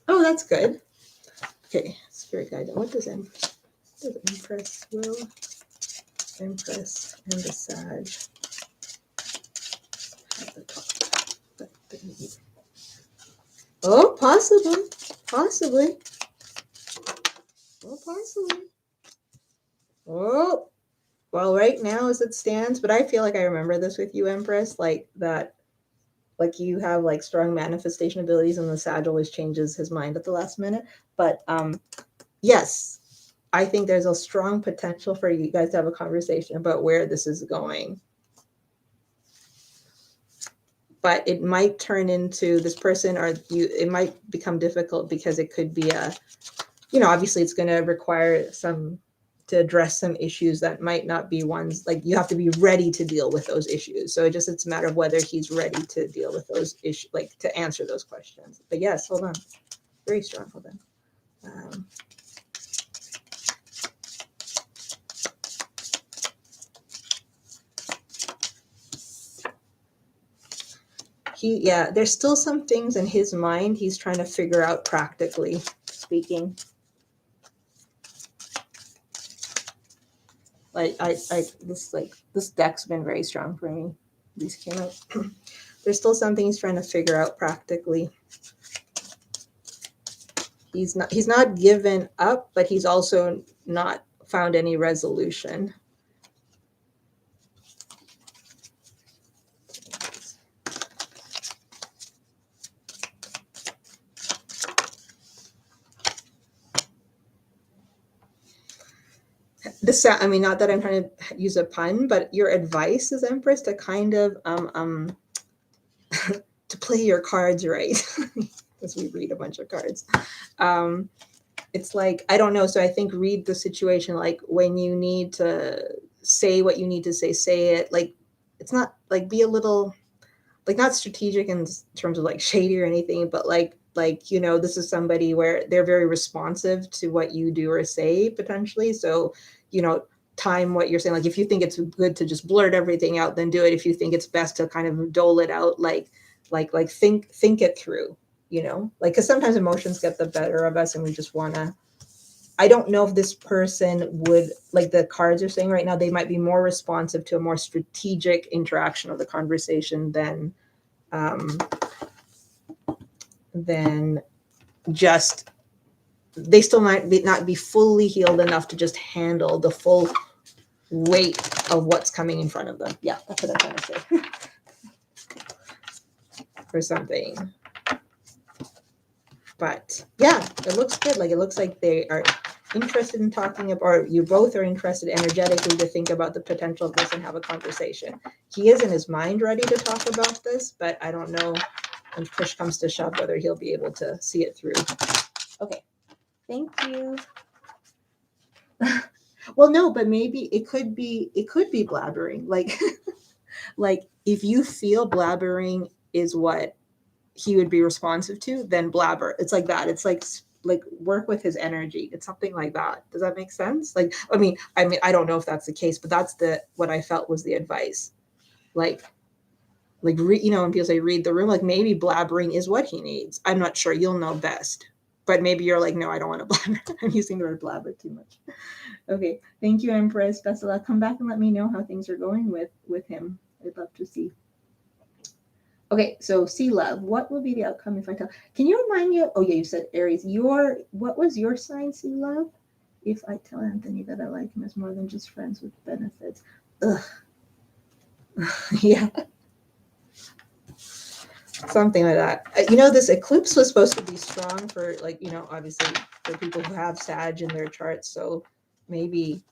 Oh, that's good. Okay, spirit guide. What does Empress will Empress and the Sag at the top? Oh, possibly. Oh, possibly. Oh, well, right now as it stands, but I feel like I remember this with you, Empress, like that, like you have like strong manifestation abilities and the Sag always changes his mind at the last minute. But yes, I think there's a strong potential for you guys to have a conversation about where this is going. But it might turn into this person, or you, it might become difficult because it could be a, you know, obviously it's going to require some to address some issues that might not be ones, like you have to be ready to deal with those issues. So it's a matter of whether he's ready to deal with those issues, like to answer those questions. But yes, hold on. Very strong. Hold on. Yeah, there's still some things in his mind he's trying to figure out practically speaking. This deck's been very strong for me. These came out. There's still something he's trying to figure out practically. He's not given up, but he's also not found any resolution. I mean, not that I'm trying to use a pun, but your advice is, Empress, to kind of to play your cards right, because we read a bunch of cards. It's like, I don't know. So I think read the situation, like when you need to say what you need to say it. Like, it's not like, be a little, like, not strategic in terms of like shady or anything, but like, you know, this is somebody where they're very responsive to what you do or say potentially. So, you know, time what you're saying. Like, if you think it's good to just blurt everything out, then do it. If you think it's best to kind of dole it out, like think it through, you know, like, because sometimes emotions get the better of us and we just want to. I don't know if this person would, like the cards are saying right now, they might be more responsive to a more strategic interaction of the conversation than just, they still might not be fully healed enough to just handle the full weight of what's coming in front of them. Yeah, that's what I'm trying to say. For something. But yeah, it looks good. Like, it looks like they are interested in talking about, or you both are interested energetically to think about the potential of this and have a conversation. He is in his mind ready to talk about this, but I don't know when push comes to shove whether he'll be able to see it through. Okay, thank you. Well, no, but maybe it could be blabbering. Like, like if you feel blabbering is what he would be responsive to, then blabber. It's like that. It's like work with his energy. It's something like that. Does that make sense? Like, I mean, I don't know if that's the case, but that's what I felt was the advice. Like, you know, when people say read the room, like maybe blabbering is what he needs. I'm not sure. You'll know best. But maybe you're like, no, I don't want to blabber. I'm using the word blabber too much. Okay. Thank you, Empress. Best of luck. Come back and let me know how things are going with him. I'd love to see. Okay, so see love. What will be the outcome if I tell? Can you remind me of, oh yeah, you said Aries. What was your sign, see love? If I tell Anthony that I like him as more than just friends with benefits. Ugh. Yeah. Something like that. This eclipse was supposed to be strong for, like, obviously for people who have Sag in their charts. So maybe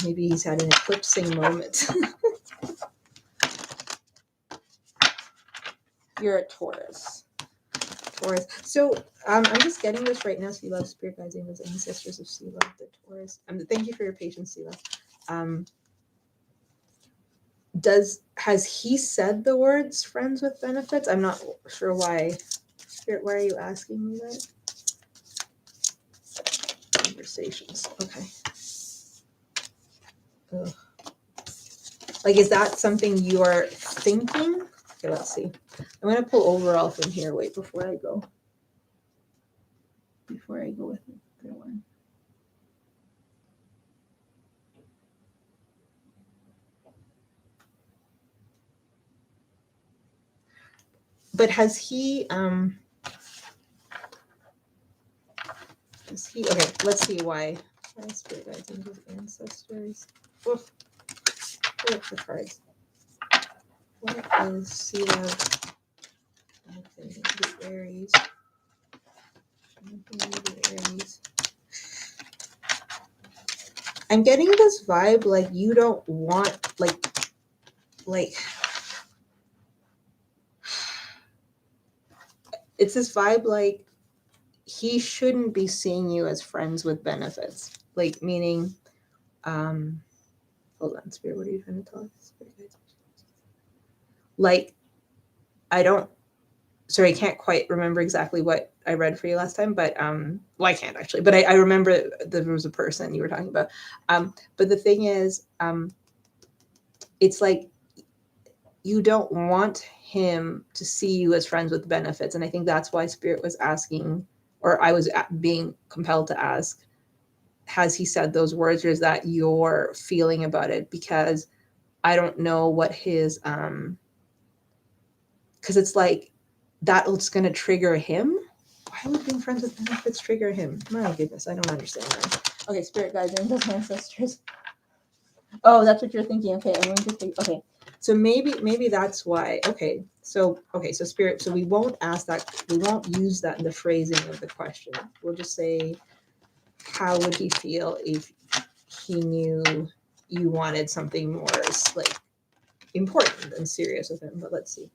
he's had an eclipsing moment. You're a Taurus. So I'm just getting this right now. Sea love, spirit guides, angels, ancestors of sea love, the Taurus. Thank you for your patience, sea love. Has he said the words friends with benefits? I'm not sure why. Spirit, why are you asking me that? Conversations. Okay. Ugh. Like, is that something you are thinking? Okay, let's see. I'm going to pull overall from here. Wait, before I go with the other one. But has he, okay, let's see why. Spirit guides, angels, ancestors. Oh, pull up the cards. What is sea love? Okay, the Aries. Aries. I'm getting this vibe like you don't want, like it's this vibe like he shouldn't be seeing you as friends with benefits. Like, meaning, hold on, Spirit, what are you trying to tell us? Like, I can't quite remember exactly what I read for you last time, but I can't actually, but I remember there was a person you were talking about. But the thing is, it's like you don't want him to see you as friends with benefits. And I think that's why Spirit was asking, or I was being compelled to ask, has he said those words, or is that your feeling about it? Because I don't know what his, because it's like, that's going to trigger him. Why would being friends with benefits trigger him? My goodness, I don't understand that. Okay, Spirit guides, angels, ancestors. Oh, that's what you're thinking. Okay, I'm going to think. Okay, so maybe that's why. Okay, so Spirit. So we won't ask that. We won't use that in the phrasing of the question. We'll just say, how would he feel if he knew you wanted something more like important and serious with him? But let's see.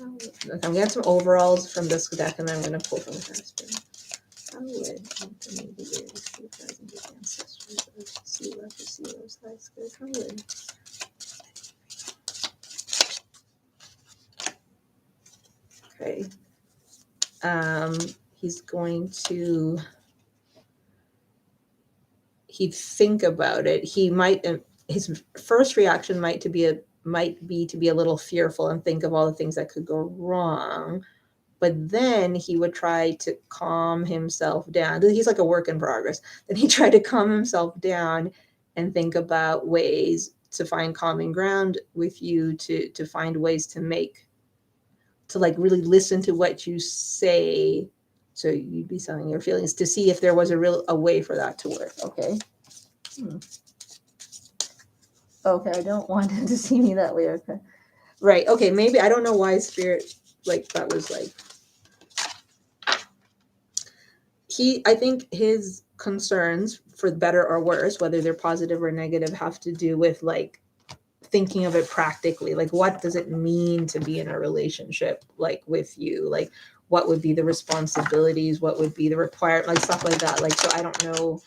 Okay, I'm gonna have some overalls from this deck, and then I'm gonna pull from the past. How would Anthony be surprising his ancestors of sea love? That's good. How would? Okay. He's going to. He'd think about it. He might. His first reaction might be to be a little fearful and think of all the things that could go wrong. But then he would try to calm himself down. He's like a work in progress. Then he tried to calm himself down and think about ways to find common ground with you, to find ways to like really listen to what you say. So you'd be selling your feelings to see if there was a way for that to work. Okay. Okay, I don't want him to see me that way. Okay. Right. Okay. Maybe I don't know why Spirit, like, that was like. I think his concerns, for better or worse, whether they're positive or negative, have to do with like thinking of it practically. Like, what does it mean to be in a relationship, like, with you? Like, what would be the responsibilities? What would be the required, like, stuff like that. Like, so I don't know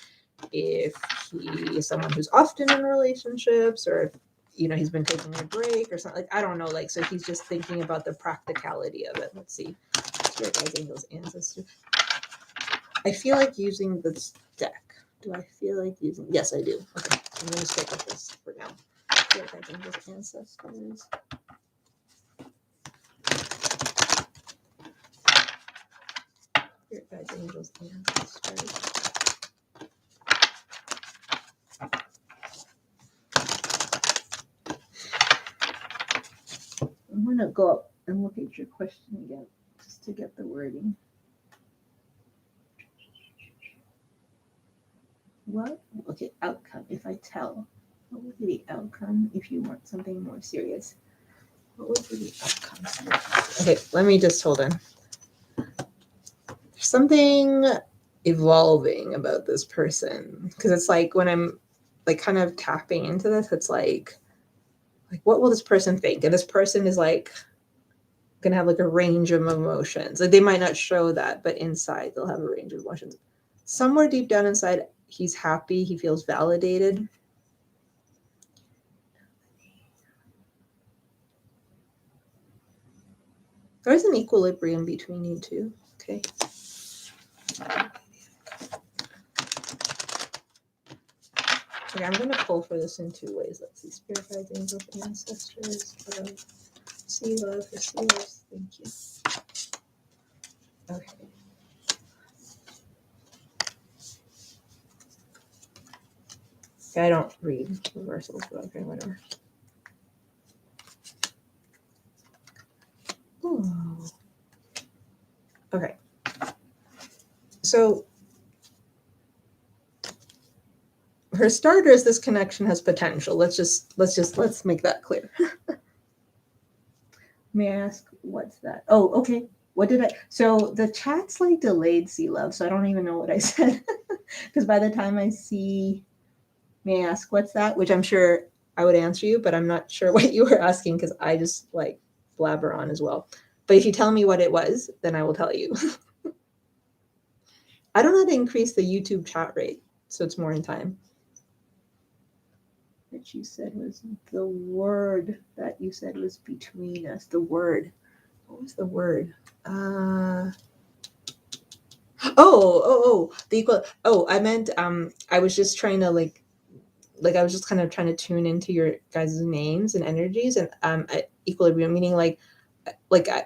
if he is someone who's often in relationships, or if, he's been taking a break or something. Like, I don't know. Like, so he's just thinking about the practicality of it. Let's see. Spirit guides, angels, ancestors. I feel like using this deck. Do I feel like using? Yes, I do. Okay, I'm going to stick with this for now. Spirit guides, angels, ancestors. guides, angels, ancestors. I'm going to go up and look at your question again, just to get the wording. What? Okay, outcome. If I tell, what would be the outcome if you want something more serious? What would be the outcome? Okay, let me just hold on. There's something evolving about this person, because it's like when I'm like kind of tapping into this, it's like what will this person think? And this person is like gonna have like a range of emotions. Like they might not show that, but inside they'll have a range of emotions. Somewhere deep down inside, he's happy, he feels validated. There's an equilibrium between you two. Okay. Okay, I'm going to pull for this in two ways. Let's see. Spirit guides, angels, ancestors, love, sea love, for sea love. Thank you. Okay. I don't read reversals, but okay, whatever. Ooh. Okay. So, for starters, this connection has potential. Let's make that clear. May I ask what's that? Oh, okay. What did I? So the chat's like delayed, sea love. So I don't even know what I said, because by the time I see, may I ask what's that? Which I'm sure I would answer you, but I'm not sure what you were asking because I just like blabber on as well. But if you tell me what it was, then I will tell you. I don't know how to increase the YouTube chat rate, so it's more in time. That you said was the word that you said was between us. The word. What was the word? The equal. Oh, I meant I was just trying to like I was just kind of trying to tune into your guys' names and energies, and equilibrium, meaning like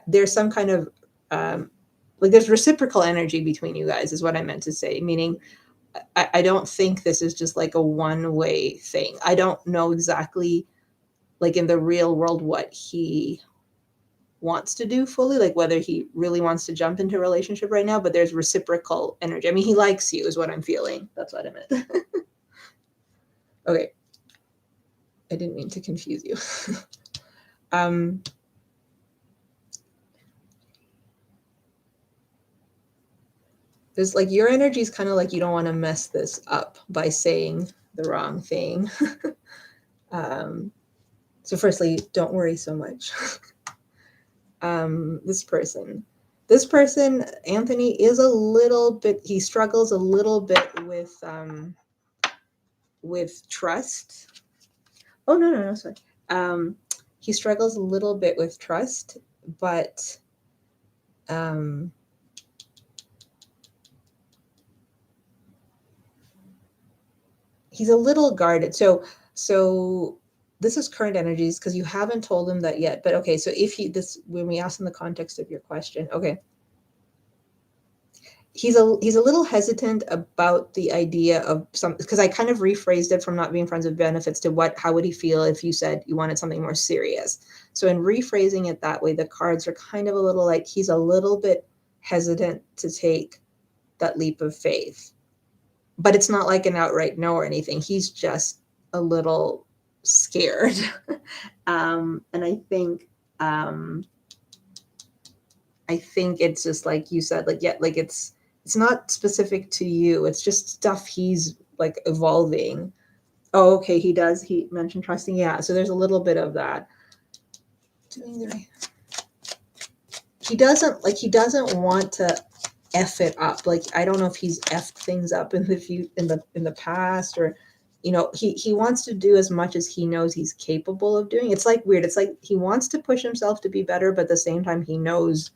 there's some kind of like there's reciprocal energy between you guys is what I meant to say, meaning I don't think this is just like a one-way thing. I don't know exactly like in the real world what he wants to do fully, like whether he really wants to jump into a relationship right now, but there's reciprocal energy. I mean, he likes you is what I'm feeling. That's what I meant. Okay. I didn't mean to confuse you. There's like your energy is kind of like you don't want to mess this up by saying the wrong thing. So firstly, don't worry so much. This person, Anthony, is a little bit, he struggles a little bit with trust. Oh, no, sorry. He struggles a little bit with trust, but he's a little guarded. So this is current energies because you haven't told him that yet. But okay, so if when we ask in the context of your question, okay. He's a little hesitant about the idea of some, because I kind of rephrased it from not being friends with benefits to how would he feel if you said you wanted something more serious. So in rephrasing it that way, the cards are kind of a little like he's a little bit hesitant to take that leap of faith. But it's not like an outright no or anything. He's just a little scared. And I think it's just like you said, like, yeah, like it's not specific to you. It's just stuff he's like evolving. Oh, okay. He mentioned trusting. Yeah. So there's a little bit of that. He doesn't want to F it up. Like, I don't know if he's effed things up in the past, or, you know, he wants to do as much as he knows he's capable of doing. It's like weird. It's like he wants to push himself to be better, but at the same time he knows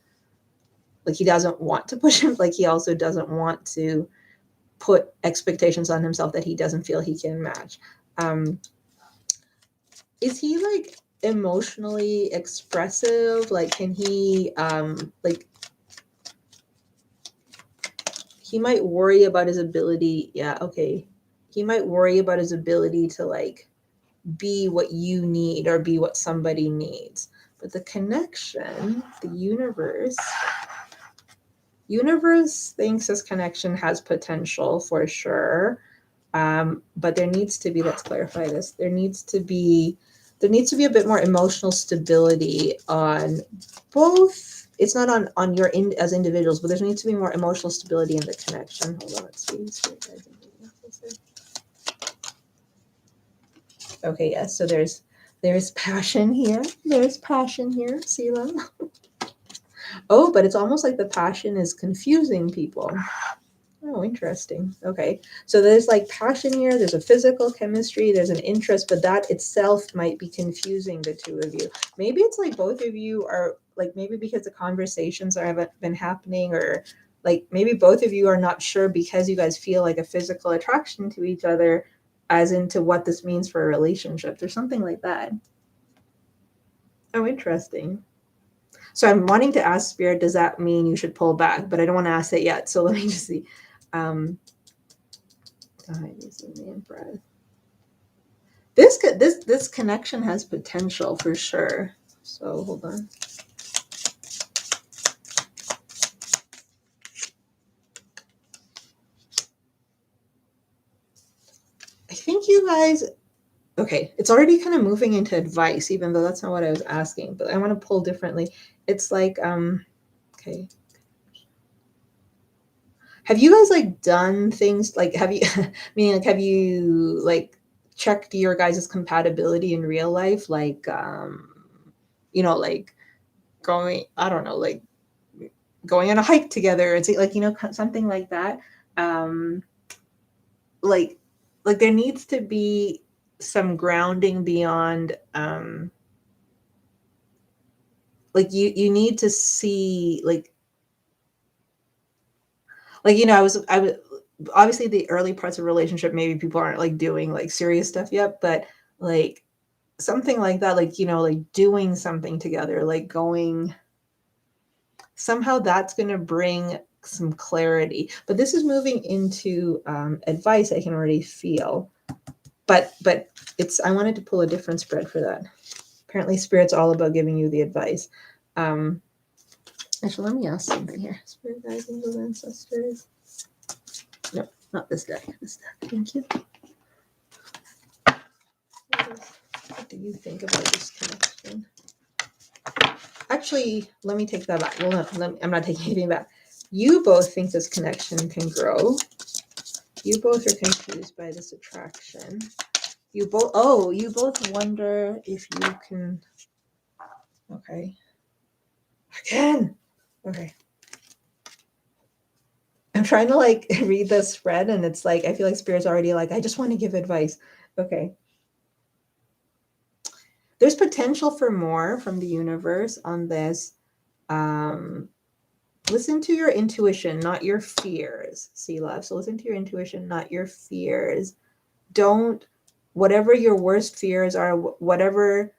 like he doesn't want to push him. Like he also doesn't want to put expectations on himself that he doesn't feel he can match. Is he like emotionally expressive? Like, can he like he might worry about his ability. Yeah, okay. He might worry about his ability to like be what you need or be what somebody needs. But the connection, the universe thinks this connection has potential for sure. But there needs to be, let's clarify this, there needs to be a bit more emotional stability on both. It's not on your as individuals, but there needs to be more emotional stability in the connection. Hold on, let's see. Okay, yes. So there's passion here. There's passion here, Sela. Oh, but it's almost like the passion is confusing people. Oh, interesting. Okay. So there's like passion here, there's a physical chemistry, there's an interest, but that itself might be confusing the two of you. Maybe it's like both of you are like, maybe because the conversations haven't been happening, or like maybe both of you are not sure because you guys feel like a physical attraction to each other as into what this means for a relationship or something like that. Oh, interesting. So I'm wanting to ask Spirit, does that mean you should pull back? But I don't want to ask it yet. So let me just see. This connection has potential for sure. So hold on. I think you guys, okay, it's already kind of moving into advice, even though that's not what I was asking, but I want to pull differently. It's like, okay. Have you guys like done things like, have you, meaning like, have you like checked your guys' compatibility in real life? Like, like going, I don't know, like going on a hike together. It's like, something like that. Like there needs to be some grounding beyond, like you need to see like, I was obviously the early parts of a relationship, maybe people aren't like doing like serious stuff yet, but like something like that, like, like doing something together, like going, somehow that's going to bring some clarity. But this is moving into advice, I can already feel. But I wanted to pull a different spread for that. Apparently Spirit's all about giving you the advice. Actually, let me ask something here. Spirit guides, angels, ancestors. No, not this deck. This deck. Thank you. What do you think about this connection? Actually, let me take that back. Well, no, I'm not taking anything back. You both think this connection can grow. You both are confused by this attraction. You both wonder if you can. Okay. Again. Okay. I'm trying to like read the spread, and it's like, I feel like Spirit's already like, I just want to give advice. Okay. There's potential for more from the universe on this. Listen to your intuition, not your fears. See, love. So listen to your intuition, not your fears. Don't, whatever your worst fears are, whatever,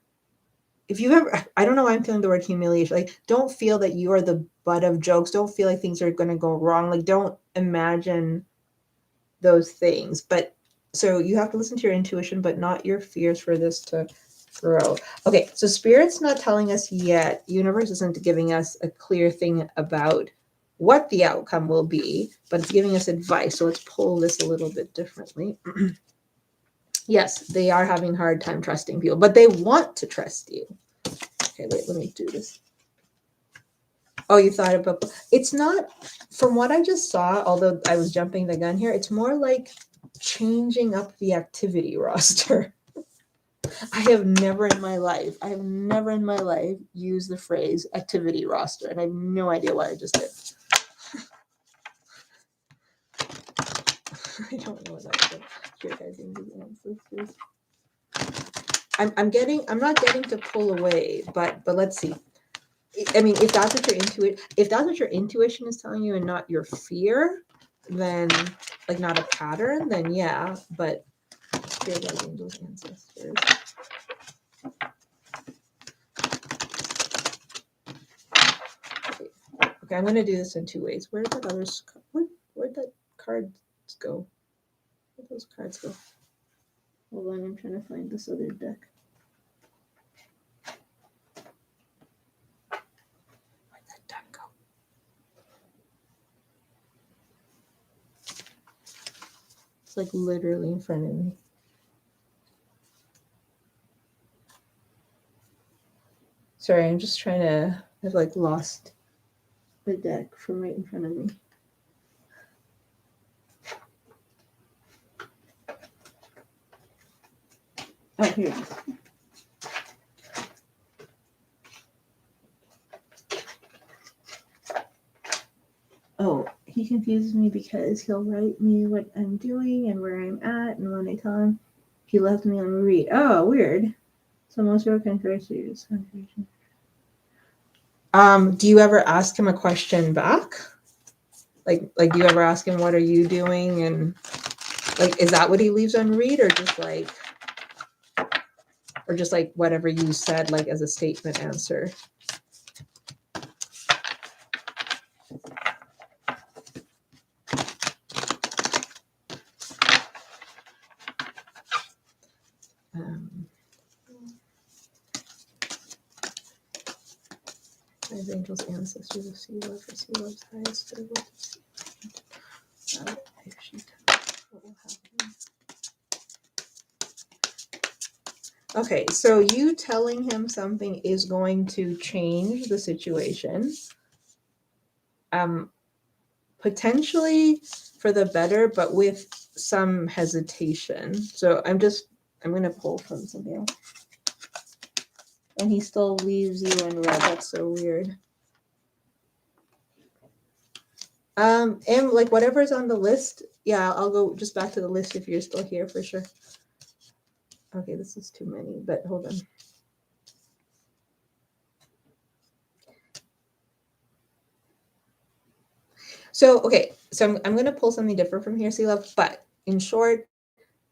if you've ever, I don't know why I'm feeling the word humiliation. Like, don't feel that you are the butt of jokes. Don't feel like things are going to go wrong. Like, don't imagine those things. But so you have to listen to your intuition, but not your fears for this to grow. Okay, so Spirit's not telling us yet. Universe isn't giving us a clear thing about what the outcome will be, but it's giving us advice. So let's pull this a little bit differently. Yes, they are having a hard time trusting people, but they want to trust you. Okay, wait, let me do this. Oh, you thought about, it's not, from what I just saw, although I was jumping the gun here, it's more like changing up the activity roster. I have never in my life used the phrase activity roster, and I have no idea why I just did. I don't know what that is. I'm not getting to pull away, but let's see. I mean, if that's what your intuition is telling you and not your fear, then like not a pattern, then yeah, but spirit guides, angels, ancestors. Okay, I'm gonna do this in two ways. Where'd that cards go? Where'd those cards go? Hold on, I'm trying to find this other deck. Where'd that deck go? It's like literally in front of me. Sorry, I'm just trying to, I've like lost the deck from right in front of me. Oh, here it is. Oh, he confuses me because he'll write me what I'm doing and where I'm at, and when I tell him, he left me on read. Oh, weird. So most people can trace you. Do you ever ask him a question back? Like do you ever ask him, what are you doing? And like, is that what he leaves on read, or just like whatever you said, like as a statement answer? Five angels, ancestors of sea love, for sea love's highest good. If she tells what will happen. Okay, so you telling him something is going to change the situation. Potentially for the better, but with some hesitation. So I'm going to pull from something else. And he still leaves you in red. That's so weird. And like whatever's on the list, yeah, I'll go just back to the list if you're still here for sure. Okay, this is too many, but hold on. So, okay, so I'm going to pull something different from here, Sea Love, but in short,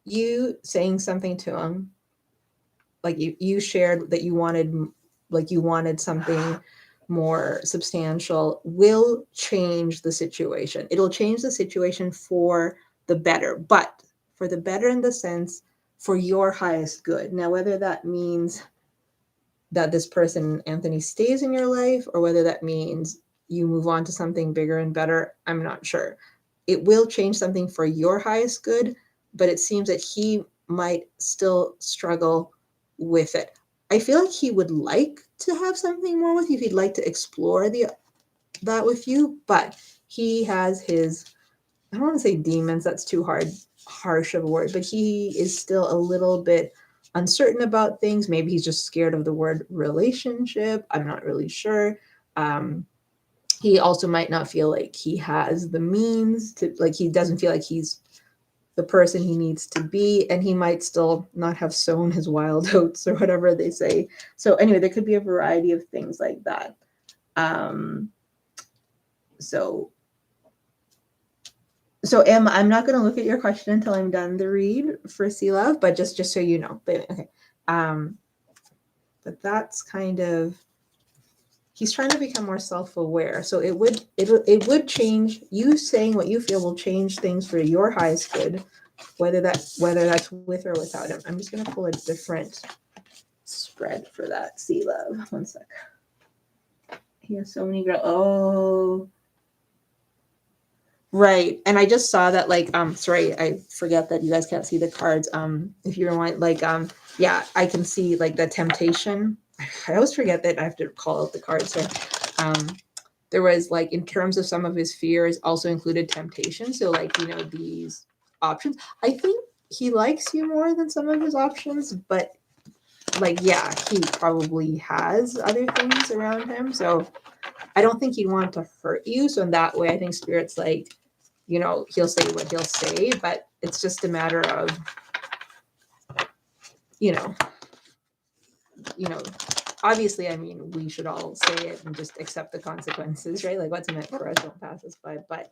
you saying something to him, like you shared that you wanted something more substantial, will change the situation. It'll change the situation for the better, but for the better in the sense for your highest good. Now, whether that means that this person, Anthony, stays in your life, or whether that means you move on to something bigger and better, I'm not sure. It will change something for your highest good, but it seems that he might still struggle with it. I feel like he would like to have something more with you. He'd like to explore that with you, but he has his, I don't want to say demons, that's too harsh of a word, but he is still a little bit uncertain about things. Maybe he's just scared of the word relationship. I'm not really sure. He also might not feel like he has the means to, like, he doesn't feel like he's the person he needs to be, and he might still not have sown his wild oats or whatever they say. So anyway, there could be a variety of things like that. So Emma, I'm not going to look at your question until I'm done the read for Sea Love, but just so you know. But okay. But that's kind of, he's trying to become more self-aware. So it would change, you saying what you feel will change things for your highest good, whether that's with or without him. I'm just going to pull a different spread for that, Sea Love. One sec. He has so many girls. Oh, right. And I just saw that, like, sorry, I forget that you guys can't see the cards. If you want, like, yeah, I can see like the temptation. I always forget that I have to call out the cards. So there was, like, in terms of some of his fears also included temptation. So, like, you know, these options. I think he likes you more than some of his options, but like, yeah, he probably has other things around him. So I don't think he'd want to hurt you. So in that way, I think Spirit's like, you know, he'll say what he'll say, but it's just a matter of, you know, obviously, I mean, we should all say it and just accept the consequences, right? Like, what's meant for us don't pass us by, but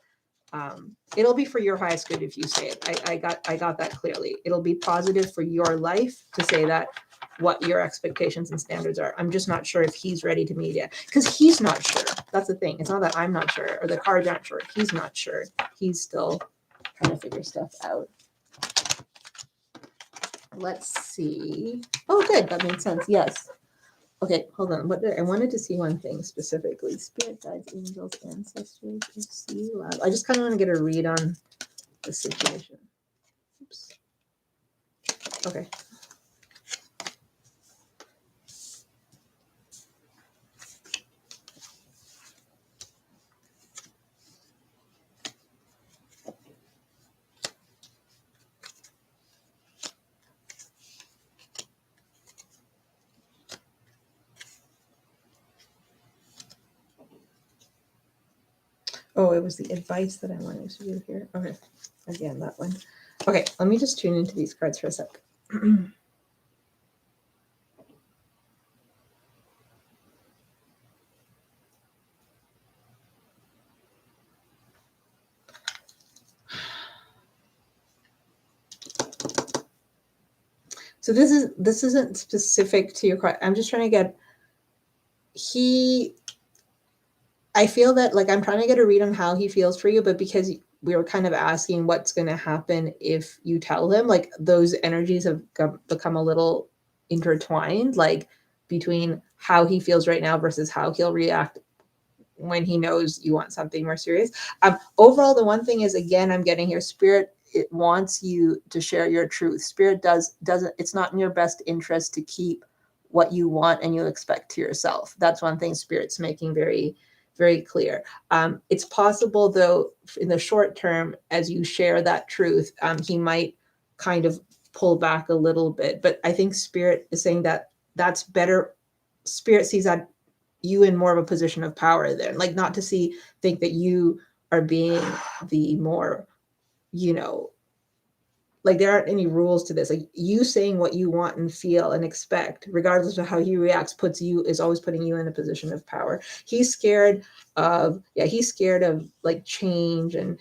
it'll be for your highest good if you say it. I got that clearly. It'll be positive for your life to say that, what your expectations and standards are. I'm just not sure if he's ready to meet it, because he's not sure. That's the thing. It's not that I'm not sure or the cards aren't sure. He's not sure. He's still trying to figure stuff out. Let's see. Oh, good. That makes sense. Yes. Okay, hold on. I wanted to see one thing specifically. Spirit guides, angels, ancestors, see, love. I just kind of want to get a read on the situation. Oops. Okay. Oh, it was the advice that I wanted to do here. Okay. Again, that one. Okay, let me just tune into these cards for a sec. So this isn't specific to your card. I'm just trying to get I feel that like I'm trying to get a read on how he feels for you, but because we were kind of asking what's going to happen if you tell him, like those energies have become a little intertwined, like between how he feels right now versus how he'll react when he knows you want something more serious. Overall, the one thing is, again, I'm getting here, Spirit, it wants you to share your truth. Spirit doesn't, it's not in your best interest to keep what you want and you expect to yourself. That's one thing Spirit's making very, very clear. It's possible, though, in the short term, as you share that truth, he might kind of pull back a little bit. But I think Spirit is saying that that's better. Spirit sees that you in more of a position of power then, like not to think that you are being the more, like there aren't any rules to this. Like you saying what you want and feel and expect, regardless of how he reacts, is always putting you in a position of power. He's scared of like change and,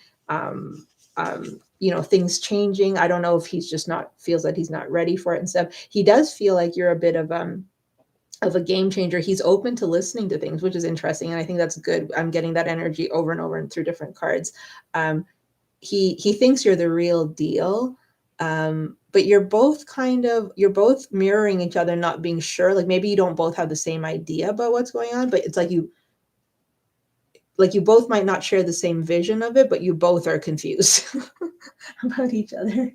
things changing. I don't know if he's just feels that he's not ready for it and stuff. He does feel like you're a bit of a game changer. He's open to listening to things, which is interesting. And I think that's good. I'm getting that energy over and over and through different cards. He thinks you're the real deal. But you're both mirroring each other, not being sure. Like maybe you don't both have the same idea about what's going on, but it's like you both might not share the same vision of it, but you both are confused about each other.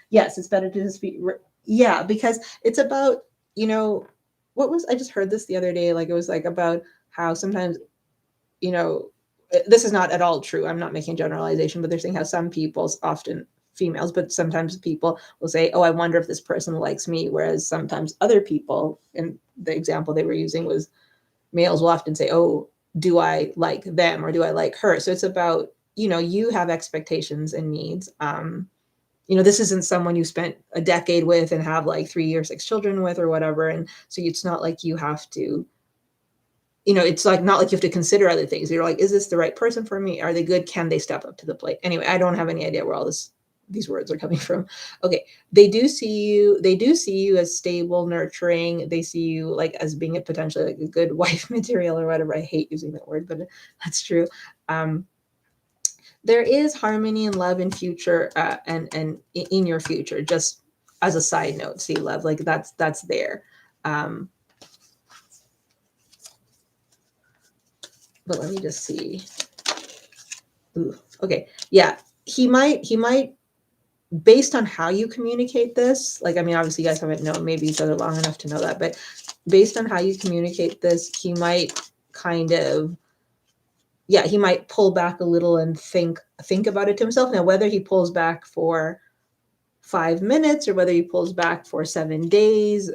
Yes, it's better to just be, yeah, because it's about, I just heard this the other day, like it was like about how sometimes, this is not at all true. I'm not making a generalization, but they're saying how some people, often females, but sometimes people will say, oh, I wonder if this person likes me. Whereas sometimes other people, and the example they were using was males will often say, oh, do I like them or do I like her? So it's about, you have expectations and needs. This isn't someone you spent a decade with and have like 3 or 6 children with or whatever. And so it's not like you have to, it's like not like you have to consider other things. You're like, is this the right person for me? Are they good? Can they step up to the plate? Anyway, I don't have any idea where all these words are coming from. Okay. They do see you as stable, nurturing. They see you like as being potentially like a good wife material or whatever. I hate using that word, but that's true. There is harmony and love in future, and in your future, just as a side note, see love, like that's there. But let me just see. Ooh, okay. Yeah. He might, based on how you communicate this, like, I mean, obviously you guys haven't known maybe each other long enough to know that, but based on how you communicate this, he might kind of, he might pull back a little and think about it to himself. Now, whether he pulls back for 5 minutes or whether he pulls back for 7 days,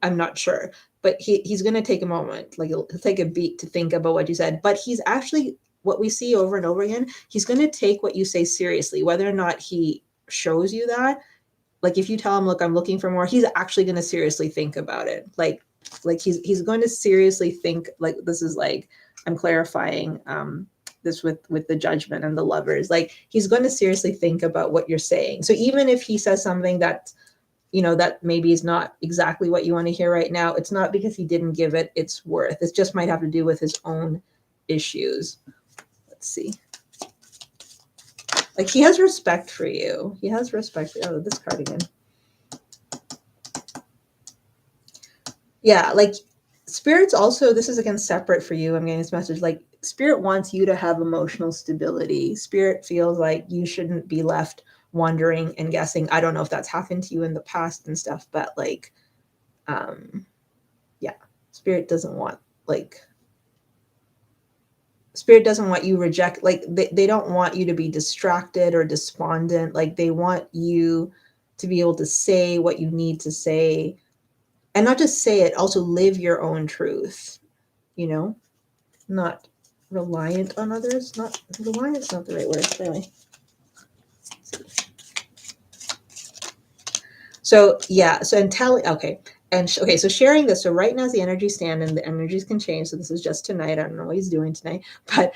I'm not sure, but he's going to take a moment, like he'll take a beat to think about what you said, but he's actually, what we see over and over again, he's going to take what you say seriously, whether or not he shows you that. Like if you tell him, look, I'm looking for more, he's actually going to seriously think about it. Like he's going to seriously think, like, this is like, I'm clarifying this with the Judgment and the Lovers. Like he's going to seriously think about what you're saying. So even if he says something that, that maybe is not exactly what you want to hear right now, it's not because he didn't give it its worth. It just might have to do with his own issues. Let's see. Like he has respect for you. He has respect for you. Oh, this card again. Yeah, like Spirit's also, this is again separate for you. I'm getting this message. Like Spirit wants you to have emotional stability. Spirit feels like you shouldn't be left wondering and guessing. I don't know if that's happened to you in the past and stuff, but like, yeah, Spirit doesn't want like, Spirit doesn't want you reject, like they don't want you to be distracted or despondent. Like they want you to be able to say what you need to say, and not just say it, also live your own truth, you know, not reliant on others. Not reliant's not the right word. Anyway. So yeah, so and tell okay. And okay, so sharing this. So right now is the energy stand, and the energies can change. So this is just tonight. I don't know what he's doing tonight, but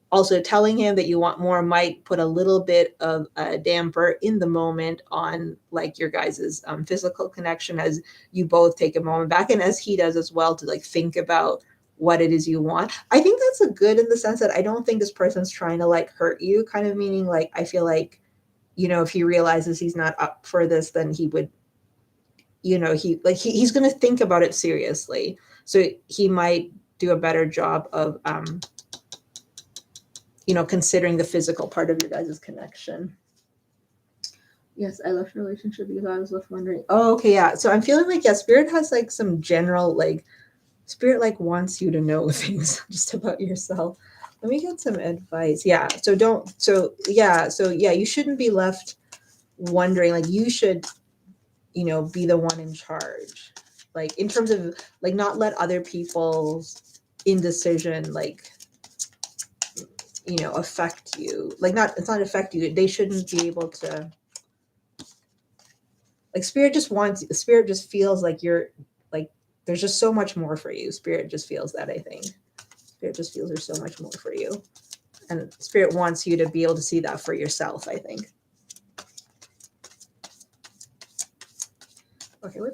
also telling him that you want more might put a little bit of a damper in the moment on like your guys's physical connection, as you both take a moment back, and as he does as well, to like think about what it is you want. I think that's a good in the sense that I don't think this person's trying to like hurt you, kind of meaning like I feel like, you know, if he realizes he's not up for this, then he would, you know, he's going to think about it seriously. So he might do a better job of, you know, considering the physical part of your guys' connection. Yes, I left your relationship because I was left wondering. Oh, okay, yeah. So I'm feeling like, yeah, Spirit has like some general, like, Spirit like wants you to know things just about yourself. Let me get some advice. Yeah. So yeah, you shouldn't be left wondering. Like you should, you know, be the one in charge, like in terms of like not let other people's indecision like, you know, affect you. Like not, it's not affect you, they shouldn't be able to, like Spirit just feels like you're like, there's just so much more for you. Spirit just feels that. I think Spirit just feels there's so much more for you, and Spirit wants you to be able to see that for yourself, I think. Okay, what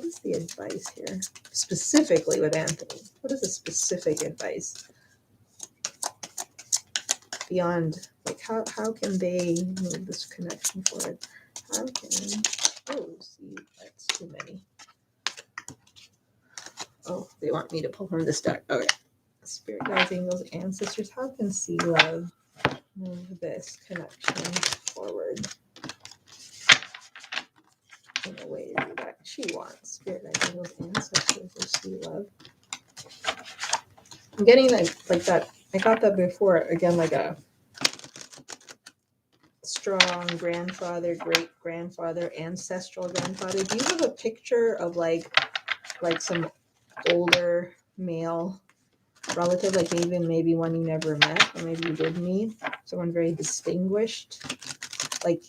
is the advice here? Specifically with Anthony. What is the specific advice? Beyond, like, how can they move this connection forward? How can, oh, see, that's too many. Oh, they want me to pull from this deck. Okay. Spirit guides, angels, ancestors. How can sea love move this connection forward in a way that she wants? Spirit guides, angels, ancestors, or sea love. I'm getting like that. I got that before. Again, like a strong grandfather, great grandfather, ancestral grandfather. Do you have a picture of like some older male relative, like maybe one you never met, or maybe you did meet, someone very distinguished, like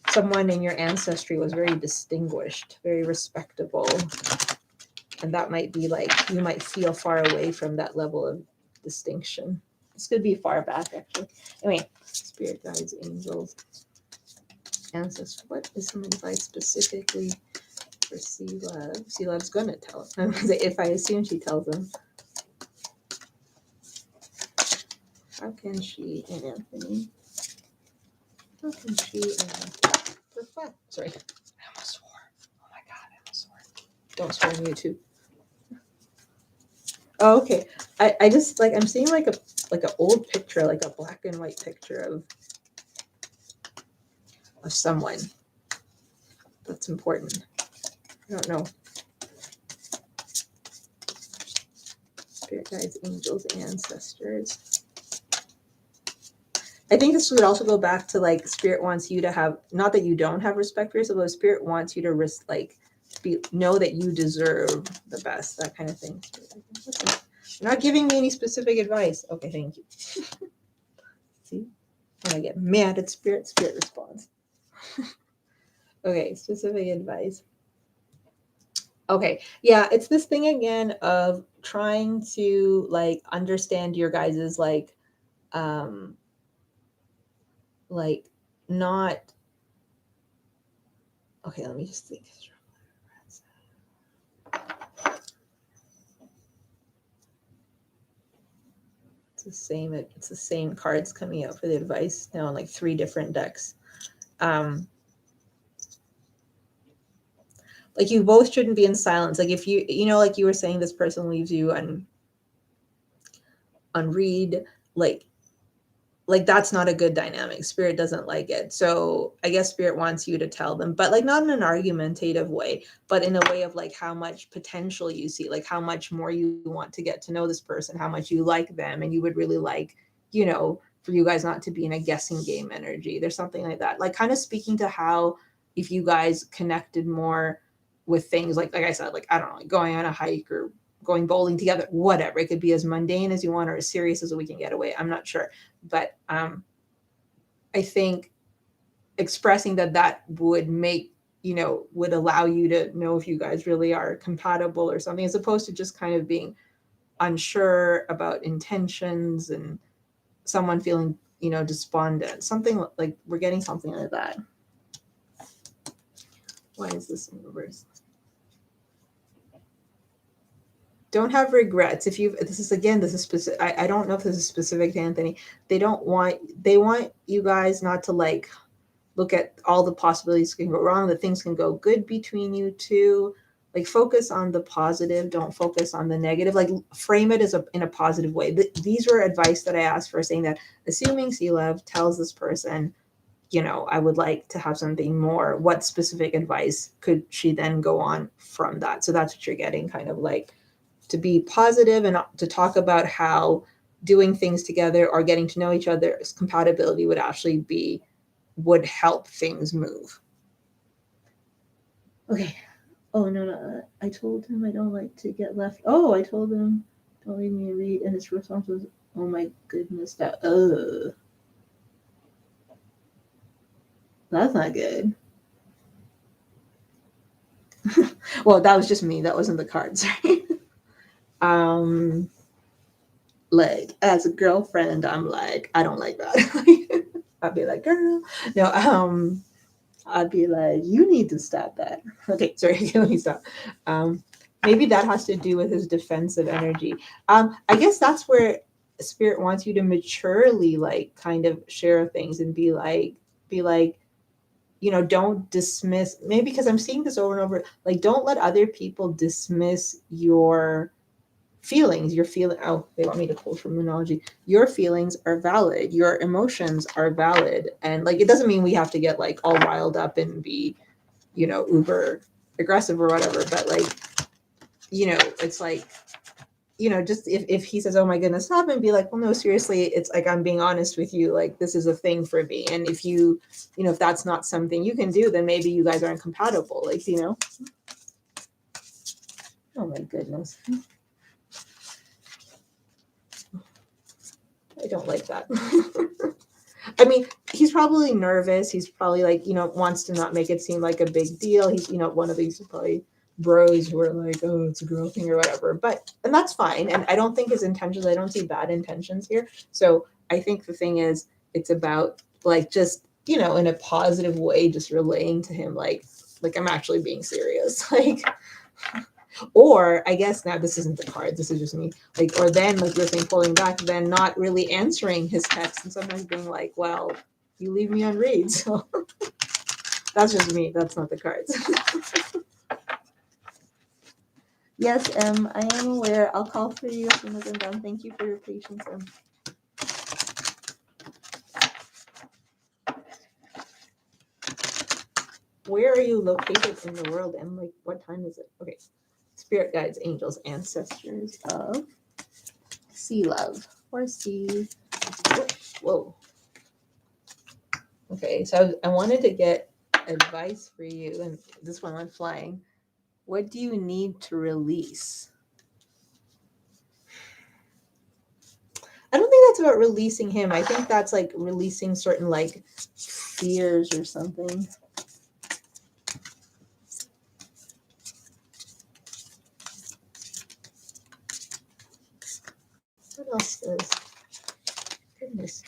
someone in your ancestry was very distinguished, very respectable, and that might be like, you might feel far away from that level of distinction. This could be far back, actually. Anyway, Spirit guides, angels, ancestors. What is some advice specifically for Sea Love? Sea Love's gonna tell him. If I assume she tells him. How can she and Anthony? How can she and perfect? Sorry, I almost swore. Oh my god, I almost swore. Don't swear on YouTube. Oh, okay. I just like, I'm seeing like an old picture, like a black and white picture of someone that's important. I don't know. Spirit guides, angels, ancestors. I think this would also go back to like, Spirit wants you to have, not that you don't have respect for yourself, but Spirit wants you to know that you deserve the best, that kind of thing. You're not giving me any specific advice. Okay, thank you. See, when I get mad at Spirit responds. Okay, specific advice. Okay, yeah, it's this thing again of trying to like understand your guys's like not, okay, let me just think. It's the same cards coming out for the advice now on like 3 different decks. Like you both shouldn't be in silence. Like if you know, like you were saying, this person leaves you on read, like that's not a good dynamic. Spirit doesn't like it. So I guess Spirit wants you to tell them, but like not in an argumentative way, but in a way of like how much potential you see, like how much more you want to get to know this person, how much you like them, and you would really like, you know, for you guys not to be in a guessing game energy. There's something like that. Like kind of speaking to how if you guys connected more with things like I said, like I don't know, like going on a hike or going bowling together, whatever. It could be as mundane as you want or as serious as a weekend getaway. I'm not sure. But I think expressing that would make, you know, would allow you to know if you guys really are compatible or something, as opposed to just kind of being unsure about intentions and someone feeling, you know, despondent. Something like we're getting something like that. Why is this in reverse? Don't have regrets. If you, this is specific. I don't know if this is specific to Anthony. They want you guys not to like look at all the possibilities can go wrong, that things can go good between you two. Like focus on the positive. Don't focus on the negative. Like frame it as in a positive way. These were advice that I asked for, saying that assuming Sea Love tells this person, you know, I would like to have something more. What specific advice could she then go on from that? So that's what you're getting, kind of like to be positive and to talk about how doing things together or getting to know each other's compatibility would help things move. Okay. Oh, no. I told him I don't like to get left. Oh, I told him don't leave me a read. And his response was, oh my goodness, that's not good. Well, that was just me. That wasn't the cards. Like as a girlfriend, I'm like, I don't like that. I'd be like, girl, no, I'd be like, you need to stop that. Okay, sorry, let me stop. Maybe that has to do with his defensive energy. I guess that's where Spirit wants you to maturely like kind of share things and be like, you know, don't dismiss, maybe because I'm seeing this over and over, like don't let other people dismiss your feelings. Your feeling, oh, they want me to pull from Moonology. Your feelings are valid, your emotions are valid, and like it doesn't mean we have to get like all riled up and be, you know, uber aggressive or whatever, but like, you know, it's like, you know, just if he says, oh my goodness, stop, and be like, well, no, seriously, it's like I'm being honest with you, like this is a thing for me, and if you know, if that's not something you can do, then maybe you guys aren't compatible, like, you know. Oh my goodness, I don't like that. I mean, he's probably nervous. He's probably like, you know, wants to not make it seem like a big deal. He's, you know, one of these probably bros who are like, oh, it's a girl thing or whatever. And that's fine. And I don't think his intentions, I don't see bad intentions here. So I think the thing is, it's about like just, you know, in a positive way, just relaying to him like I'm actually being serious. Like, or I guess now this isn't the card, this is just me. Like, or then like you're saying, pulling back, then not really answering his text and sometimes being like, well, you leave me on read. So that's just me. That's not the cards. Yes, I am aware. I'll call for you as soon as I'm done. Thank you for your patience, Em. Where are you located in the world, Em? Like, what time is it? Okay. Spirit guides, angels, ancestors of Sea Love or Sea. Whoa. Okay, so I wanted to get advice for you, and this one went flying. What do you need to release? I don't think that's about releasing him. I think that's like releasing certain like fears or something. What else is? Goodness.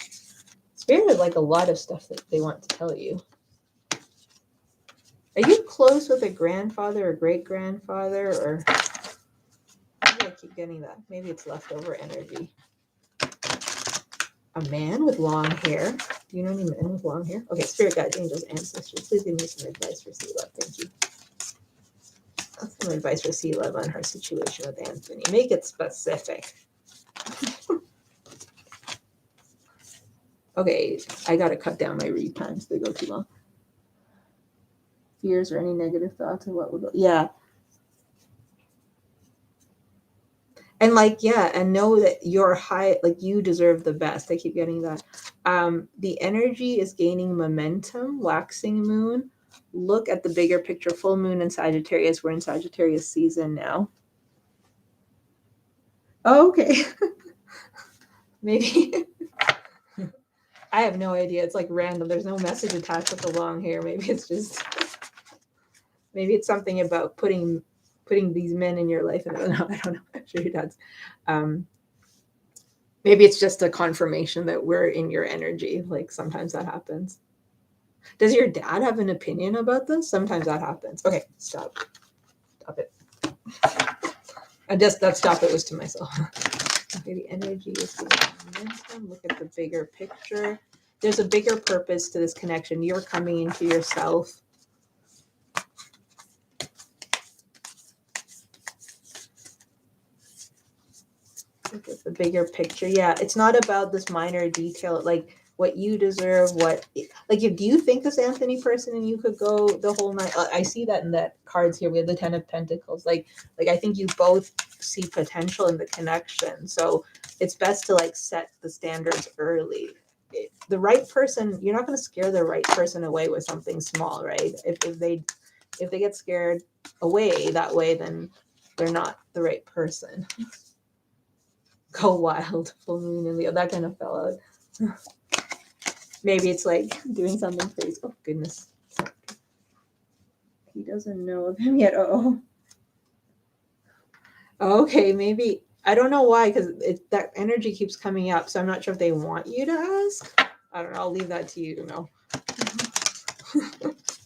Spirit has like a lot of stuff that they want to tell you. Are you close with a grandfather or great grandfather, or maybe I keep getting that? Maybe it's leftover energy. a man with long hair. Do you know any men with long hair? Okay, spirit guides, angels, ancestors, please give me some advice for Sea Love. Thank you. Some advice for Sea Love on her situation with Anthony. Make it specific. Okay, I gotta cut down my read times. They go too long. Fears or any negative thoughts of what will go. Yeah. And like, yeah, and know that you're high, like you deserve the best. I keep getting that. The energy is gaining momentum, waxing moon. Look at the bigger picture, full moon in Sagittarius. We're in Sagittarius season now. Oh, okay. Maybe. I have no idea. It's like random. There's no message attached with the long hair. Maybe it's just, maybe it's something about putting these men in your life. And I don't know. I'm sure your dad's. Maybe it's just a confirmation that we're in your energy. Like sometimes that happens. Does your dad have an opinion about this? Sometimes that happens. Okay, stop it. That stop it was to myself. Okay, the energy is momentum. Look at the bigger picture. There's a bigger purpose to this connection. You're coming into yourself. Look at the bigger picture. Yeah, it's not about this minor detail, like what you deserve, like if do you think this Anthony person and you could go the whole night? I see that in that cards here. We have the 10 of Pentacles. Like I think you both see potential in the connection. So it's best to like set the standards early. The right person, you're not going to scare the right person away with something small, right? If they get scared away that way, then they're not the right person. Go wild, full moon in Leo, that kind of fell out. Maybe it's like doing something crazy. Oh goodness, he doesn't know of him yet. Oh, okay, maybe I don't know why, because that energy keeps coming up. So I'm not sure if they want you to ask. I don't know. I'll leave that to you to know.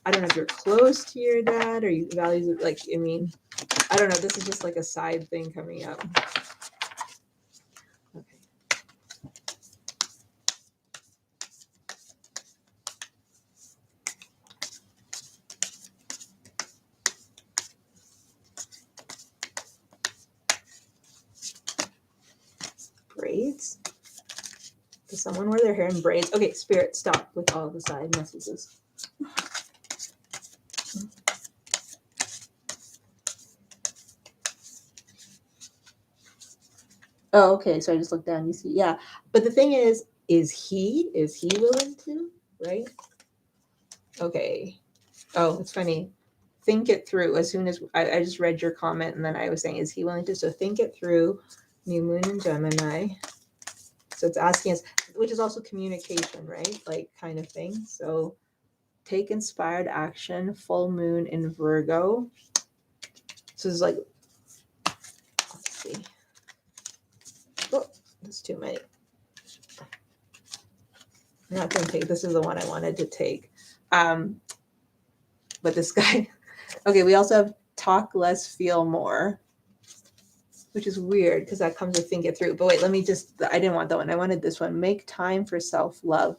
I don't know if you're close to your dad or you value it. Like, I mean, I don't know. This is just like a side thing coming up. Braids? Does someone wear their hair in braids? Okay, spirit, stop with all the side messages. Oh, okay. So I just looked down. You see, yeah. But the thing is he willing to? Right? Okay. Oh, it's funny. Think it through. As soon as I just read your comment, and then I was saying, is he willing to? So think it through. New moon in Gemini. So it's asking us, which is also communication, right? Like kind of thing. So take inspired action. Full moon in Virgo. So it's like, let's see. Oh, that's too many. I'm not going to take, this is the one I wanted to take. But this guy, okay, we also have talk less, feel more, which is weird because that comes with think it through. But wait, I didn't want that one. I wanted this one. Make time for self-love.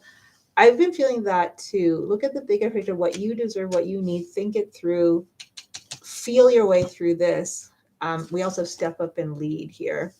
I've been feeling that too. Look at the bigger picture, what you deserve, what you need, think it through, feel your way through this. We also step up and lead here.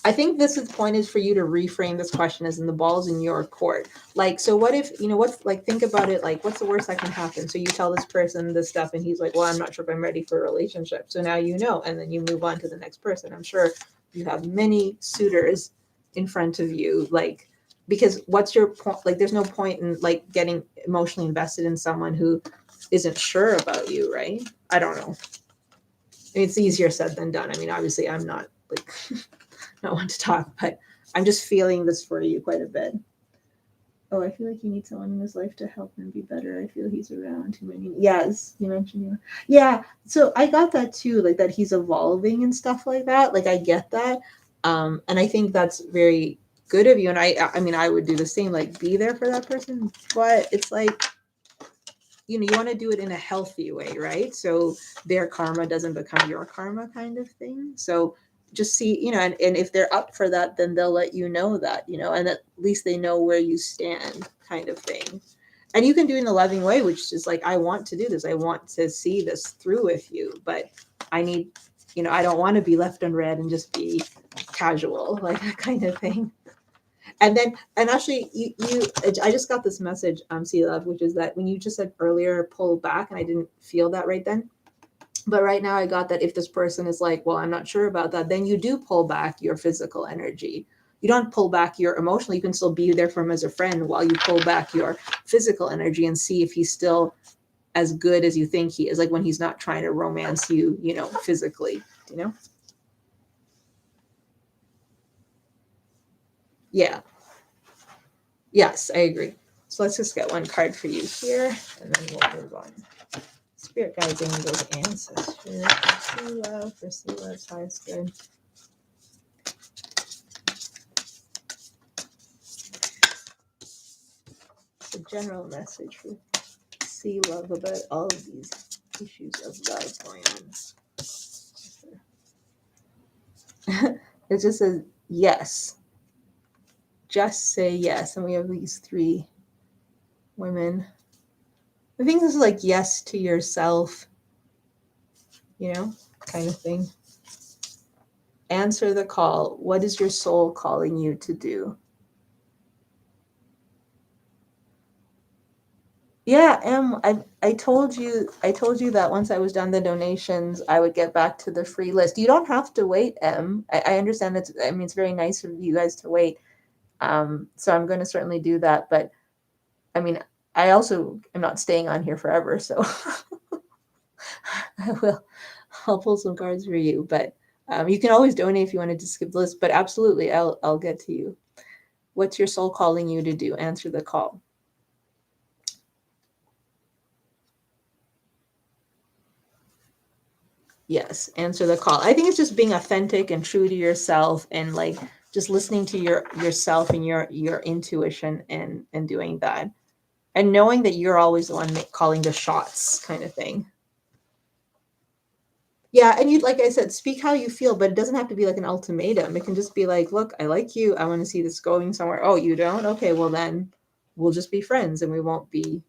I think the point is for you to reframe this question as in the ball's in your court. Like, so what if, what's like, think about it, like, what's the worst that can happen? So you tell this person this stuff and he's like, well, I'm not sure if I'm ready for a relationship. So now and then you move on to the next person. I'm sure you have many suitors in front of you, like, because what's your point? Like, there's no point in like getting emotionally invested in someone who isn't sure about you, right? I don't know. I mean, it's easier said than done. I mean, obviously I'm not like... not want to talk, but I'm just feeling this for you quite a bit. Oh, I feel like you need someone in his life to help him be better. I feel he's around too many. Yes, you mentioned you. Yeah, so I got that too, like that he's evolving and stuff like that. Like I get that, and I think that's very good of you. And I mean, I would do the same, like be there for that person. But it's like, you want to do it in a healthy way, right? So their karma doesn't become your karma, kind of thing. So just see, and if they're up for that, then they'll let you know that, and at least they know where you stand, kind of thing. And you can do it in a loving way, which is like, I want to do this. I want to see this through with you, but I need, I don't want to be left unread and just be casual, like that kind of thing. And actually, I just got this message, Sea Love, which is that when you just said earlier, pull back, and I didn't feel that right then. But right now I got that if this person is like, well, I'm not sure about that, then you do pull back your physical energy. You don't pull back your emotional. You can still be there for him as a friend while you pull back your physical energy and see if he's still as good as you think he is, like when he's not trying to romance you, physically, Yeah. Yes, I agree. So let's just get one card for you here, and then we'll move on. Spirit guides, angels, ancestors, for sea love's highest good. The general message for sea love about all of these issues of love going on. It just says yes. Just say yes. And we have these 3 women. I think this is like yes to yourself, kind of thing. Answer the call. What is your soul calling you to do? Yeah, I told you that once I was done the donations, I would get back to the free list. You don't have to wait, Em. I understand it's very nice of you guys to wait. So I'm going to certainly do that. But I mean, I also am not staying on here forever, so I'll pull some cards for you. But you can always donate if you wanted to skip the list. But absolutely, I'll get to you. What's your soul calling you to do? Answer the call. Yes, answer the call. I think it's just being authentic and true to yourself, and like just listening to yourself and your intuition, and doing that, and knowing that you're always the one calling the shots, kind of thing. Yeah, and you, like I said, speak how you feel, but it doesn't have to be like an ultimatum. It can just be like, look, I like you. I want to see this going somewhere. Oh, you don't? Okay, well then we'll just be friends and we won't be,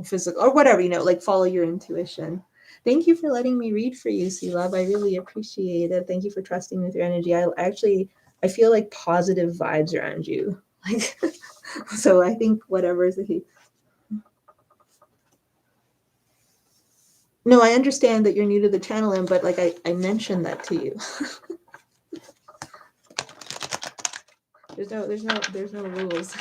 physical or whatever, like follow your intuition. Thank you for letting me read for you, Sea Love. I really appreciate it. Thank you for trusting with your energy. I feel like positive vibes around you. Like, so I think whatever is the key. No, I understand that you're new to the channel, but like I mentioned that to you. There's no rules.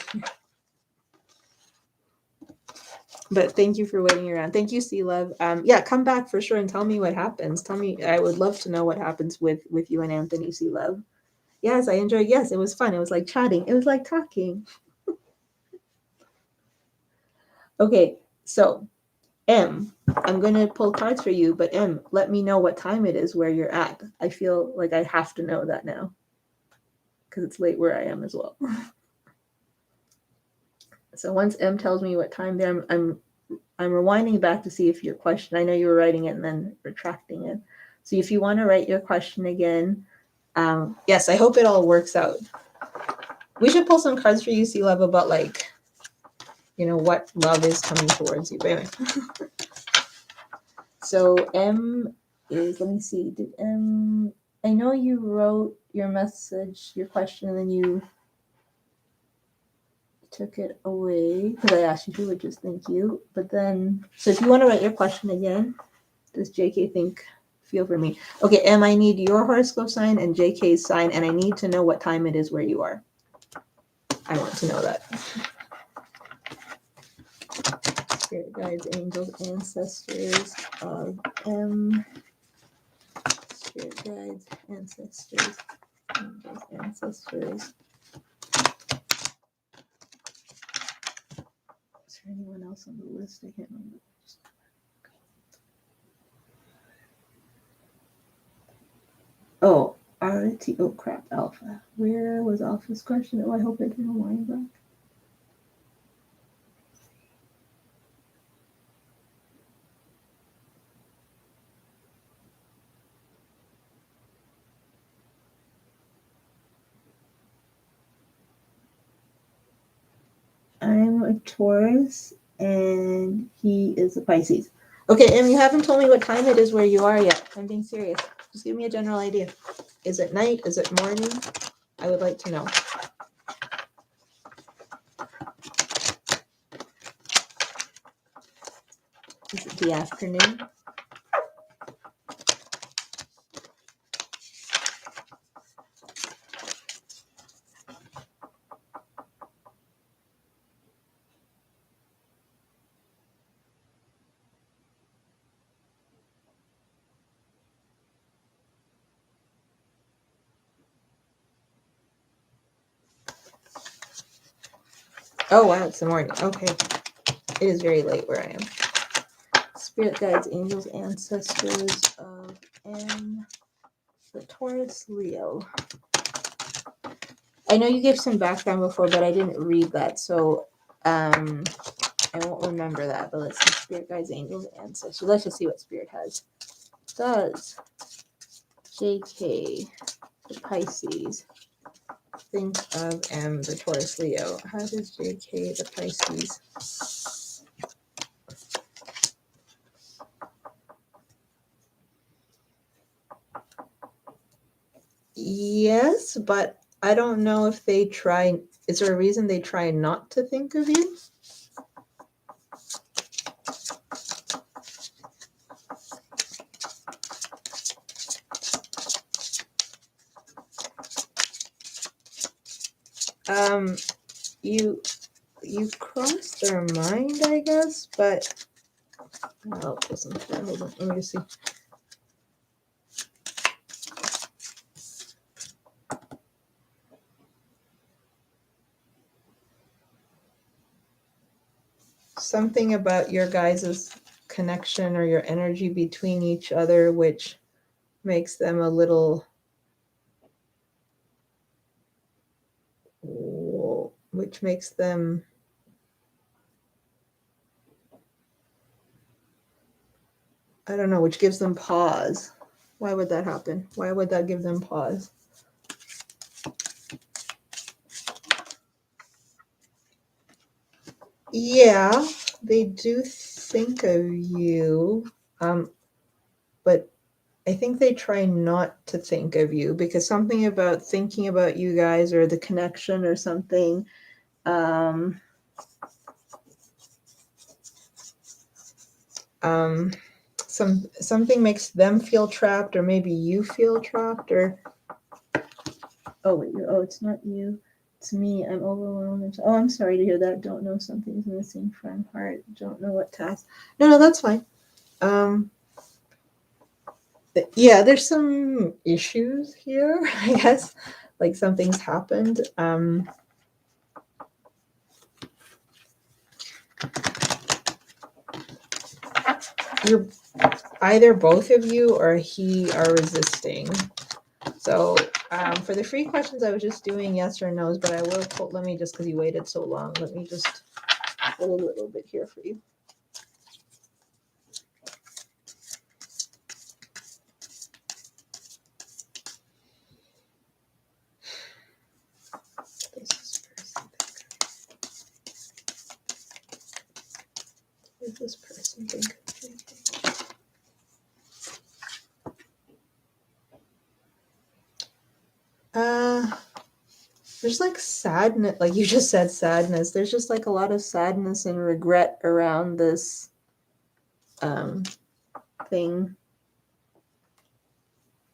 But thank you for waiting around. Thank you, Sea Love. Yeah, come back for sure and tell me what happens. Tell me, I would love to know what happens with you and Anthony, Sea Love. Yes, I enjoyed. Yes, it was fun. It was like chatting. It was like talking. Okay, so M, I'm gonna pull cards for you, but M, let me know what time it is where you're at. I feel like I have to know that now because it's late where I am as well. So once M tells me what time there, I'm rewinding back to see if your question, I know you were writing it and then retracting it. So if you want to write your question again, yes, I hope it all works out. We should pull some cards for you, Sea Love, about like, what love is coming towards you. But anyway. So M is, let me see, I know you wrote your message, your question, and then you took it away because I asked you to, which is thank you. But then, so if you want to write your question again, does JK feel for me? Okay, M, I need your horoscope sign and JK's sign, and I need to know what time it is where you are. I want to know that. Spirit guides, angels, ancestors of M. Spirit guides, ancestors, angels, ancestors. Is there anyone else on the list? I can't remember. Oh, RT. Oh, crap. Alpha. Where was Alpha's question? Oh, I hope I didn't wind back. I'm a Taurus and he is a Pisces. Okay, and you haven't told me what time it is where you are yet. I'm being serious. Just give me a general idea. Is it night? Is it morning? I would like to know. Is it the afternoon? Oh, wow, it's the morning. Okay. It is very late where I am. Spirit guides, angels, ancestors of M, the Taurus, Leo. I know you gave some background before, but I didn't read that, so I won't remember that. But let's see, Spirit guides, angels, ancestors. Let's just see what Spirit has. Does JK, the Pisces, think of M, the Taurus, Leo? How does JK, the Pisces? Yes, but I don't know if they try. Is there a reason they try not to think of you? You cross their mind, I guess, but well, it doesn't fit. Hold on, let me just see. Something about your guys' connection or your energy between each other, which makes them a little, which makes them, I don't know, which gives them pause. Why would that happen? Why would that give them pause? Yeah, they do think of you, but I think they try not to think of you because something about thinking about you guys or the connection or something. Something makes them feel trapped, or maybe you feel trapped, or oh wait, it's not you, it's me. I'm overwhelmed. Oh, I'm sorry to hear that. Don't know, something's missing from heart. Don't know what task. No, that's fine. Yeah, there's some issues here, I guess. Like something's happened. You're either both of you or he are resisting. So for the free questions, I was just doing yes or no's, but I will pull, let me just, because you waited so long, let me just pull a little bit here for you. What does this person think of you? There's like sadness, like you just said, sadness. There's just like a lot of sadness and regret around this thing.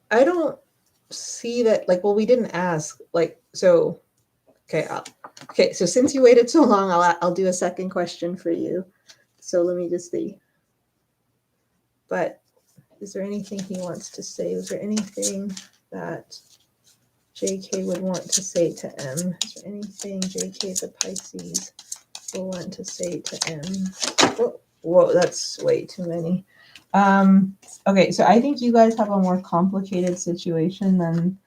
I don't see that, like, well, we didn't ask, like, so okay, so since you waited so long, I'll do a second question for you. So let me just see. But is there anything he wants to say? Is there anything that JK would want to say to M? Is there anything JK the Pisces will want to say to M? Whoa, that's way too many. Okay, so I think you guys have a more complicated situation than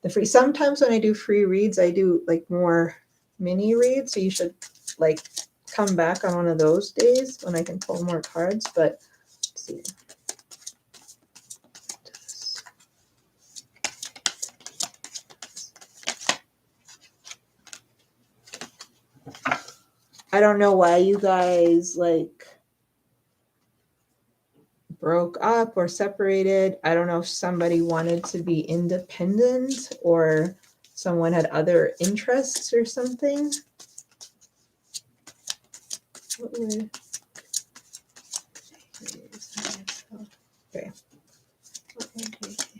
the free. Sometimes when I do free reads, I do like more mini reads. So you should like come back on one of those days when I can pull more cards. But let's see. I don't know why you guys like broke up or separated. I don't know if somebody wanted to be independent or someone had other interests or something. What were... Okay.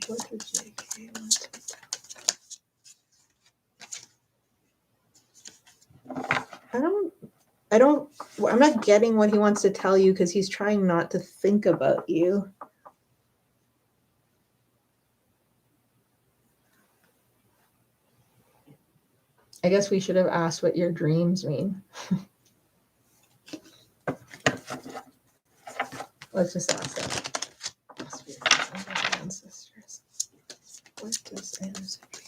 What did JK want to tell? I'm not getting what he wants to tell you because he's trying not to think about you. I guess we should have asked what your dreams mean. Let's just ask that. Ancestors. What does ancestors?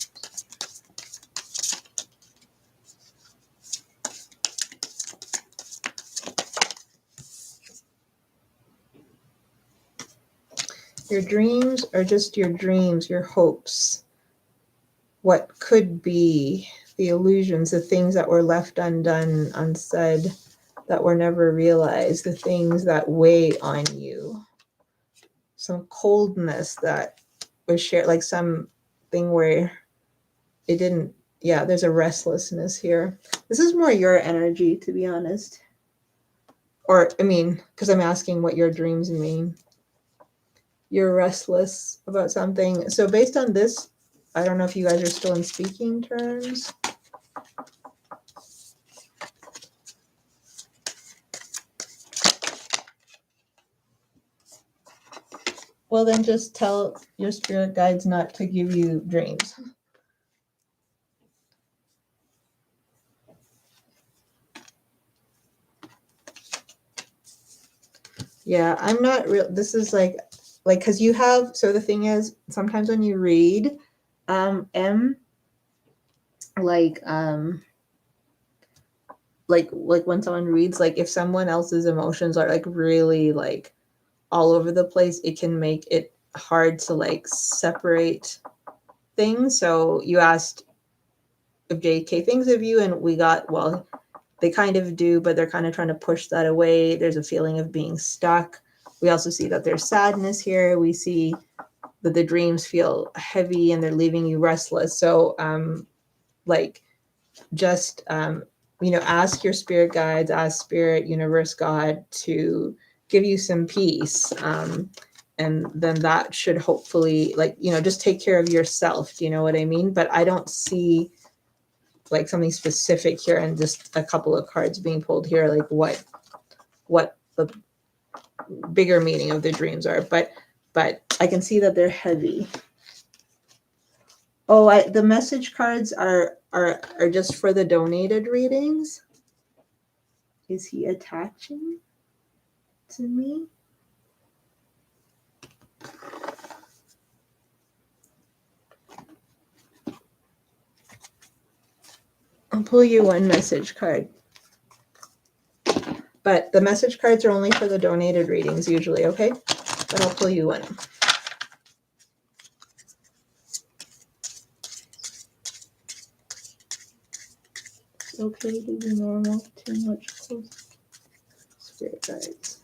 Your dreams are just your dreams, your hopes. What could be, the illusions, the things that were left undone, unsaid, that were never realized, the things that weigh on you. Some coldness that was shared, like something where it didn't, yeah, there's a restlessness here. This is more your energy, to be honest. Or, I mean, because I'm asking what your dreams mean. You're restless about something. So based on this, I don't know if you guys are still in speaking terms. Well, then just tell your spirit guides not to give you dreams. Yeah, I'm not real. This is like, because you have, so the thing is, sometimes when you read, like when someone reads, like if someone else's emotions are like really like all over the place, it can make it hard to like separate things. So you asked if JK thinks of you, and we got, well, they kind of do, but they're kind of trying to push that away. There's a feeling of being stuck. We also see that there's sadness here. We see that the dreams feel heavy and they're leaving you restless. So like just ask your spirit guides, ask spirit, universe, God to give you some peace, and then that should hopefully, like, just take care of yourself. Do you know what I mean? But I don't see like something specific here, and just a couple of cards being pulled here, like what the bigger meaning of the dreams are. But I can see that they're heavy. Oh, the message cards are just for the donated readings. Is he attaching to me? I'll pull you one message card. But the message cards are only for the donated readings usually, okay? But I'll pull you one. Okay to be normal, too much close. Spirit guides.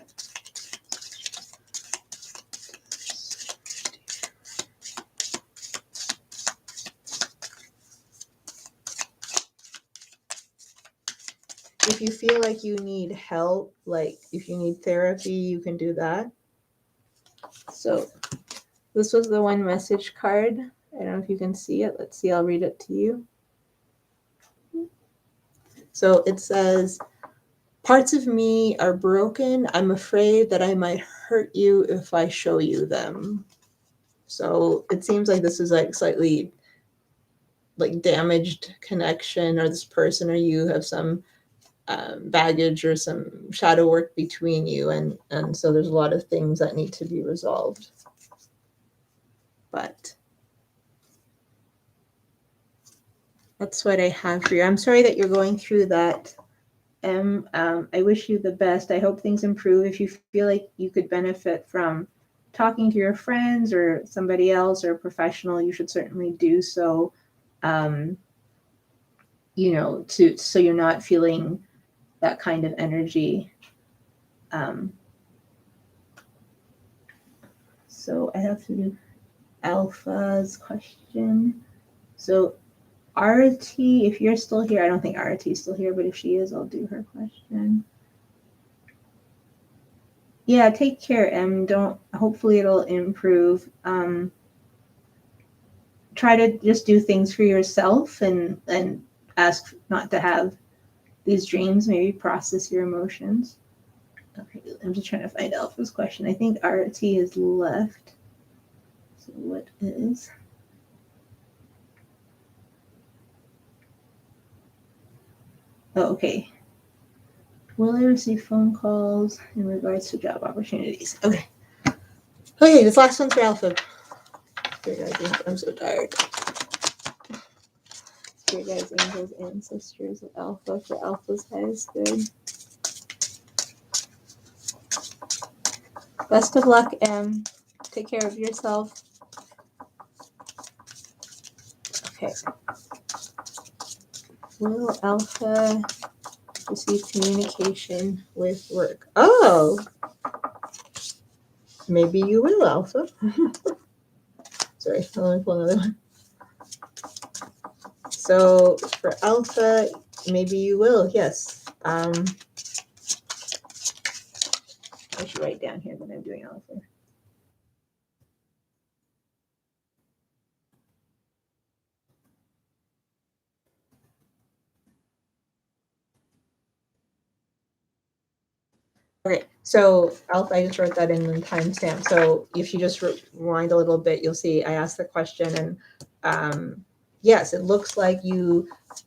If you feel like you need help, like if you need therapy, you can do that. So this was the one message card. I don't know if you can see it. Let's see, I'll read it to you. So it says, parts of me are broken. I'm afraid that I might hurt you if I show you them. So it seems like this is like slightly like damaged connection, or this person or you have some baggage or some shadow work between you, and so there's a lot of things that need to be resolved. But that's what I have for you. I'm sorry that you're going through that. I wish you the best. I hope things improve. If you feel like you could benefit from talking to your friends or somebody else or a professional, you should certainly do so. So you're not feeling that kind of energy. So I have to do Alpha's question. So Arati, if you're still here, I don't think Arati is still here, but if she is, I'll do her question. Yeah, take care, Em. Hopefully it'll improve. Try to just do things for yourself and ask not to have these dreams. Maybe process your emotions. Okay, I'm just trying to find Alpha's question. I think Arati is left. So what is? Oh, okay. Will I receive phone calls in regards to job opportunities? Okay. Okay, this last one's for Alpha. I'm so tired. Spirit guides, angels, ancestors of Alpha for Alpha's highest good. Best of luck, Em. Take care of yourself. Okay. Will Alpha receive communication with work? Oh! Maybe you will, Alpha. Sorry, I want to pull another one. So for Alpha, maybe you will, yes. I should write down here that I'm doing Alpha. Okay, so Alpha, I just wrote that in the timestamp. So if you just rewind a little bit, you'll see I asked the question, and yes, it looks like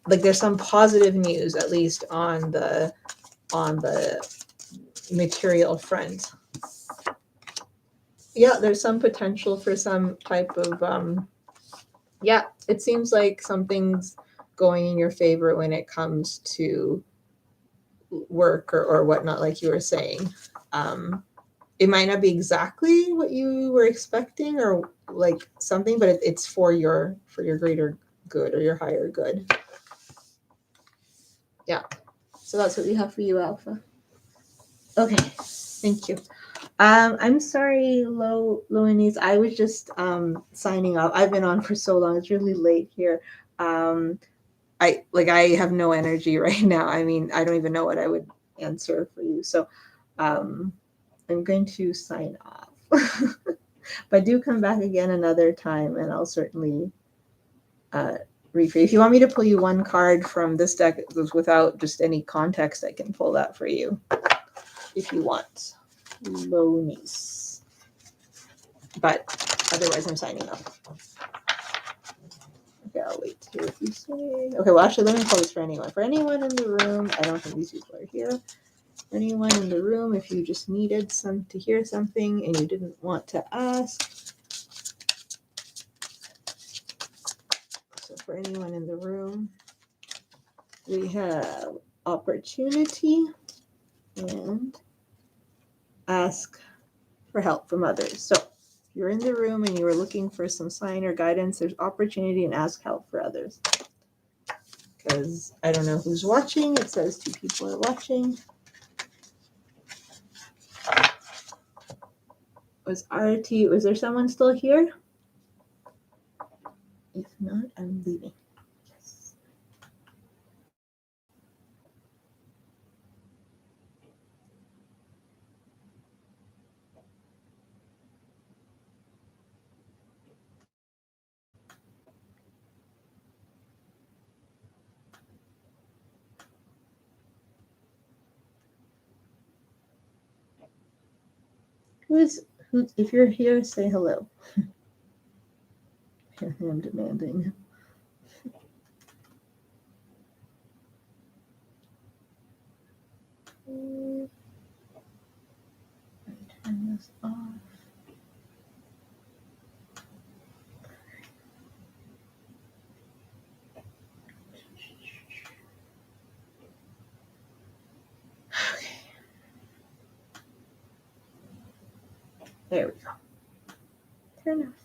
there's some positive news, at least on the material front. Yeah, there's some potential for some type of yeah, it seems like something's going in your favor when it comes to work or whatnot, like you were saying. It might not be exactly what you were expecting or like something, but it's for your greater good or your higher good. Yeah. So that's what we have for you, Alpha. Okay. Thank you. I'm sorry, Loanise. I was just signing off. I've been on for so long. It's really late here. I have no energy right now. I mean, I don't even know what I would answer for you. So I'm going to sign off. But do come back again another time, and I'll certainly read for you. If you want me to pull you one card from this deck without just any context, I can pull that for you if you want. Low niece. But otherwise, I'm signing off. Okay, I'll wait to hear what you say. Okay, well, actually, let me pull this for anyone. For anyone in the room, I don't think these people are here. For anyone in the room, if you just needed to hear something and you didn't want to ask. So for anyone in the room, we have opportunity and ask for help from others. So if you're in the room and you were looking for some sign or guidance, there's opportunity and ask help for others. Because I don't know who's watching. It says 2 people are watching. Was there someone still here? If not, I'm leaving. Yes. If you're here, say hello. I'm demanding. Turn this off. Okay. There we go. Turn off.